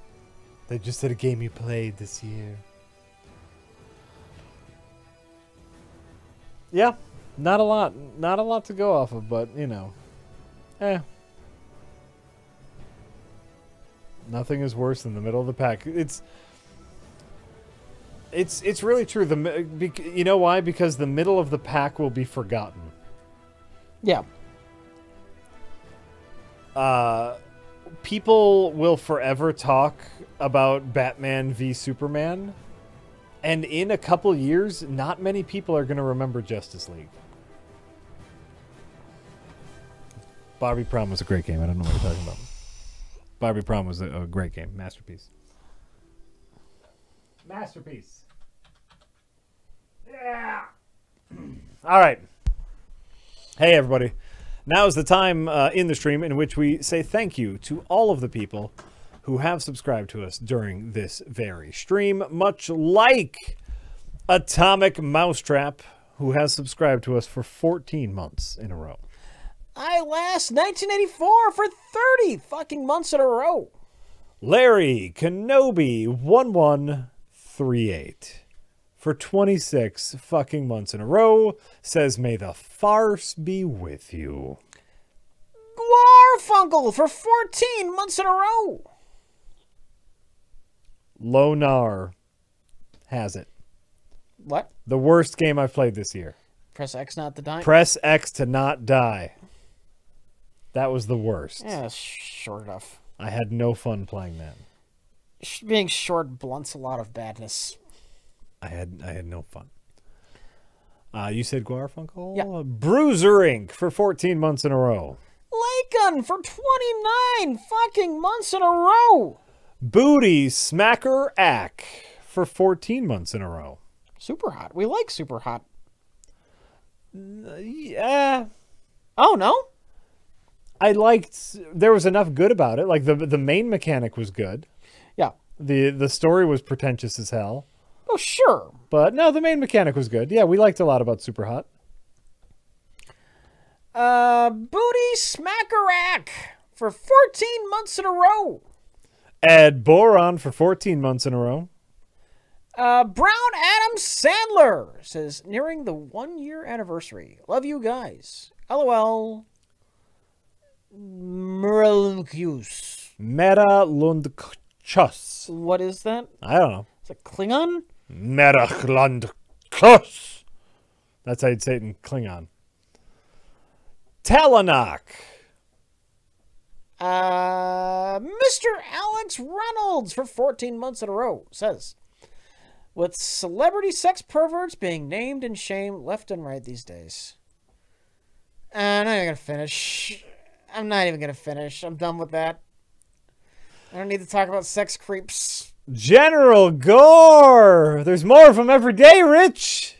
They just said a game you played this year. Yeah, not a lot to go off of, but you know, nothing is worse than the middle of the pack. It's really true. You know why? Because the middle of the pack will be forgotten. Yeah. People will forever talk about Batman v Superman, and in a couple years, not many people are going to remember Justice League. Barbie Prom was a great game. I don't know what you're talking about. Barbie Prom was a great game. Masterpiece. Masterpiece. Yeah. All right. Hey, everybody. Now is the time in the stream in which we say thank you to all of the people who have subscribed to us during this very stream, much like Atomic Mousetrap, who has subscribed to us for 14 months in a row. I last 1984 for 30 fucking months in a row. Larry Kenobi 1138 for 26 fucking months in a row says, may the farce be with you. Garfunkel for 14 months in a row. Lonar has it. What? The worst game I've played this year. Press X not to die. Press X to not die. That was the worst. Yeah, it's short enough. I had no fun playing that. Being short blunts a lot of badness. I had no fun. You said Garfunkel? Yeah. Bruiser Inc. for 14 months in a row. Lycan for 29 fucking months in a row. Booty Smacker Ack for 14 months in a row. Super hot. We like super hot. Yeah. Oh, no? I liked... There was enough good about it. Like, the main mechanic was good. Yeah. The story was pretentious as hell. Oh, sure. But, no, the main mechanic was good. Yeah, we liked a lot about Super Hot. Booty Smackerack for 14 months in a row. Ed Boron for 14 months in a row. Brown Adam Sandler says, nearing the 1-year anniversary. Love you guys. LOL. Merlcuse. Meta Lundkos. What is that? I don't know. Is it Klingon? Meta Lundkos. That's how you'd say it in Klingon. Talonok. Mr. Alex Reynolds for 14 months in a row says, with celebrity sex perverts being named and shamed left and right these days. I'm not even going to finish. I'm not even going to finish. I'm done with that. I don't need to talk about sex creeps. General Gore. There's more of them every day, Rich.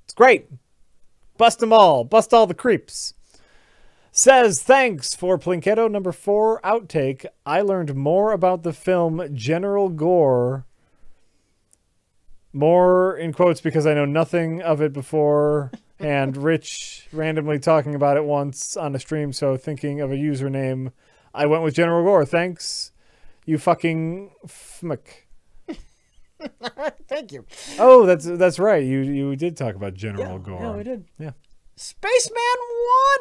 It's great. Bust them all. Bust all the creeps. Says, thanks for Plinketto number 4 outtake. I learned more about the film General Gore. More in quotes because I know nothing of it before. And Rich randomly talking about it once on a stream. So thinking of a username, I went with General Gore. Thanks, you fucking fmick. Thank you. Oh, that's right. You did talk about General Gore. Yeah, we did. Yeah. Spaceman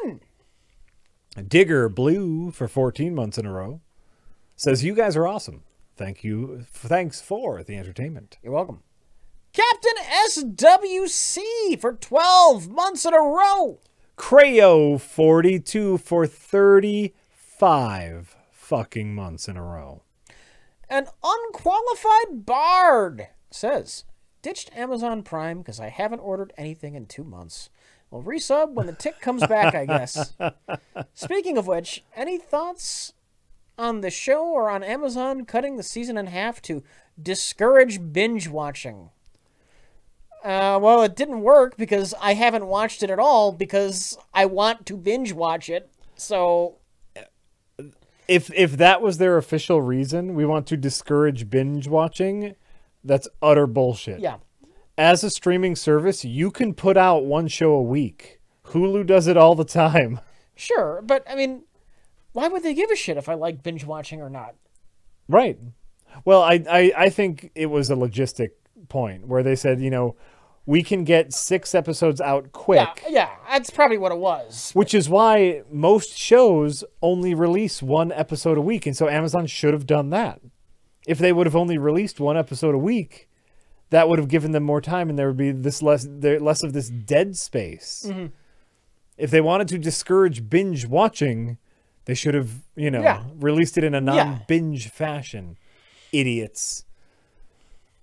1. Digger Blue for 14 months in a row says, you guys are awesome. Thank you. Thanks for the entertainment. You're welcome. Captain SWC for 12 months in a row. Crayo 42 for 35 fucking months in a row. An unqualified bard says, ditched Amazon Prime because I haven't ordered anything in 2 months. Well, resub when the tick comes back, I guess. Speaking of which, any thoughts on the show or on Amazon cutting the season in half to discourage binge watching. Well, it didn't work because I haven't watched it at all because I want to binge watch it. So, if that was their official reason, we want to discourage binge watching, that's utter bullshit. Yeah. As a streaming service, you can put out one show a week. Hulu does it all the time. Sure, but I mean, why would they give a shit if I like binge watching or not? Right. Well, I think it was a logistic point where they said, you know, we can get 6 episodes out quick. Yeah, that's probably what it was. Which is why most shows only release 1 episode a week. And so Amazon should have done that. If they would have only released 1 episode a week, that would have given them more time and there would be less of this dead space. Mm-hmm. If they wanted to discourage binge watching, they should have, you know, released it in a non-binge fashion. Idiots.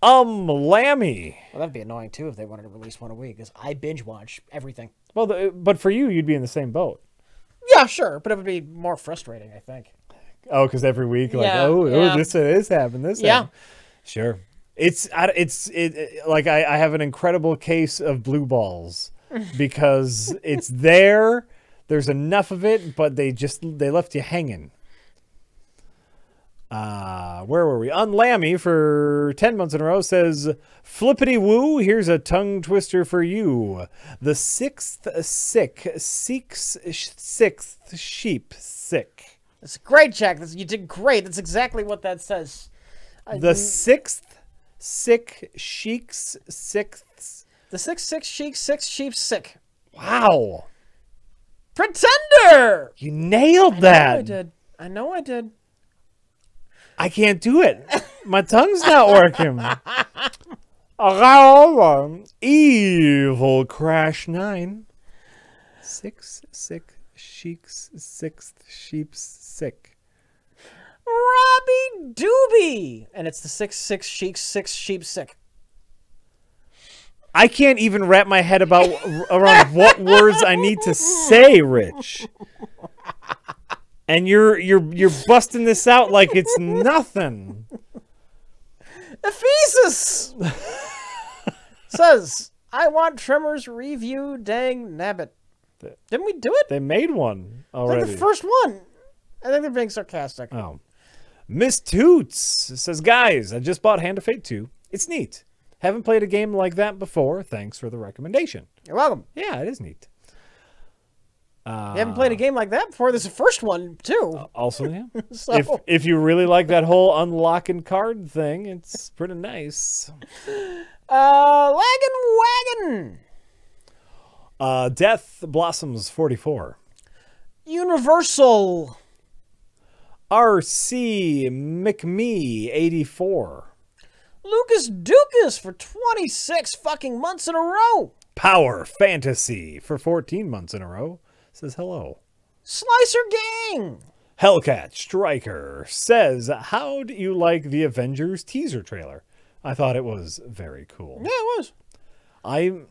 Lammy. Well, that'd be annoying too if they wanted to release 1 a week, because I binge watch everything. Well, but for you, you'd be in the same boat. Yeah, sure, but it would be more frustrating, I think. Oh, because every week, like, this happened, this happened. Sure. It's like I have an incredible case of blue balls because it's there. There's enough of it, but they left you hanging. Where were we? Unlammy for 10 months in a row says, flippity woo, here's a tongue twister for you. The 6th sick seeks 6th sheep sick. That's great, Jack. You did great. That's exactly what that says. The 6th sick sheiks 6th. The 6th sick sheik 6 sheep sick. Wow. Pretender! You nailed that. I know I did. I can't do it. My tongue's not working. Evil Crash 9. 6 sick sheiks 6th sheep's sick. Robbie Doobie! And it's the 6 sheiks 6 sheep sick. I can't even wrap my head around what words I need to say, Rich. And you're busting this out like it's nothing. Ephesus says, I want Tremors review, dang nabbit. Didn't we do it? They made one already. Like the first one. I think they're being sarcastic. Oh. Miss Toots says, guys, I just bought Hand of Fate 2. It's neat. Haven't played a game like that before. Thanks for the recommendation. You're welcome. Yeah, it is neat. You haven't played a game like that before. This is the first one, too. Also, yeah. So. If you really like that whole unlocking card thing, it's pretty nice. Wagon. Death Blossoms 44. Universal. RC McMee 84. Lucas Dukas for 26 fucking months in a row. Power Fantasy for 14 months in a row. Says hello. Slicer Gang. Hellcat Striker says, how do you like the Avengers teaser trailer? I thought it was very cool. Yeah, it was.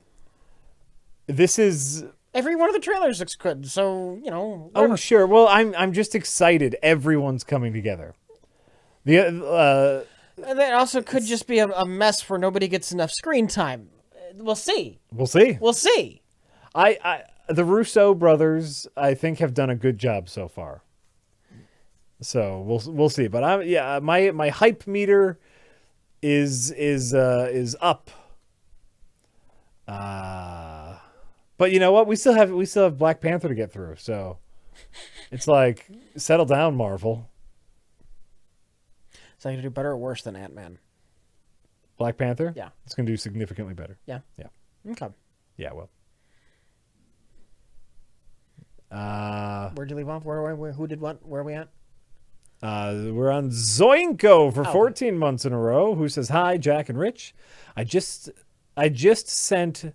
This is... Every one of the trailers looks good, so, you know... Whatever. Oh, sure. Well, I'm just excited. Everyone's coming together. That also could just be a mess where nobody gets enough screen time. We'll see. We'll see. We'll see. The Russo brothers, I think, have done a good job so far. So we'll see. But my hype meter is up. But you know what? We still have Black Panther to get through. So it's like, settle down, Marvel. Is that going to do better or worse than Ant-Man? Black Panther? Yeah. It's going to do significantly better. Yeah. Yeah. Okay. Yeah, well. Where'd you leave off? Who did what? Where are we at? We're on Zoinko for 14 months in a row, who says, hi, Jack and Rich. I just spent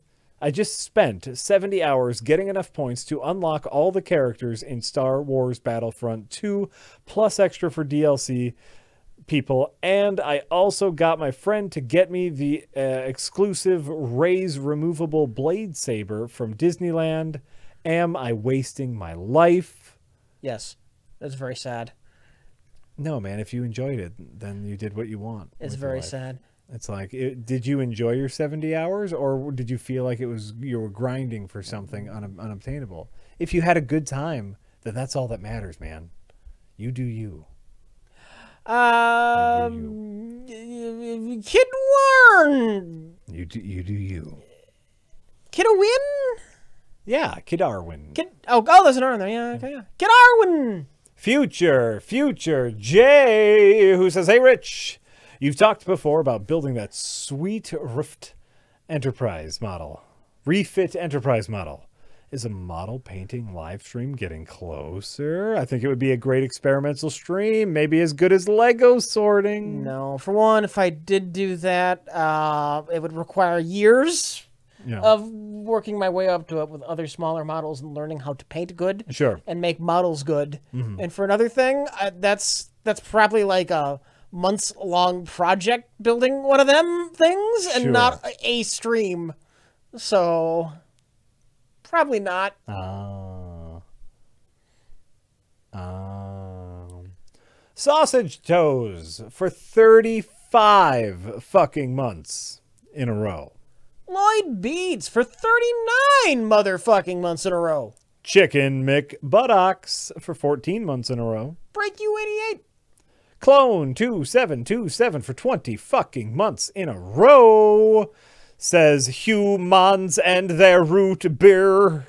70 hours getting enough points to unlock all the characters in Star Wars Battlefront 2, plus extra for DLC people, and I also got my friend to get me the exclusive Rey's removable blade saber from Disneyland. Am I wasting my life? Yes. That's very sad. No, man. If you enjoyed it, then you did what you want. It's very sad. It's like, did you enjoy your 70 hours, or did you feel like you were grinding for something unobtainable? If you had a good time, then that's all that matters, man. You do you. Kid Warren. You do you. Kid Arwin? Yeah, Kid Arwin. There's an R in there. Yeah, okay. Yeah. Kid Arwin. Future Jay, who says, "Hey, Rich, you've talked before about building that sweet Refit Enterprise model. Is a model painting live stream getting closer? I think it would be a great experimental stream, maybe as good as Lego sorting." No, for one, if I did do that, it would require years of working my way up to it with other smaller models and learning how to paint good. Sure. And make models good. Mm-hmm. And for another thing, that's probably like a months-long project building one of them things and not a stream. So... probably not. Sausage toes for 35 fucking months in a row. Lloyd Beads for 39 motherfucking months in a row. Chicken McButtocks for 14 months in a row. Break you 88. Clone 2727 for 20 fucking months in a row. Says humans and their root beer.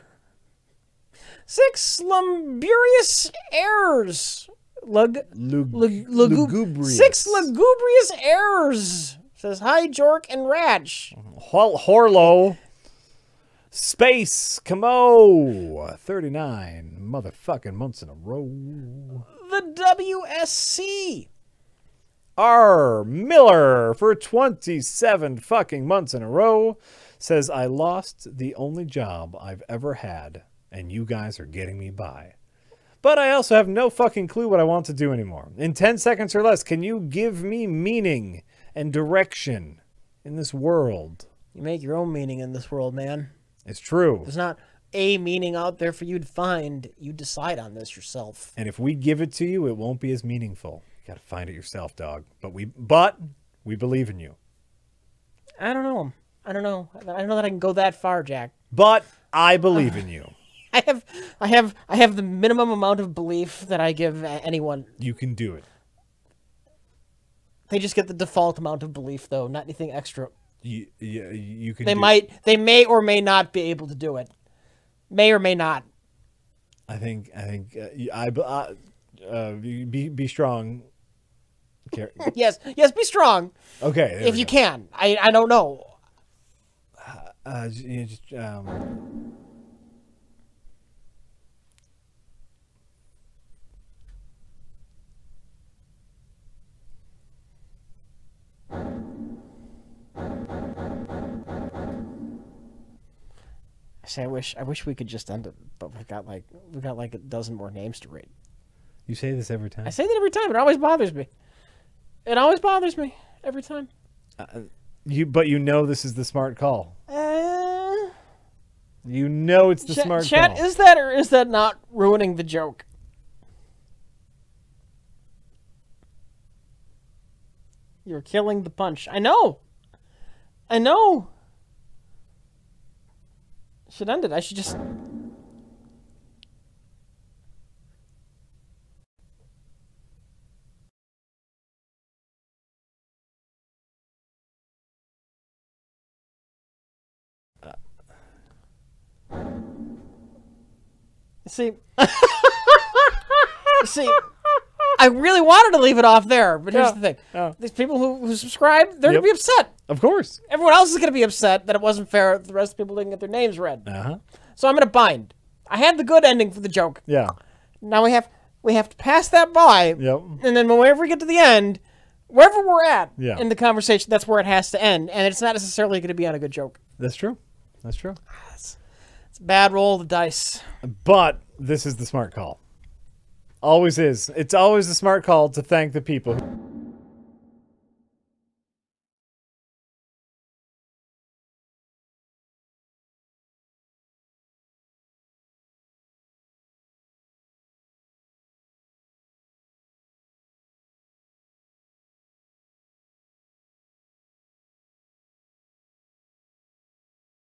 6 lugubrious heirs. Lugubrious. 6 lugubrious heirs. Says hi, Jork and Ratch. Horlo. Space Camo. 39 motherfucking months in a row. The WSC. R. Miller for 27 fucking months in a row says, "I lost the only job I've ever had, and you guys are getting me by. But I also have no fucking clue what I want to do anymore. In 10 seconds or less, can you give me meaning and direction in this world?" You make your own meaning in this world, man. It's true. There's not a meaning out there for you to find. You decide on this yourself. And if we give it to you, it won't be as meaningful. You gotta find it yourself, dog. But we believe in you. I don't know. I don't know that I can go that far, Jack. But I believe in you. I have the minimum amount of belief that I give anyone. You can do it. They just get the default amount of belief, though, not anything extra. You can. They may or may not be able to do it. May or may not. I think. Be strong. Yes, be strong. Okay. If you can. I don't know. I wish we could just end it, but we got like a dozen more names to read. You say this every time. I say that every time. It always bothers me. It always bothers me every time. But you know this is the smart call. You know it's the smart chat, call. Is that or is that not ruining the joke? You're killing the punch. I know. Should end it. I should just... See, I really wanted to leave it off there, but here's the thing. These people who subscribe, they're going to be upset. Of course. Everyone else is going to be upset that it wasn't fair that the rest of the people didn't get their names read. So I'm going to bind. I had the good ending for the joke. Yeah. Now we have to pass that by. Yep. And then whenever we get to the end, wherever we're at in the conversation, that's where it has to end. And it's not necessarily going to be on a good joke. That's true. That's true. It's a bad roll of the dice. But this is the smart call. Always is. It's always the smart call to thank the people who